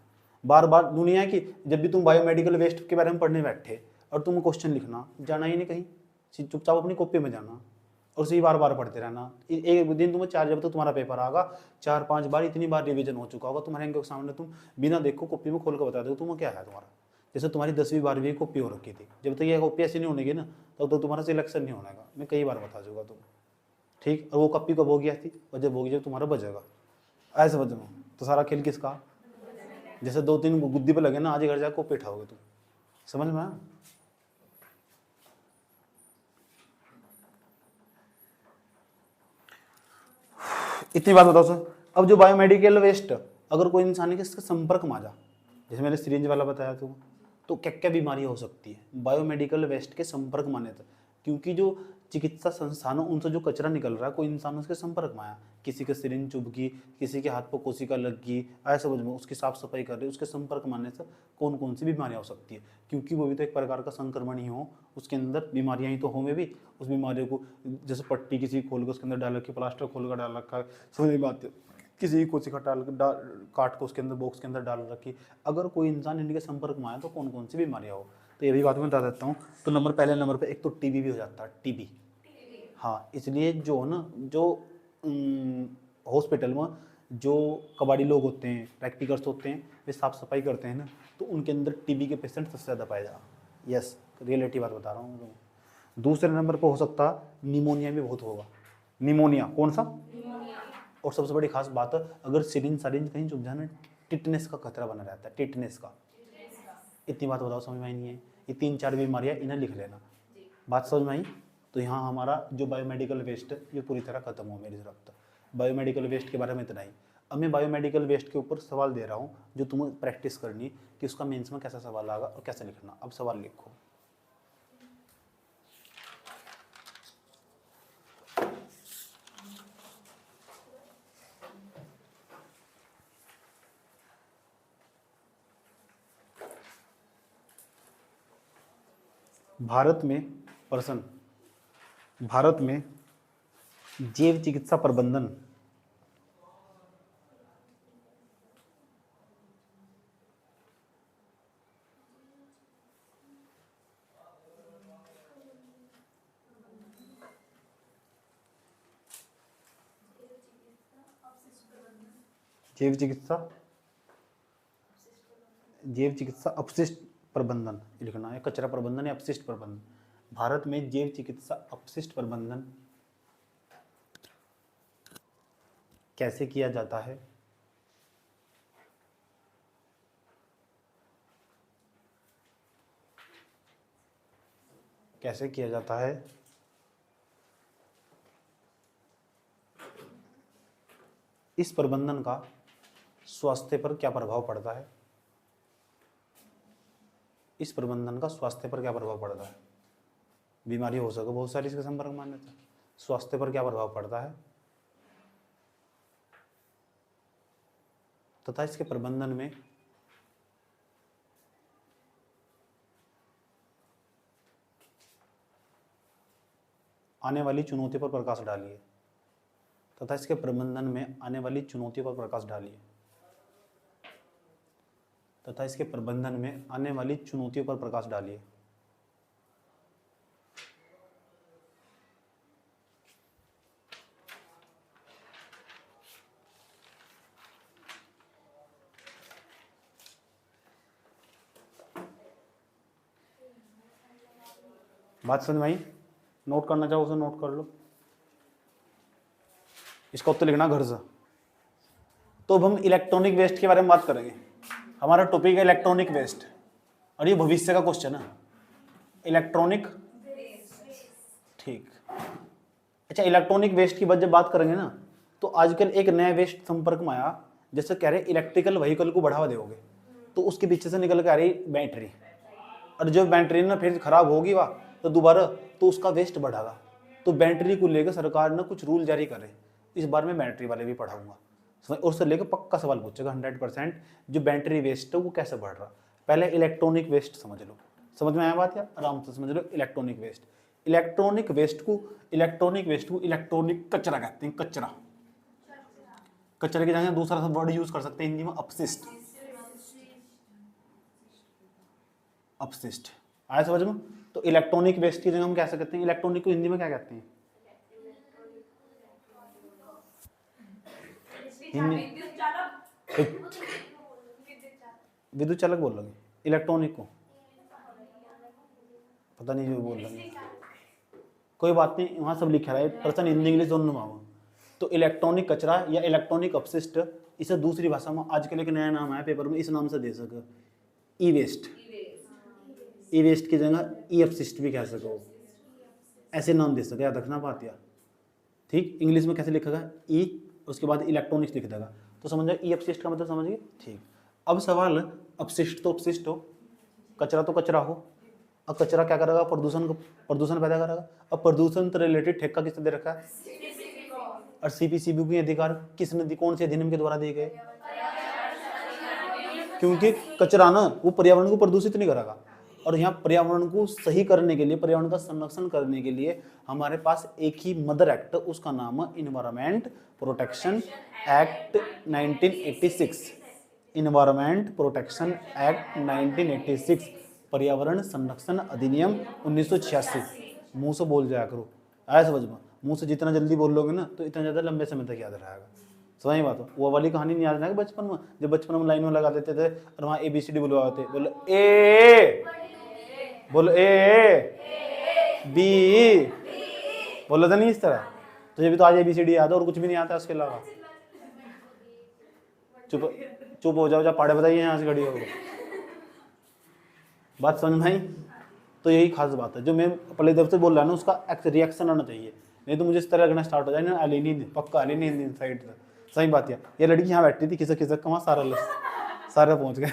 A: बार बार दुनिया की जब भी तुम बायोमेडिकल वेस्ट के बारे में पढ़ने बैठे और तुम क्वेश्चन लिखना, जाना ही नहीं कहीं, चुपचाप अपनी कॉपी में जाना और उसे बार बार पढ़ते रहना। एक दिन तुम्हें 4 जब तक तुम्हारा पेपर आएगा 4-5 बार इतनी बार रिवीजन हो चुका होगा तुम्हारे के सामने, तुम बिना देखो कॉपी में खोल कर बता दो तुम्हें क्या है तुम्हारा। जैसे तुम्हारी 10वीं 12वीं कॉपी हो रखी थी, जब तक ये कॉपी ऐसी नहीं होगी ना तब तो तुम्हारा सिलेक्शन नहीं होगा। मैं कई बार बता दूंगा तुम, ठीक। और वो कॉपी कब हो गया थी, और जब होगी जब तुम्हारा बजेगा। ऐसे समझ लो, तो सारा खेल किसका, जैसे 2-3 गुद्दी पे लगे ना, आज घर जाकर कॉपी उठाओगे तुम। समझ में आया? इतनी बात बताओ सर। अब जो बायोमेडिकल वेस्ट अगर कोई इंसान के संपर्क में आ जा, जैसे मैंने सिरिंज वाला बताया तुम, तो क्या क्या बीमारियां हो सकती है बायोमेडिकल वेस्ट के संपर्क में आने तक। क्योंकि जो चिकित्सा संस्थानों उनसे जो कचरा निकल रहा है, कोई इंसान उसके संपर्क में आया, किसी के सिरिंज चुभ गई, किसी के हाथ पर कोशिका लग गई, ऐसा समझ में उसकी साफ सफाई कर रही, उसके संपर्क में आने से कौन कौन सी बीमारियां हो सकती है। क्योंकि वो भी तो एक प्रकार का संक्रमण ही हो, उसके अंदर बीमारियां ही तो होंगे भी। उस बीमारियों को जैसे पट्टी किसी खोल कर उसके अंदर डाल रखी, प्लास्टर खोल कर डाल रखा है, समझ बात है, किसी कोशिका काट को उसके अंदर बॉक्स के अंदर डाल रखी। अगर कोई इंसान इनके संपर्क में आया तो कौन कौन सी बीमारियां हो, तो ये भी बात मैं बता देता हूँ। तो पहले नंबर पे एक तो टीबी भी हो जाता है, टीबी। हाँ, इसलिए जो है ना, जो हॉस्पिटल में जो कबाड़ी लोग होते हैं, प्रैक्टिकर्स होते हैं, वे साफ़ सफाई करते हैं ना, तो उनके अंदर टीबी के पेशेंट सबसे ज़्यादा पाए जा। यस, रियलिटी बात बता रहा हूँ। दूसरे नंबर पर हो सकता निमोनिया भी बहुत होगा। निमोनिया कौन सा, और सबसे बड़ी खास बात है, अगर सिरिंज कहीं चुभ जाए, टिटनेस का खतरा बना रहता है, टिटनेस का। इतनी बात बताओ, समझ में आई नहीं है? ये 3-4 बीमारियाँ इन्हें लिख लेना। बात समझ में आई? तो तो यहाँ हमारा जो बायोमेडिकल वेस्ट है ये पूरी तरह खत्म हो मेरी तरफ तो। बायोमेडिकल वेस्ट के बारे में इतना ही। अब मैं बायोमेडिकल वेस्ट के ऊपर सवाल दे रहा हूँ जो तुम्हें प्रैक्टिस करनी है कि उसका मेंस में कैसा सवाल आएगा और कैसे लिखना। अब सवाल लिखो। भारत में जैव चिकित्सा प्रबंधन जैव चिकित्सा अपशिष्ट प्रबंधन लिखना है। कचरा प्रबंधन या अपशिष्ट प्रबंधन। भारत में जैव चिकित्सा अपशिष्ट प्रबंधन कैसे किया जाता है? कैसे किया जाता है? इस प्रबंधन का स्वास्थ्य पर क्या प्रभाव पड़ता है? इस प्रबंधन का स्वास्थ्य पर क्या प्रभाव पड़ता है? बीमारी हो सके बहुत सारी इसके संपर्क में आने से। स्वास्थ्य पर क्या प्रभाव पड़ता है तथा इसके प्रबंधन में आने वाली चुनौतियों पर प्रकाश डालिए। तथा इसके प्रबंधन में आने वाली चुनौतियों पर प्रकाश डालिए। तथा इसके प्रबंधन में आने वाली चुनौतियों पर प्रकाश डालिए। बात समझ में आई? नोट करना चाहो उसे नोट कर लो। इसका उत्तर लिखना घर से। तो अब हम इलेक्ट्रॉनिक वेस्ट के बारे में बात करेंगे। हमारा टॉपिक है इलेक्ट्रॉनिक वेस्ट और ये भविष्य का क्वेश्चन है। इलेक्ट्रॉनिक ठीक। अच्छा, इलेक्ट्रॉनिक वेस्ट की जब बात करेंगे ना तो आजकल एक नया वेस्ट संपर्क में आया। जैसे कह रहे इलेक्ट्रिकल व्हीकल को बढ़ावा दोगे तो उसके पीछे से निकल के आ रही बैटरी, और जब बैटरी ना फिर खराब होगी वह तो दोबारा तो उसका वेस्ट बढ़ागा। तो बैटरी को लेकर सरकार ने कुछ रूल जारी करे। इस बार मैं बैटरी वाले भी पढ़ाऊंगा और उससे लेकर पक्का सवाल पूछेगा 100% जो बैटरी वेस्ट है वो कैसे बढ़ रहा। पहले इलेक्ट्रॉनिक वेस्ट समझ लो। समझ में आया बात? या आराम से समझ लो। इलेक्ट्रॉनिक वेस्ट इलेक्ट्रॉनिक कचरा कहते हैं। कचरे की जगह दूसरा वर्ड यूज कर सकते हैं हिंदी में, अपशिष्ट। आया समझ में? तो इलेक्ट्रॉनिक वेस्ट की जगह हम कैसे कहते हैं? इलेक्ट्रॉनिक को हिंदी में क्या कहते हैं? विद्युत चालक बोल लोगे इलेक्ट्रॉनिक को? पता नहीं जो बोल रहे, कोई बात नहीं, वहां सब लिखा है प्रश्न हिंदी इंग्लिश दोनों में। तो इलेक्ट्रॉनिक कचरा या इलेक्ट्रॉनिक अपशिष्ट, इसे दूसरी भाषा में आजकल एक नया नाम आया पेपर में, इस नाम से दे सके, ई वेस्ट। ई वेस्ट की जगह ई अपशिष्ट भी कह सको, ऐसे नाम दे सके। याद रखना बात। या ठीक, इंग्लिश में कैसे लिखेगा? ई, उसके बाद इलेक्ट्रॉनिक्स लिख देगा तो समझ जाए ई अपशिष्ट का मतलब समझ गए। ठीक, अब सवाल अपशिष्ट तो अपशिष्ट हो, कचरा तो कचरा हो। अब कचरा क्या करेगा? प्रदूषण पैदा करेगा। अब प्रदूषण से रिलेटेड ठेका किसने दे रखा है? और सीपीसीबी के अधिकार किसने, कौन से अधिनियम के द्वारा दिए गए? क्योंकि कचरा ना वो पर्यावरण को प्रदूषित नहीं करेगा। और यहाँ पर्यावरण को सही करने के लिए, पर्यावरण का संरक्षण करने के लिए हमारे पास एक ही मदर एक्ट, उसका नाम है environment protection act 1986। Environment protection act 1986, पर्यावरण संरक्षण अधिनियम 1986। मुंह से बोल जाया करो, आया समझ में? मुंह से जितना जल्दी बोल लोगे ना तो इतना ज़्यादा लंबे समय तक याद रहेगा। समझ बात हो? वो वाली कहानी नहीं याद रहेगी बचपन में, जब बचपन में लाइन में लगा देते थे और वहाँ ABCD बुलवाते, बोलो ए बी, बोलो तो नहीं इस तरह। तुझे भी तो आज ABCD याद है और कुछ भी नहीं आता उसके अलावा। चुप हो जाओ, जा पाड़े बताइए यहाँ से खड़ी हो। बात समझ में आई? तो यही खास बात है जो मैं पहले दर से बोल रहा हूँ ना, उसका रिएक्शन आना चाहिए, नहीं तो मुझे इस तरह लगना स्टार्ट हो जाए ना, एलिनी पक्का एलिनी साइड से। सही बात है। ये लड़की यहाँ बैठी थी खिसक खिसक कहाँ सारा पहुँच गया।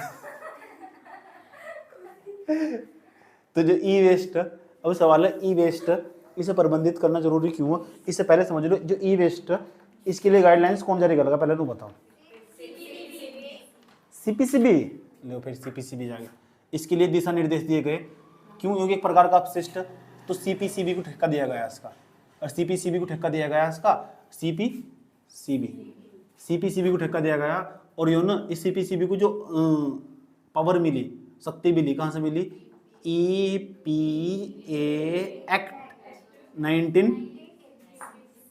A: तो जो ई वेस्ट, अब सवाल है ई वेस्ट इसे प्रबंधित करना जरूरी क्यों है, इससे पहले समझ लो जो ई वेस्ट इसके लिए गाइडलाइंस कौन जारी करेगा, पहले तुम बताओ। सीपीसीबी, लो फिर सीपीसीबी जाएगा। इसके लिए दिशा निर्देश दिए गए, क्यों, क्योंकि एक प्रकार का अपशिष्ट, तो सीपीसीबी को ठेका दिया गया इसका, और सीपीसीबी को ठेका दिया गया इसका, सीपीसीबी को ठेका दिया गया। और यो ना इस सीपीसीबी को जो पावर मिली, शक्ति मिली, कहाँ से मिली, EPA एक्ट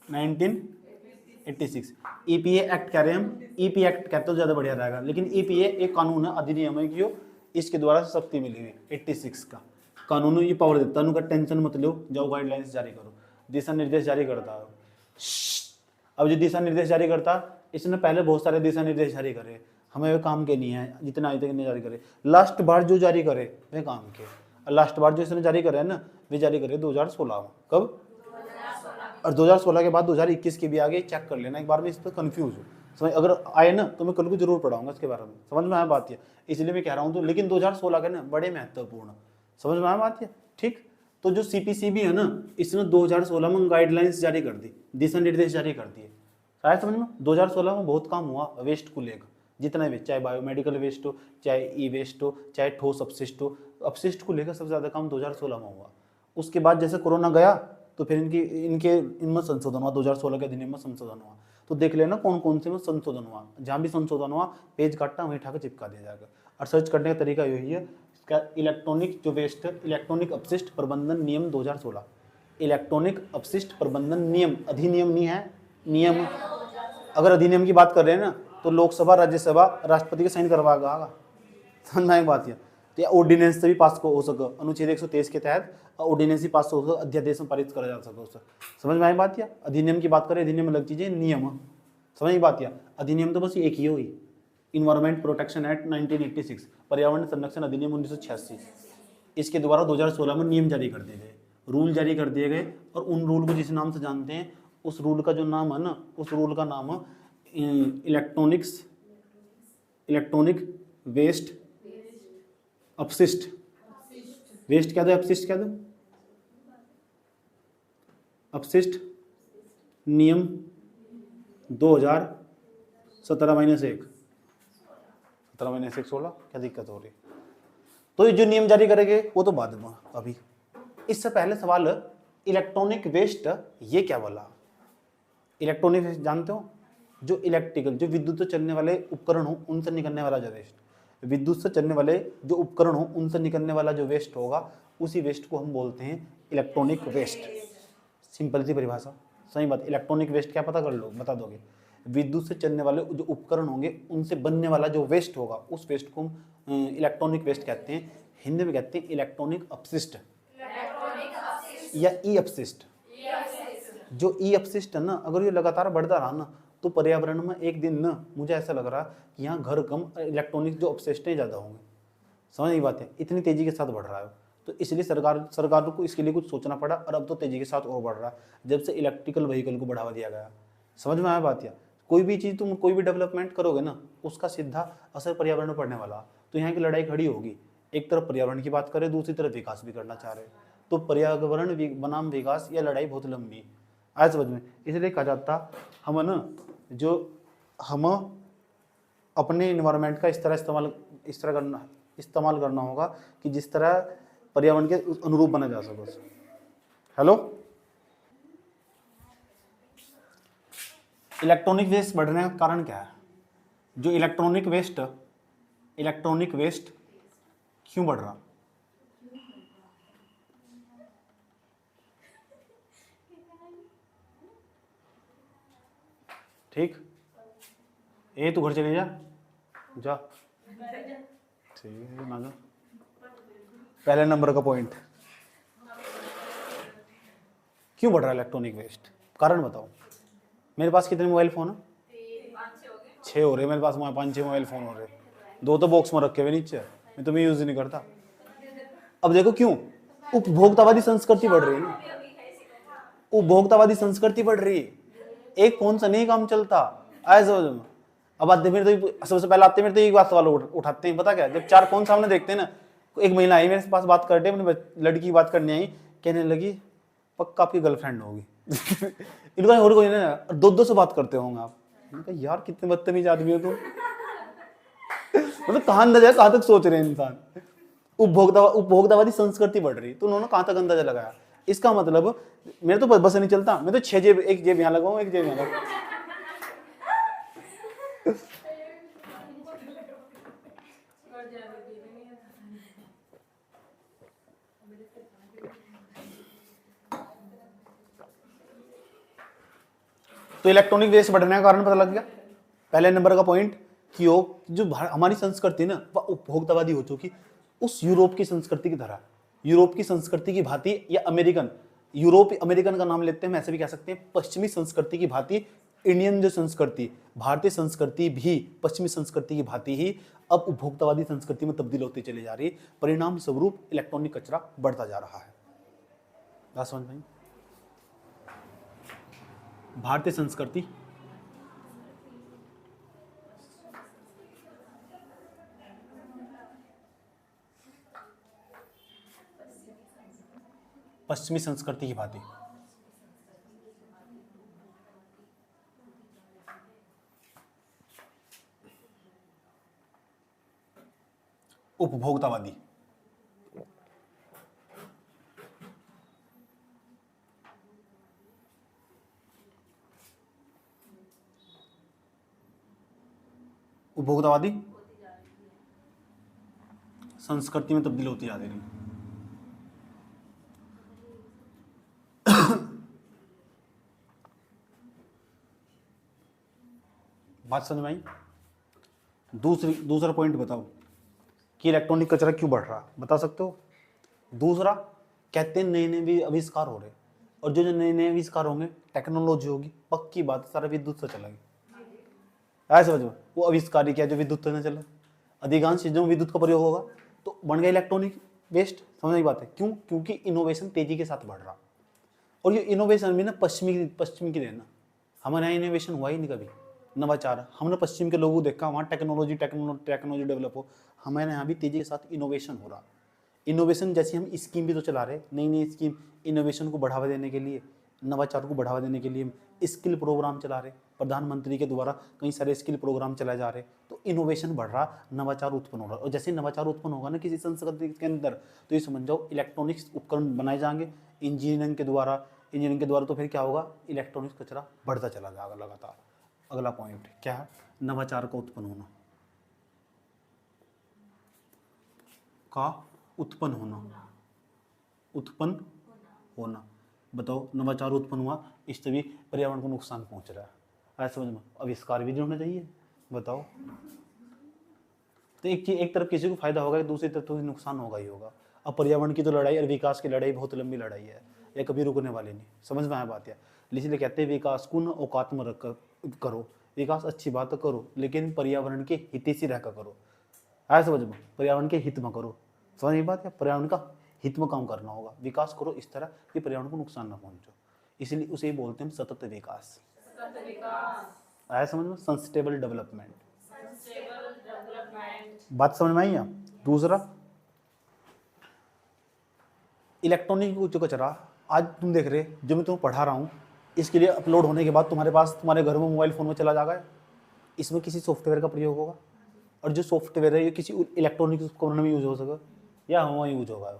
A: 1986। EPA एक्ट कह रहे हैं हम, EP एक्ट कहते तो ज़्यादा बढ़िया रहेगा, लेकिन EPA एक कानून है, अधिनियम है, क्यों, इसके द्वारा शक्ति मिली हुई 86 का कानून ये पावर देता है, उनका टेंशन मत लो, जाओ गाइडलाइंस जारी करो, दिशा निर्देश जारी करता है। अब जो दिशा निर्देश जारी करता, इसने पहले बहुत सारे दिशा निर्देश जारी करे, हमें वे काम के नहीं है, जितना आज तक नहीं जारी करे। लास्ट बार जो जारी करे वे काम के, और लास्ट बार जो इसने जारी करे है ना, वे जारी करे 2016 में। कब? और 2016 के बाद 2021 के भी आगे चेक कर लेना एक बार में, इस पर कन्फ्यूज हो, समझ, अगर आए ना तो मैं कल को जरूर पढ़ाऊंगा इसके बारे में, समझ में आया बात है, इसलिए मैं कह रहा हूँ। तो लेकिन 2016 के ना बड़े महत्वपूर्ण, समझ में आया बात है, ठीक। तो जो सीपीसीबी है ना, इसने 2016 में गाइडलाइंस जारी कर दी, दिशा निर्देश जारी कर दिए, शायद समझ में। 2016 में बहुत काम हुआ वेस्ट को लेकर, जितना वेस्ट, चाहे बायोमेडिकल वेस्ट हो, चाहे ई वेस्ट हो, चाहे ठोस अपशिष्ट हो, अपशिष्ट को लेकर सबसे ज़्यादा काम 2016 में हुआ। उसके बाद जैसे कोरोना गया तो फिर इनमें संशोधन हुआ, 2016 के अधिनियम में संशोधन हुआ। तो देख लेना कौन कौन से में संशोधन हुआ, जहाँ भी संशोधन हुआ पेज काटना वहीं उठा कर चिपका दिया जाएगा। और सर्च करने का तरीका यही है, इसका इलेक्ट्रॉनिक जो वेस्ट, इलेक्ट्रॉनिक अपशिष्ट प्रबंधन नियम 2016, इलेक्ट्रॉनिक अपशिष्ट प्रबंधन नियम, अधिनियम नहीं है, नियम। अगर अधिनियम की बात कर रहे हैं ना तो लोकसभा, राज्यसभा, राष्ट्रपति के साइन करवाएगा, समझना एक बात है। तो या ऑर्डिनेंस से भी पास हो सके, अनुच्छेद 123 के तहत ऑर्डिनेंस ही पास हो सके, अध्यादेश में पारित करा जा सके उससे, समझ में आई बात है। अधिनियम की बात करें, अधिनियम अलग चीज़ है, नियम, समझ में बात है। अधिनियम तो बस एक ही हुई, इन्वायरमेंट प्रोटेक्शन एक्ट 1986, पर्यावरण संरक्षण अधिनियम 1986, इसके द्वारा 2016 में नियम जारी कर दिए गए, रूल जारी कर दिए गए। और उन रूल को जिस नाम से जानते हैं, उस रूल का जो नाम है ना, उस रूल का नाम है इलेक्ट्रॉनिक वेस्ट अपशिष्ट, वेस्ट क्या दो, अपशिष्ट क्या दो, अपशिष्ट नियम 2017-1, 17-1/16, क्या दिक्कत हो रही। तो ये जो नियम जारी करेंगे वो तो बाद में, अभी इससे पहले सवाल, इलेक्ट्रॉनिक वेस्ट ये क्या बोला। इलेक्ट्रॉनिक वेस्ट जानते हो, जो इलेक्ट्रिकल, जो विद्युत से चलने वाले उपकरण हो उनसे निकलने वाला जो वेस्ट, विद्युत से चलने वाले जो उपकरण हो उनसे निकलने वाला जो वेस्ट होगा, उसी वेस्ट को हम बोलते हैं इलेक्ट्रॉनिक वेस्ट। सिंपल सी परिभाषा, सही बात। इलेक्ट्रॉनिक वेस्ट क्या पता कर लो, बता दोगे, विद्युत से चलने वाले जो उपकरण होंगे उनसे बनने वाला जो वेस्ट होगा, उस वेस्ट को हम इलेक्ट्रॉनिक वेस्ट कहते हैं। हिंदी में कहते हैं इलेक्ट्रॉनिक अपशिष्ट या ई अपशिष्ट। जो ई अपशिष्ट है ना, अगर ये लगातार बढ़ता रहा ना तो पर्यावरण में एक दिन ना, मुझे ऐसा लग रहा कि यहाँ घर कम, इलेक्ट्रॉनिक जो अपशिष्ट हैं ज़्यादा होंगे, समझ नहीं बात है, इतनी तेज़ी के साथ बढ़ रहा है। तो इसलिए सरकार को इसके लिए कुछ सोचना पड़ा, और अब तो तेज़ी के साथ और बढ़ रहा है जब से इलेक्ट्रिकल व्हीकल को बढ़ावा दिया गया। समझ में आया बात या। कोई भी चीज़ तुम कोई भी डेवलपमेंट करोगे ना, उसका सीधा असर पर्यावरण में पड़ने वाला। तो यहाँ की लड़ाई खड़ी होगी, एक तरफ पर्यावरण की बात करें, दूसरी तरफ विकास भी करना चाह रहे, तो पर्यावरण बनाम विकास, यह लड़ाई बहुत लंबी आए समझ में। इसलिए कहा जाता हम ना, जो हम अपने इन्वायरमेंट का इस तरह इस्तेमाल करना होगा कि जिस तरह पर्यावरण के अनुरूप बना जा सके। हेलो, इलेक्ट्रॉनिक वेस्ट बढ़ने का कारण क्या है? जो इलेक्ट्रॉनिक वेस्ट क्यों बढ़ रहा? ठीक, ये तू घर चले जा ठीक है ना। पहले नंबर का पॉइंट, क्यों बढ़ रहा है इलेक्ट्रॉनिक वेस्ट, कारण बताओ। मेरे पास कितने मोबाइल फ़ोन है? 6 हो रहे मेरे पास, 5-6 मोबाइल फ़ोन हो रहे, 2 तो बॉक्स में रखे हुए नीचे, मैं तो मैं यूज़ नहीं करता। अब देखो क्यों, उपभोक्तावादी संस्कृति बढ़ रही है ना, उपभोक्तावादी संस्कृति बढ़ रही है। एक फोन से नहीं काम चलता, ऐसे अब आते मेरे तो सबसे पहले आते मेरे तो एक बात सवाल उठाते हैं, पता क्या, जब 4 फोन सामने देखते हैं ना, एक महिला आई मेरे पास बात करते, अपनी लड़की की बात करने आई, कहने लगी पक्का आपकी गर्लफ्रेंड होगी। इनका और कोई नहीं, 2-2 से बात करते होंगे आप। मैंने कहा यार कितने बदतमीज आदमी हो तुम। मतलब कहां अंदाजा, कहां तक सोच रहे हैं इंसान। उपभोक्तावादी संस्कृति बढ़ रही, तो उन्होंने कहां तक अंदाजा लगाया। इसका मतलब मेरे तो बस नहीं चलता, मैं तो 6 जेब, एक जेब यहाँ लगाऊं, एक जेब यहाँ लगाऊं। तो इलेक्ट्रॉनिक वेस्ट बढ़ने का कारण पता लग गया। पहले नंबर का पॉइंट कि जो हमारी संस्कृति ना वह उपभोक्तावादी हो चुकी, उस यूरोप की संस्कृति की तरह, यूरोप की संस्कृति की भांति, या अमेरिकन, यूरोप अमेरिकन का नाम लेते हैं, हम ऐसे भी कह सकते हैं पश्चिमी संस्कृति की भांति इंडियन जो संस्कृति, भारतीय संस्कृति भी पश्चिमी संस्कृति की भांति ही अब उपभोक्तावादी संस्कृति में तब्दील होती चली जा रही है। परिणाम स्वरूप इलेक्ट्रॉनिक कचरा बढ़ता जा रहा है। बात समझ में? भारतीय संस्कृति पश्चिमी संस्कृति की भांति उपभोक्तावादी, उपभोक्तावादी संस्कृति में तब्दील होती जा रही है। बात समझ में आई? दूसरा पॉइंट बताओ कि इलेक्ट्रॉनिक कचरा क्यों बढ़ रहा, बता सकते हो? दूसरा, कहते हैं नए नए भी आविष्कार हो रहे, और जो नए नए आविष्कार होंगे टेक्नोलॉजी होगी, पक्की बात सारा विद्युत से चलेगी। ऐसे समझो, वो आविष्कार क्या जो विद्युत से न चले, अधिकांश चीजों में विद्युत का प्रयोग होगा, तो बन गया इलेक्ट्रॉनिक वेस्ट। समझ की बात है? क्यों? क्योंकि इनोवेशन तेजी के साथ बढ़ रहा, और ये इनोवेशन भी ना पश्चिमी की देना, हमारे यहाँ इनोवेशन हुआ ही नहीं कभी, नवाचार। हमने पश्चिम के लोगों को देखा, वहाँ टेक्नोलॉजी डेवलप हो, हमारे यहाँ भी तेजी के साथ इनोवेशन हो रहा। इनोवेशन जैसे हम स्कीम भी तो चला रहे, नई नई स्कीम, इनोवेशन को बढ़ावा देने के लिए, नवाचार को बढ़ावा देने के लिए स्किल प्रोग्राम चला रहे, प्रधानमंत्री के द्वारा कई सारे स्किल प्रोग्राम चलाए जा रहे। तो इनोवेशन बढ़ रहा, नवाचार उत्पन्न हो रहा, और जैसे नवाचार उत्पन्न होगा ना किसी संस्कृति के अंदर, तो ये समझ जाओ इलेक्ट्रॉनिक्स उपकरण बनाए जाएंगे इंजीनियरिंग के द्वारा, तो फिर क्या होगा, इलेक्ट्रॉनिक्स कचरा बढ़ता चला जाएगा लगातार। अगला पॉइंट क्या है? नवाचार का उत्पन्न होना। बताओ, नवाचार उत्पन्न हुआ, इससे भी पर्यावरण को नुकसान पहुंच रहा है। ऐसा समझ में, आविष्कार भी होना चाहिए। बताओ, तो एक तरफ किसी को फायदा होगा, दूसरी तरफ तो नुकसान होगा ही होगा। अब पर्यावरण की तो लड़ाई और विकास की लड़ाई बहुत लंबी लड़ाई है, ये कभी रुकने वाली नहीं। समझ में आया बात? है इसलिए कहते हैं विकास को न औकात में रख करो। विकास अच्छी बात करो, लेकिन पर्यावरण के हितैषी रहकर करो। ऐसा समझ में, पर्यावरण के हित में करो। समझ में बात है? पर्यावरण का हित में काम करना होगा। विकास करो इस तरह कि पर्यावरण को नुकसान ना पहुंचो, इसलिए उसे बोलते हैं सतत विकास। आया समझ में? Sustainable development. बात समझ में आई? आप दूसरा, इलेक्ट्रॉनिक जो कचरा आज तुम देख रहे, जो मैं तुम्हें पढ़ा रहा हूँ, इसके लिए अपलोड होने के बाद तुम्हारे पास, तुम्हारे घर में मोबाइल फोन में चला जाएगा, इसमें किसी सॉफ्टवेयर का प्रयोग होगा, और जो सॉफ्टवेयर है ये किसी इलेक्ट्रॉनिक उपकरण में यूज हो सके या वहाँ यूज होगा।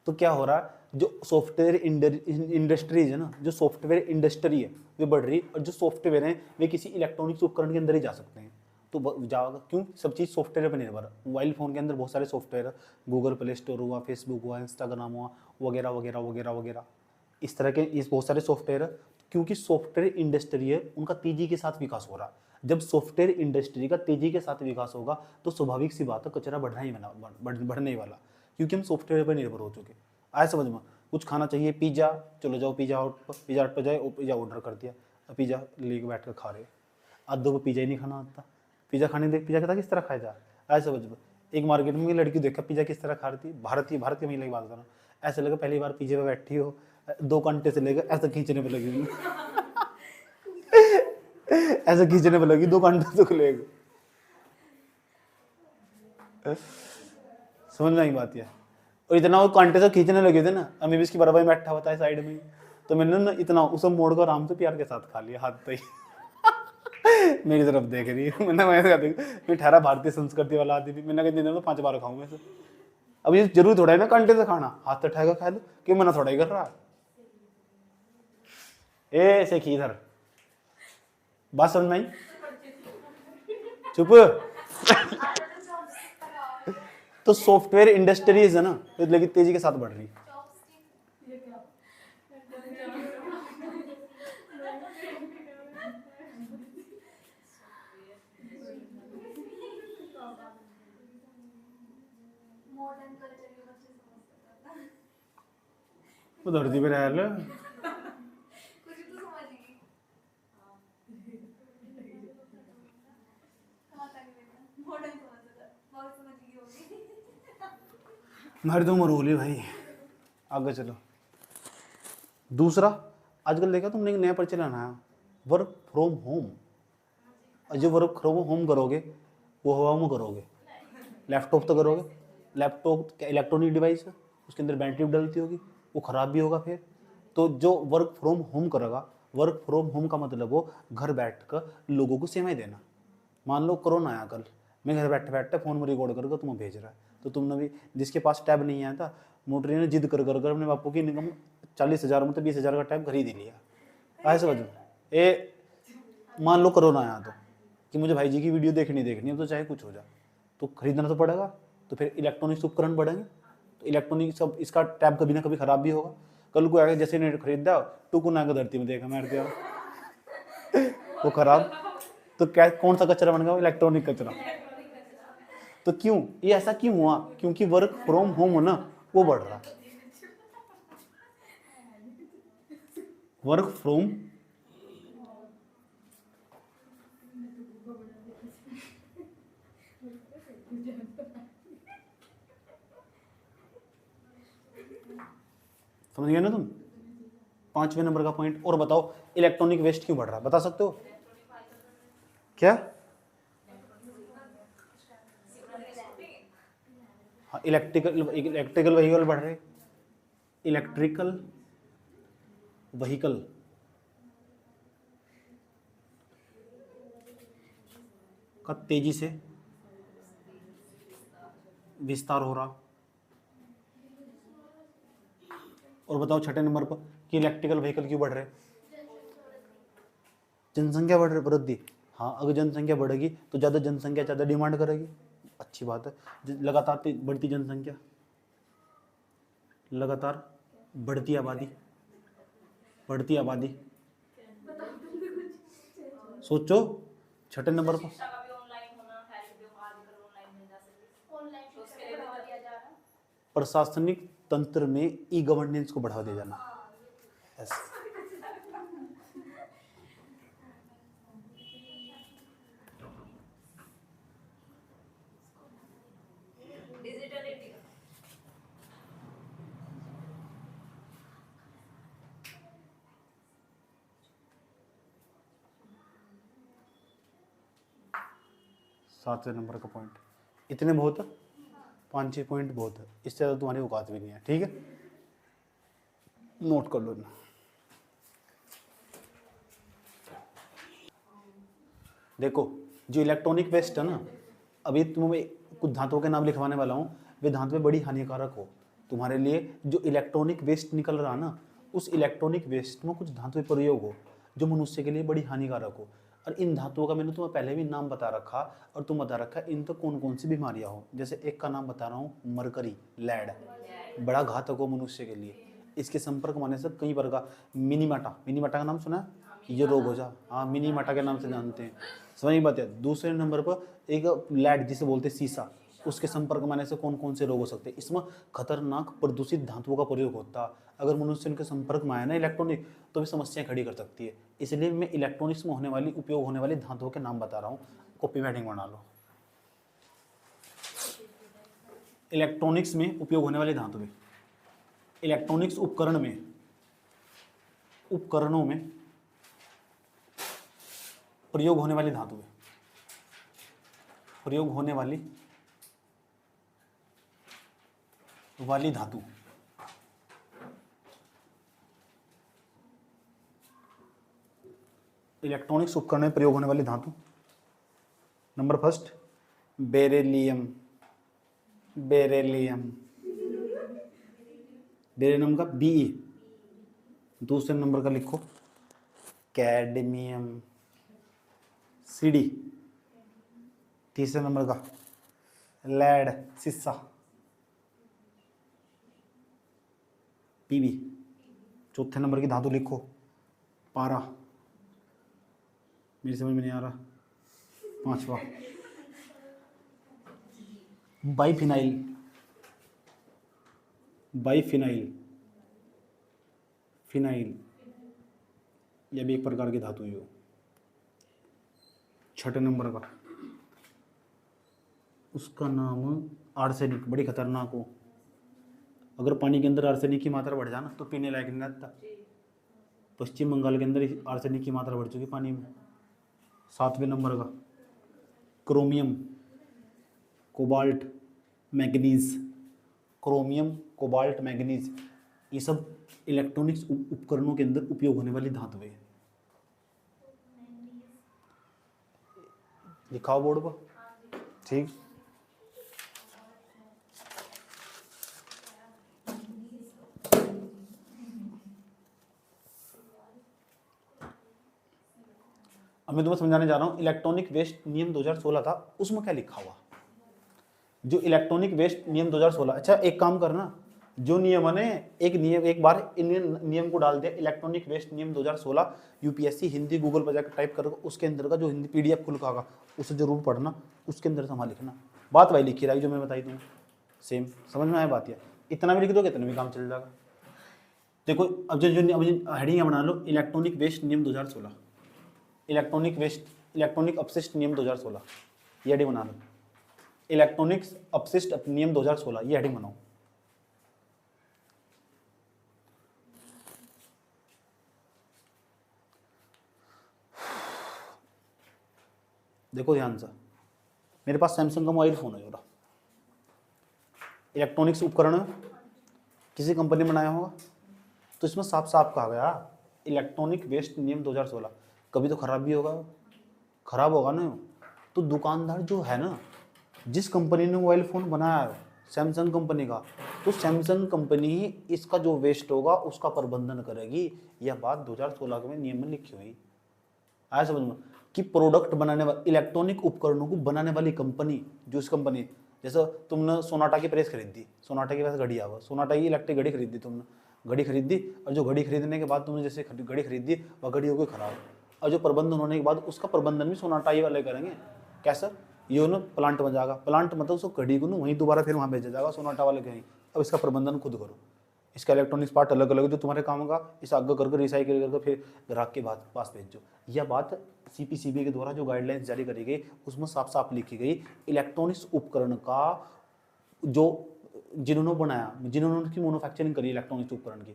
A: तो क्या हो रहा है, जो सॉफ्टवेयर इंडस्ट्रीज है ना, जो सॉफ्टवेयर इंडस्ट्री है वे बढ़ रही, और जो सॉफ्टवेयर हैं वे किसी इलेक्ट्रॉनिक्स उपकरण के अंदर ही जा सकते हैं। तो जाएगा क्यों? सब चीज़ सॉफ्टवेयर पर निर्भर है। मोबाइल फ़ोन के अंदर बहुत सारे सॉफ्टवेयर है, गूगल प्ले स्टोर हुआ, फेसबुक हुआ, इंस्टाग्राम हुआ, वगैरह वगैरह वगैरह वगैरह, इस तरह के इस बहुत सारे सॉफ्टवेयर है। क्योंकि सॉफ्टवेयर इंडस्ट्री है, उनका तेजी के साथ विकास हो रहा है। जब सॉफ्टवेयर इंडस्ट्री का तेजी के साथ विकास होगा तो स्वाभाविक सी बात है कचरा बढ़ना ही बढ़ने वाला, क्योंकि हम सॉफ्टवेयर पर निर्भर हो चुके। आया समझ में? कुछ खाना चाहिए, पिज़्ज़ा, चलो जाओ पिज़्ज़ा हट पर जाए, पिज़्ज़ा ऑर्डर कर दिया, पिज़्ज़ा लेके बैठ कर खा रहे। आधों को पिज़्ज़ा ही नहीं खाना आता, पिज़्ज़ा खाने देख पिज़्ज़ा कहता किस तरह खाया जा। ऐसा समझ में, एक मार्केट में लड़की देखा पिज़्ज़ा किस तरह खा रही थी, भारतीय महिला की बात कर रहा हूँ, ऐसे लगे पहली बार पीछे पे बैठी हो, 2 घंटे से लेकर ऐसे खींचने पे लगी हुई। ऐसे खींचने पे लगी 2 घंटे तक लेकर। समझ में आई बात है। और इतना वो कांटे से खींचने लगे थे ना, अमी भी इसकी बराबर में बैठा होता है साइड में, तो मैंने ना इतना उसे मोड़ कर आराम से प्यार के साथ खा लिया हाथ पे ही। मेरी तरफ देख रही है, मैं ठहरा भारतीय संस्कृति वाला आदमी, मैंने कहा दिन में 5 बार खाऊं मैं से। अब ये जरूर थोड़ा है ना कांटे से खाना, हाथ से उठाएगा खा लो, क्यों मना थोड़ा ही कर रहा। ऐसे की इधर बात समझ में आई? चुप। तो सॉफ्टवेयर इंडस्ट्रीज है ना, तो लेकिन तेजी के साथ बढ़ रही है।
C: मॉडर्न कल्चर के बच्चे समझ सकता है।
A: वो धरती पे रह ले।
C: कुछ तो समझेगी। कहाँ तक बेटा मॉडर्न समझ सकता है, बहुत समझेगी होगी।
A: हमारी तो उम्र होली भाई, आगे चलो। दूसरा, आजकल देखा तुमने एक नया प्रचलन आया, वर्क फ्रॉम होम। और जो वर्क फ्रॉम होम करोगे वो हवा में करोगे, लैपटॉप तो करोगे, लैपटॉप इलेक्ट्रॉनिक डिवाइस है, उसके अंदर बैटरी डलती होगी, वो ख़राब भी होगा फिर। तो जो वर्क फ्रॉम होम करेगा, वर्क फ्रॉम होम का मतलब वो घर बैठ कर लोगों को सेवाएं देना। मान लो कोरोना आया कल, मैं घर बैठे बैठे फ़ोन में रिकॉर्ड करके तुम्हें भेज रहा है, तो तुमने भी, जिसके पास टैब नहीं आया था, मोटरी ने जिद कर कर अपने बापू की इनकम 40,000 में तो 20,000 का टैब खरीद ही लिया। ऐसे वजह ए मान लो कोरोना आया तो कि मुझे भाई जी की वीडियो देखनी है, तो चाहे कुछ हो जाए तो खरीदना तो पड़ेगा। तो फिर इलेक्ट्रॉनिक्स उपकरण बढ़ेंगे, तो इलेक्ट्रॉनिक सब, इसका टैब कभी ना कभी खराब भी होगा। कल को आगे जैसे नेट खरीदा, टुकु ना धरती में देखा मार दिया वो खराब, तो क्या कौन सा कचरा बन गया? इलेक्ट्रॉनिक कचरा। तो क्यों ये ऐसा क्यों हुआ? क्योंकि वर्क फ्रॉम होम हो ना, वो बढ़ रहा। वर्क फ्रॉम समझ गए ना तुम? 5वें नंबर का पॉइंट। और बताओ इलेक्ट्रॉनिक वेस्ट क्यों बढ़ रहा है, बता सकते हो क्या? हाँ, इलेक्ट्रिकल व्हीकल बढ़ रहे, इलेक्ट्रिकल व्हीकल का तेजी से विस्तार हो रहा। और बताओ 6ठे नंबर पर कि इलेक्ट्रिकल व्हीकल क्यों बढ़ रहे? जनसंख्या बढ़ रही, वृद्धि। हाँ, अगर जनसंख्या बढ़ेगी तो ज़्यादा जनसंख्या ज़्यादा डिमांड करेगी, अच्छी बात है। लगातार बढ़ती जनसंख्या, लगातार बढ़ती आबादी, बढ़ती आबादी। सोचो 6ठे नंबर पर
D: शिक्षा का भी ऑनलाइन होना है, कि जो आजकल ऑनलाइन मिल जा सके।
C: ऑनलाइन
D: तो उसके
C: शिक्षा
D: लिए
C: को
D: भी
C: बढ़ावा
D: तो
C: दिया जा रहा है।
A: प्रशासनिक तंत्र में ई गवर्नेंस को बढ़ावा दिया जाना। यस।
D: Digital India.
A: सातवें नंबर का पॉइंट। इतने बहुत है, 5-6 पॉइंट बहुत है, इससे ज़्यादा तुम्हारी औकात भी नहीं है, ठीक है? नोट कर लो ना। देखो जो इलेक्ट्रॉनिक वेस्ट है ना, अभी तुम्हें कुछ धातुओं के नाम लिखवाने वाला हूँ, वे धातुएं बड़ी हानिकारक हो तुम्हारे लिए। जो इलेक्ट्रॉनिक वेस्ट निकल रहा ना, उस इलेक्ट्रॉनिक वेस्ट में कुछ धातुएं प्रयोग हो जो मनुष्य के लिए बड़ी हानिकारक हो। और इन धातुओं का मैंने तुम्हें पहले भी नाम बता रखा, और तुम बता रखा इन तो कौन कौन सी बीमारियां हो। जैसे एक का नाम बता रहा हूँ, मरकरी, लेड, बड़ा घातक हो मनुष्य के लिए। इसके संपर्क में आने से कई प्रकार, मिनीमाटा, मिनीमाटा का नाम सुना है? ये रोग हो जा, हाँ, मिनीमाटा के नाम से जानते हैं। समझ में बात है? दूसरे नंबर पर एक लेड जिसे बोलते हैं सीसा, उसके संपर्क में आने से कौन कौन से रोग हो सकते हैं? इसमें खतरनाक प्रदूषित धातुओं का प्रयोग होता है। अगर मनुष्य इनके संपर्क में आया ना इलेक्ट्रॉनिक, तो भी समस्याएं खड़ी कर सकती है। इसलिए मैं इलेक्ट्रॉनिक्स में होने वाली, उपयोग होने वाली धातुओं के नाम बता रहा हूँ, कॉपी मेटिंग बना लो। इलेक्ट्रॉनिक्स में उपयोग होने वाली धातुएं, इलेक्ट्रॉनिक्स उपकरणों में प्रयोग होने वाली धातु है, प्रयोग होने वाली धातु। इलेक्ट्रॉनिक्स उपकरण में प्रयोग होने वाली धातु। नंबर फर्स्ट बेरिलियम, बेरिलियम का Be। दूसरे नंबर का लिखो कैडमियम Cd। तीसरे नंबर का लेड सीसा Pb। चौथे नंबर की धातु लिखो पारा, मेरी समझ में नहीं आ रहा। पांचवा फिनाइल, यह भी एक प्रकार की धातु है। छठे नंबर का उसका नाम आर्सेनिक, बड़ी खतरनाक हो। अगर पानी के अंदर आर्सेनिक की मात्रा बढ़ जाना तो पीने लायक नहीं रहता। पश्चिम बंगाल के अंदर आर्सेनिक की मात्रा बढ़ चुकी पानी में। सातवें नंबर का क्रोमियम, कोबाल्ट, मैग्नीज, ये सब इलेक्ट्रॉनिक्स उपकरणों के अंदर उपयोग होने वाली धातुएं। लिखाओ बोर्ड पर, ठीक। अब मैं तुम्हें समझाने जा रहा हूँ इलेक्ट्रॉनिक वेस्ट नियम 2016 था, उसमें क्या लिखा हुआ। जो इलेक्ट्रॉनिक वेस्ट नियम 2016, अच्छा एक काम करना, जो नियम है एक बार इन नियम को डाल दिया इलेक्ट्रॉनिक वेस्ट नियम 2016 यूपीएससी हिंदी गूगल पर जाकर टाइप करो, उसके अंदर का जो हिंदी पीडीएफ खुल होगा उसे जरूर पढ़ना, उसके अंदर समा लिखना। बात वही लिखी रही जो मैं बताई तुम्हें, सेम समझ में आया बात। यार इतना भी लिख दो इतना भी काम चल जाएगा। देखो अब जो हेडिंग बना लो इलेक्ट्रॉनिक वेस्ट नियम 2016, इलेक्ट्रॉनिक अपशिष्ट नियम 2016, ये हेडिंग बना लो। इलेक्ट्रॉनिक्स अपशिष्ट नियम 2016 ये हेडिंग बनाओ। देखो ध्यान से, मेरे पास सैमसंग का मोबाइल फोन है जोड़ा, इलेक्ट्रॉनिक्स उपकरण किसी कंपनी ने बनाया होगा, तो इसमें साफ साफ कहा गया इलेक्ट्रॉनिक वेस्ट नियम 2016। कभी तो खराब भी होगा, खराब होगा ना, तो दुकानदार जो है ना, जिस कंपनी ने मोबाइल फ़ोन बनाया है सैमसंग कंपनी का, तो सैमसंग कंपनी ही इसका जो वेस्ट होगा उसका प्रबंधन करेगी। यह बात 2016 में नियम में लिखी हुई। आया समझ में कि प्रोडक्ट बनाने वाले इलेक्ट्रॉनिक उपकरणों को बनाने वाली कंपनी, जो इस कंपनी, जैसे तुमने सोनाटा की प्रेस खरीदी, सोनाटा की वैसे घड़ी आवा, सोनाटा की इलेक्ट्रिक घड़ी खरीदी, तुमने घड़ी खरीदी, और जो घड़ी खरीदने के बाद तुमने जैसे घड़ी खरीदी वह घड़ी हो गई खराब, और जो प्रबंधन होने के बाद उसका प्रबंधन भी सोनाटा ही वाले करेंगे। कैसा, ये ना प्लांट बन जाएगा, प्लांट मतलब उसको घड़ी को ना वहीं दोबारा फिर वहाँ भेजा जाएगा सोनाटा वाले कहीं। अब इसका प्रबंधन खुद करो, इसका इलेक्ट्रॉनिक्स पार्ट अलग अलग जो तुम्हारे काम का, इसे आगे करके रिसाइकिल करके फिर ग्राहक के पास भेजो। यह बात सीपीसीबी के द्वारा जो गाइडलाइंस जारी करी गई उसमें साफ साफ लिखी गई इलेक्ट्रॉनिक्स उपकरण का जो जिन्होंने बनाया, जिन्होंने उसकी मैन्युफैक्चरिंग करी इलेक्ट्रॉनिक्स उपकरण की,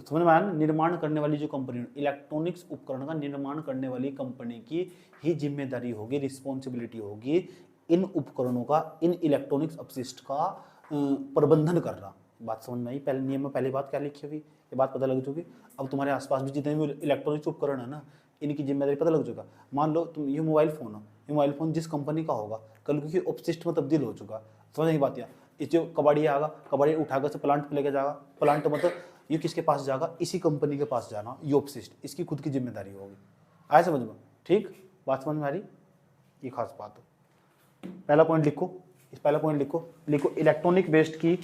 A: समझ में आया ना, निर्माण करने वाली जो कंपनी, इलेक्ट्रॉनिक्स उपकरण का निर्माण करने वाली कंपनी की ही जिम्मेदारी होगी, रिस्पॉन्सिबिलिटी होगी इन उपकरणों का, इन इलेक्ट्रॉनिक्स अपशिष्ट का प्रबंधन करना। बात समझ में आई। पहले नियम में पहली बात क्या लिखी हुई, ये बात पता लग चुकी। अब तुम्हारे आसपास भी जितने भी इलेक्ट्रॉनिक्स उपकरण है ना, इनकी जिम्मेदारी पता लग चुका। मान लो तुम ये मोबाइल फ़ोन है, ये मोबाइल फ़ोन जिस कंपनी का होगा कल क्योंकि अपशिष्ट में तब्दील हो चुका, समझ नहीं बात। यार इस जो कबाड़ी आएगा, कबाड़ी उठाकर से प्लांट पर लेके जाएगा, प्लांट मतलब ये किसके पास जाएगा, इसी कंपनी के पास जाना, ये अपशिष्ट इसकी खुद की जिम्मेदारी होगी। आया समझ में, ठीक, बात समझ में आ रही, ये खास बात है। पहला पॉइंट लिखो, इस पहला पॉइंट लिखो इलेक्ट्रॉनिक वेस्ट की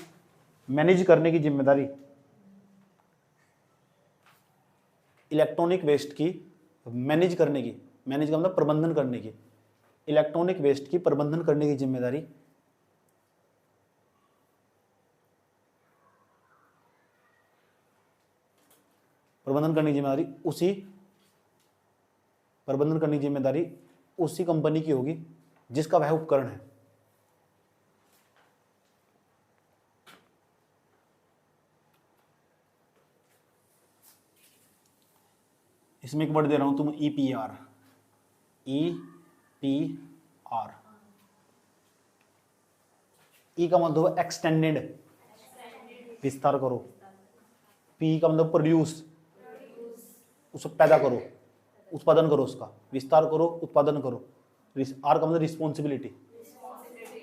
A: मैनेज करने की जिम्मेदारी, इलेक्ट्रॉनिक वेस्ट की मैनेज करने की, मैनेज का मतलब प्रबंधन करने की, इलेक्ट्रॉनिक वेस्ट की प्रबंधन करने की जिम्मेदारी उसी कंपनी की होगी जिसका वह उपकरण है। इसमें एक वर्ड दे रहा हूं तुम EPR, EPR। ई का मतलब एक्सटेंडेड, विस्तार करो। पी का मतलब प्रोड्यूस, उसको पैदा करो, उत्पादन करो, उसका विस्तार करो, उत्पादन करो। आर का मतलब रिस्पॉन्सिबिलिटी,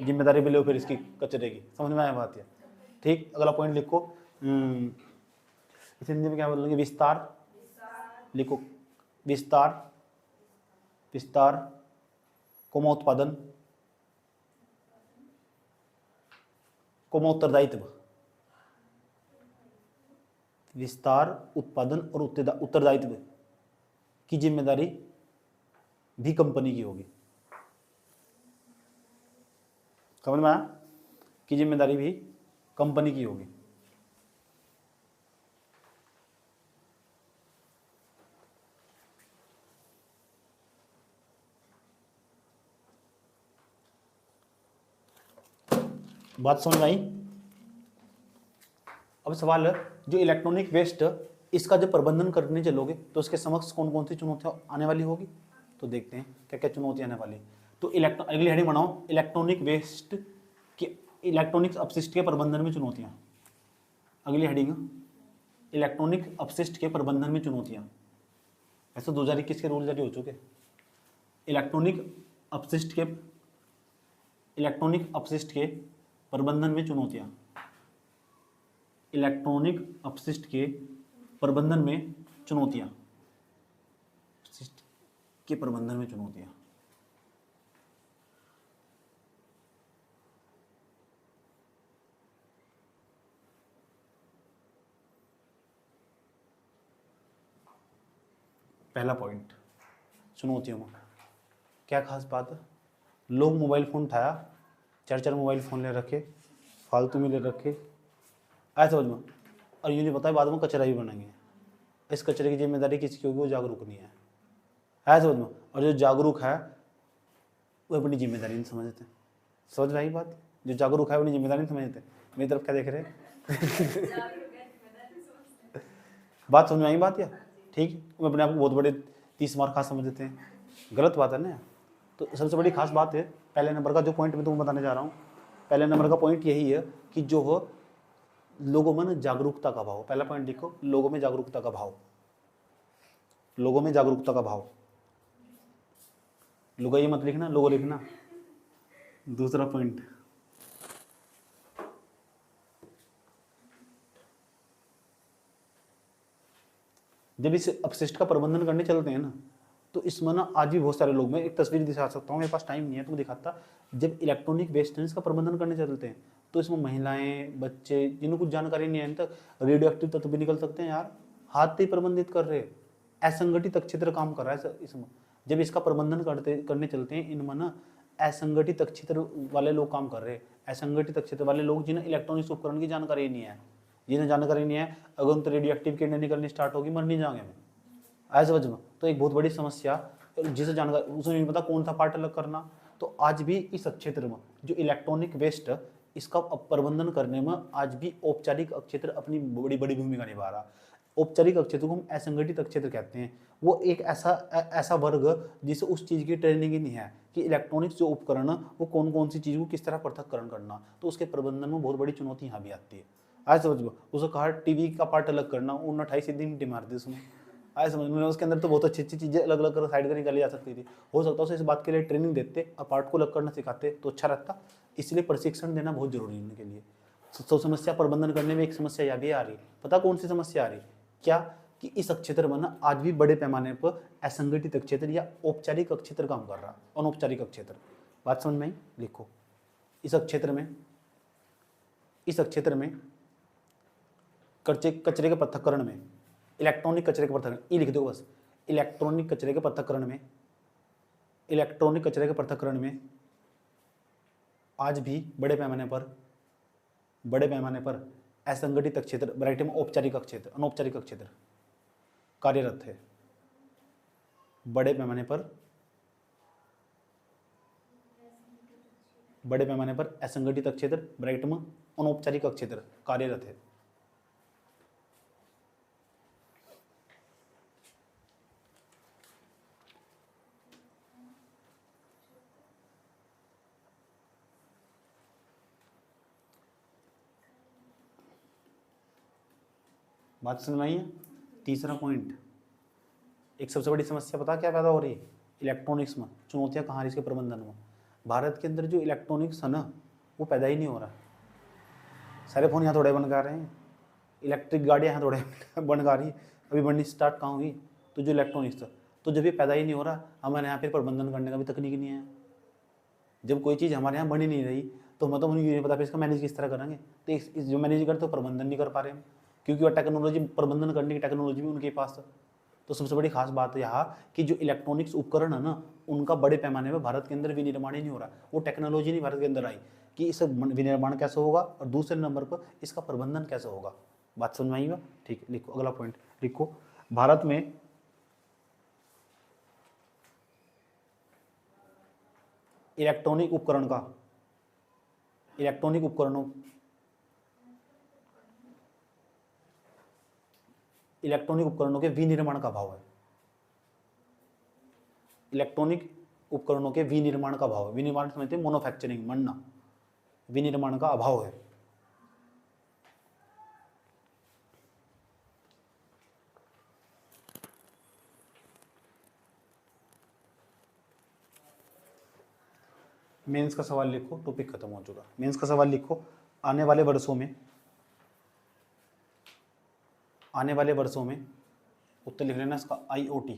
A: जिम्मेदारी भी लो फिर इसकी कचरे की। समझ में आया बात है? ठीक, अगला पॉइंट लिखो। इस हिंदी में क्या बोलेंगे? विस्तार लिखो, विस्तार, विस्तार कोमा उत्पादन, कोमा उत्तरदायित्व। विस्तार, उत्पादन और उत्तरदायित्व की जिम्मेदारी भी कंपनी की होगी। समझ में आया? की जिम्मेदारी भी कंपनी की होगी। बात समझ में आई? अब सवाल है, जो इलेक्ट्रॉनिक वेस्ट इसका जब प्रबंधन करने चलोगे तो उसके समक्ष कौन कौन सी चुनौतियां आने वाली होगी? तो देखते हैं क्या क्या चुनौतियां आने वाली। तो अगली हेडिंग बनाओ, इलेक्ट्रॉनिक वेस्ट के, इलेक्ट्रॉनिक अपशिष्ट के प्रबंधन में चुनौतियां। अगली हेडिंग, इलेक्ट्रॉनिक अपशिष्ट के प्रबंधन में चुनौतियां। ऐसे 2021 के रूल जारी हो चुके। इलेक्ट्रॉनिक अपशिष्ट के प्रबंधन में चुनौतियां, इलेक्ट्रॉनिक अपशिष्ट के प्रबंधन में चुनौतियां, अपशिष्ट के प्रबंधन में चुनौतियां। पहला पॉइंट, चुनौतियों में क्या खास बात है? लोग मोबाइल फ़ोन उठाया, 4 मोबाइल फ़ोन ले रखे, फालतू में ले रखे, आया समझ में? और ये नहीं पता है बाद में कचरा भी बनेंगे। इस कचरे की जिम्मेदारी किसकी होगी? वो जागरूक नहीं है। आया समझ में? और जो जागरूक है वो अपनी जिम्मेदारी नहीं समझते। समझ में आई बात? जो जागरूक है वो अपनी जिम्मेदारी नहीं समझते। मेरी तरफ क्या देख रहे हैं? बात समझ में आई बात? या ठीक, वो अपने आप को बहुत बड़े 30 मार्क खास समझते हैं। गलत बात है ना। तो सबसे बड़ी खास बात है, पहले नंबर का जो पॉइंट मैं तुमको बताने जा रहा हूँ, पहले नंबर का पॉइंट यही है कि जो हो लोगों में जागरूकता का भाव। पहला पॉइंट लिखो, लोगों में जागरूकता का भाव, लोगों में जागरूकता का भाव। लुगाई मत लिखना, लोगो लिखना। दूसरा पॉइंट, जब इस अपशिष्ट का प्रबंधन करने चलते हैं ना, तो इसमें ना आज भी बहुत सारे लोग, मैं एक तस्वीर दिखा सकता हूँ, मेरे पास टाइम नहीं है तो मैं दिखाता। जब इलेक्ट्रॉनिक वेस्ट का प्रबंधन करने चलते हैं तो इसमें महिलाएं, बच्चे, जिन्हें कुछ जानकारी नहीं है, तक रेडियो एक्टिव तत्व भी निकल सकते हैं यार। हाथ से प्रबंधित कर रहे, असंगठित क्षेत्र काम कर रहा है इसमें। जब इसका प्रबंधन करने चलते हैं, इनमें ना असंगठित क्षेत्र वाले लोग काम कर रहे हैं। असंगठित क्षेत्र वाले लोग जिन्हें इलेक्ट्रॉनिक्स उपकरण की जानकारी नहीं है, जिन्हें जानकारी नहीं है, अगर उन तो रेडियो एक्टिव किरणें निकलनी स्टार्ट होगी, मर नहीं जाएंगे में। ऐसे वजह में तो एक बहुत बड़ी समस्या, जिसे जानकारी उसे नहीं पता कौन सा पार्ट अलग करना। तो आज भी इस क्षेत्र में जो इलेक्ट्रॉनिक वेस्ट इसका प्रबंधन करने में आज भी औपचारिक क्षेत्र अपनी बड़ी बड़ी भूमिका निभा रहा। औपचारिक क्षेत्र को हम असंगठित क्षेत्र कहते हैं। वो एक ऐसा वर्ग जिसे उस चीज़ की ट्रेनिंग ही नहीं है कि इलेक्ट्रॉनिक्स जो उपकरण वो कौन कौन सी चीज़ को किस तरह पृथककरण करना। तो उसके प्रबंधन में बहुत बड़ी चुनौती यहाँ भी आती है। आज समझ लो, उसे कहा टीवी का पार्ट अलग करना, 28 दिन मार दी उसमें। आए समझ में? उसके अंदर तो बहुत अच्छी अच्छी चीज़ें अलग अलग कर साइड कर निकाली जा सकती थी। हो सकता है उसे इस बात के लिए ट्रेनिंग देते और पार्ट को अलग करना सिखाते तो अच्छा रहता। इसलिए प्रशिक्षण देना बहुत जरूरी है उनके लिए। तो समस्या प्रबंधन करने में एक समस्या यह भी आ रही, पता कौन सी समस्या आ रही? क्या कि इस क्षेत्र में ना आज भी बड़े पैमाने पर असंगठित क्षेत्र या औपचारिक क्षेत्र काम कर रहा, अनौपचारिक क्षेत्र। बात समझ में आई? लिखो, इस क्षेत्र में कचरे के पृथक्करण में, इलेक्ट्रॉनिक कचरे के पृथक्करण, ई लिख दो बस। इलेक्ट्रॉनिक कचरे के पृथक्करण में आज भी बड़े पैमाने पर असंगठित क्षेत्र, वैरायटी में औपचारिक क्षेत्र, अनौपचारिक क्षेत्र कार्यरत है। बड़े पैमाने पर असंगठित क्षेत्र, वैरायटी में अनौपचारिक क्षेत्र कार्यरत है। बात समझ में आई है। तीसरा पॉइंट, एक सबसे बड़ी समस्या पता क्या पैदा हो रही है इलेक्ट्रॉनिक्स में, चुनौतियां कहाँ आ रही इसके प्रबंधन में। भारत के अंदर जो इलेक्ट्रॉनिक्स है ना वो पैदा ही नहीं हो रहा। सारे फोन यहाँ थोड़े बन कर रहे हैं, इलेक्ट्रिक गाड़ियाँ यहाँ थोड़े बन कर रही है, अभी बननी स्टार्ट कहाँ हुई। तो जो इलेक्ट्रॉनिक्स था, तो जब ये पैदा ही नहीं हो रहा, हमारे यहाँ पे प्रबंधन करने का भी तकनीक नहीं है। जब कोई चीज़ हमारे यहाँ बनी नहीं रही तो हमें तो उन्हें नहीं पता फिर इसका मैनेज किस तरह करेंगे। तो इस जो मैनेज करते तो प्रबंधन नहीं कर पा रहे हम, क्योंकि वह टेक्नोलॉजी, प्रबंधन करने की टेक्नोलॉजी भी उनके पास है। तो सबसे बड़ी खास बात यहाँ कि जो इलेक्ट्रॉनिक्स उपकरण है ना उनका बड़े पैमाने पर भारत के अंदर विनिर्माण ही नहीं हो रहा। वो टेक्नोलॉजी नहीं भारत के अंदर आई कि इसका विनिर्माण कैसे होगा, और दूसरे नंबर पर इसका प्रबंधन कैसे होगा। बात समझ में आएगा। ठीक है, लिखो अगला पॉइंट लिखो। भारत में इलेक्ट्रॉनिक उपकरणों के विनिर्माण का अभाव है। इलेक्ट्रॉनिक उपकरणों के विनिर्माण का अभाव है। विनिर्माण समझते हैं मैन्युफैक्चरिंग, बनना, विनिर्माण का अभाव है। मेंस का सवाल लिखो, टॉपिक खत्म हो चुका। मेंस का सवाल लिखो, आने वाले वर्षों में उत्तर लिख लेना इसका IoT।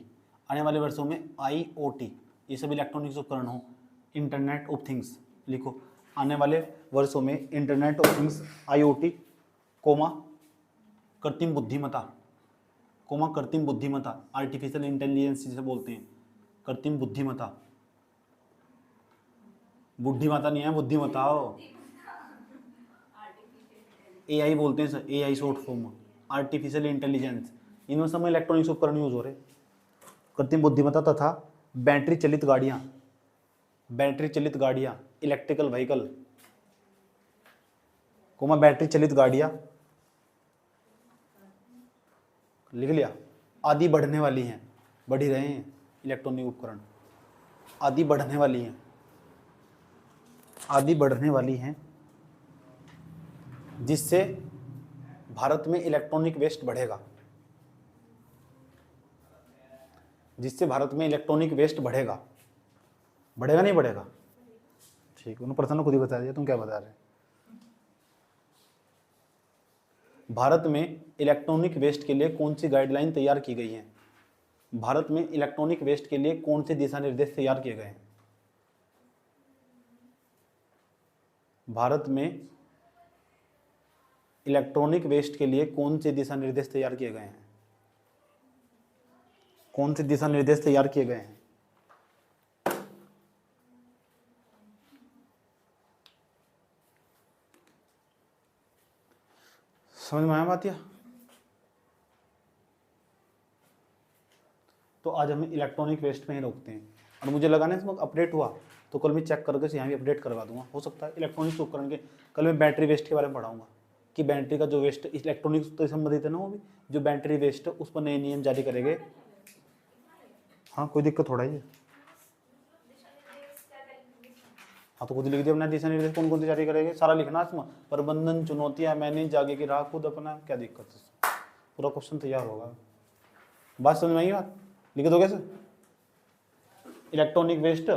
A: आने वाले वर्षों में IoT, ये सब इलेक्ट्रॉनिक्स उपकरण हो, इंटरनेट ऑफ थिंग्स लिखो। आने वाले वर्षों में इंटरनेट ऑफ थिंग्स IoT, कृत्रिम बुद्धिमत्ता, आर्टिफिशियल इंटेलिजेंस जिसे बोलते हैं, कृत्रिम बुद्धिमत्ता, बुद्धिमत्ता नहीं है, बुद्धिमत्ता हो, AI बोलते हैं sir, AI short form, artificial intelligence, इनमें सब में इलेक्ट्रॉनिक्स उपकरण यूज हो रहे। कृत्रिम बुद्धिमत्ता तथा बैटरी चलित गाड़ियाँ, इलेक्ट्रिकल व्हीकल, बैटरी चलित गाड़ियाँ लिख लिया, आदि बढ़ने वाली हैं, बढ़ ही रहे हैं इलेक्ट्रॉनिक उपकरण, आदि बढ़ने वाली हैं, जिससे भारत में इलेक्ट्रॉनिक वेस्ट बढ़ेगा, बढ़ेगा नहीं बढ़ेगा। ठीक, उन्होंने प्रश्न खुद ही बता दिया, तुम क्या बता रहे। भारत में इलेक्ट्रॉनिक वेस्ट के लिए कौन सी गाइडलाइन तैयार की गई है? भारत में इलेक्ट्रॉनिक वेस्ट के लिए कौन से दिशा निर्देश तैयार किए गए हैं? भारत में इलेक्ट्रॉनिक वेस्ट के लिए कौन से दिशा निर्देश तैयार किए गए हैं? कौन से दिशा निर्देश तैयार किए गए हैं? समझ में आया बात? या तो आज हम इलेक्ट्रॉनिक वेस्ट में ही रोकते हैं, और मुझे लगा ना इसमें अपडेट हुआ तो कल मैं चेक करके यहाँ भी अपडेट करवा दूंगा। हो सकता है इलेक्ट्रॉनिक्स उपकरण के, कल मैं बैटरी वेस्ट के बारे में पढ़ाऊंगा कि बैटरी का जो वेस्ट इलेक्ट्रॉनिक्स तो संबंधित है ना, वो भी जो बैटरी वेस्ट है उस पर नए नियम जारी करेंगे। हाँ, कोई दिक्कत थोड़ा ही है। हाँ, तो खुद लिख दिया अपना दिशा निर्देश कौन कौन से जारी करेंगे, सारा लिखना इसमें। प्रबंधन, चुनौतियां, मैनेज, आगे की राह, खुद अपना, क्या दिक्कत है, पूरा क्वेश्चन तैयार होगा। बात समझ में आई? बात लिख दोगे सर? इलेक्ट्रॉनिक वेस्ट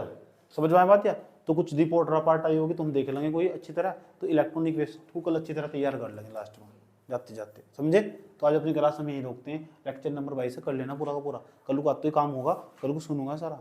A: समझ में आया बात? या तो कुछ रिपोर्ट रपार्ट आई होगी तो हम देख लेंगे कोई अच्छी तरह, तो इलेक्ट्रॉनिक वेस्ट को कल अच्छी तरह तैयार कर लेंगे लास्ट में जाते जाते, समझे? तो आज अपनी क्लास में यही रोकते हैं। लेक्चर नंबर 22 से कर लेना पूरा का पूरा, कल को आते ही काम होगा, कल को सुनूंगा सारा।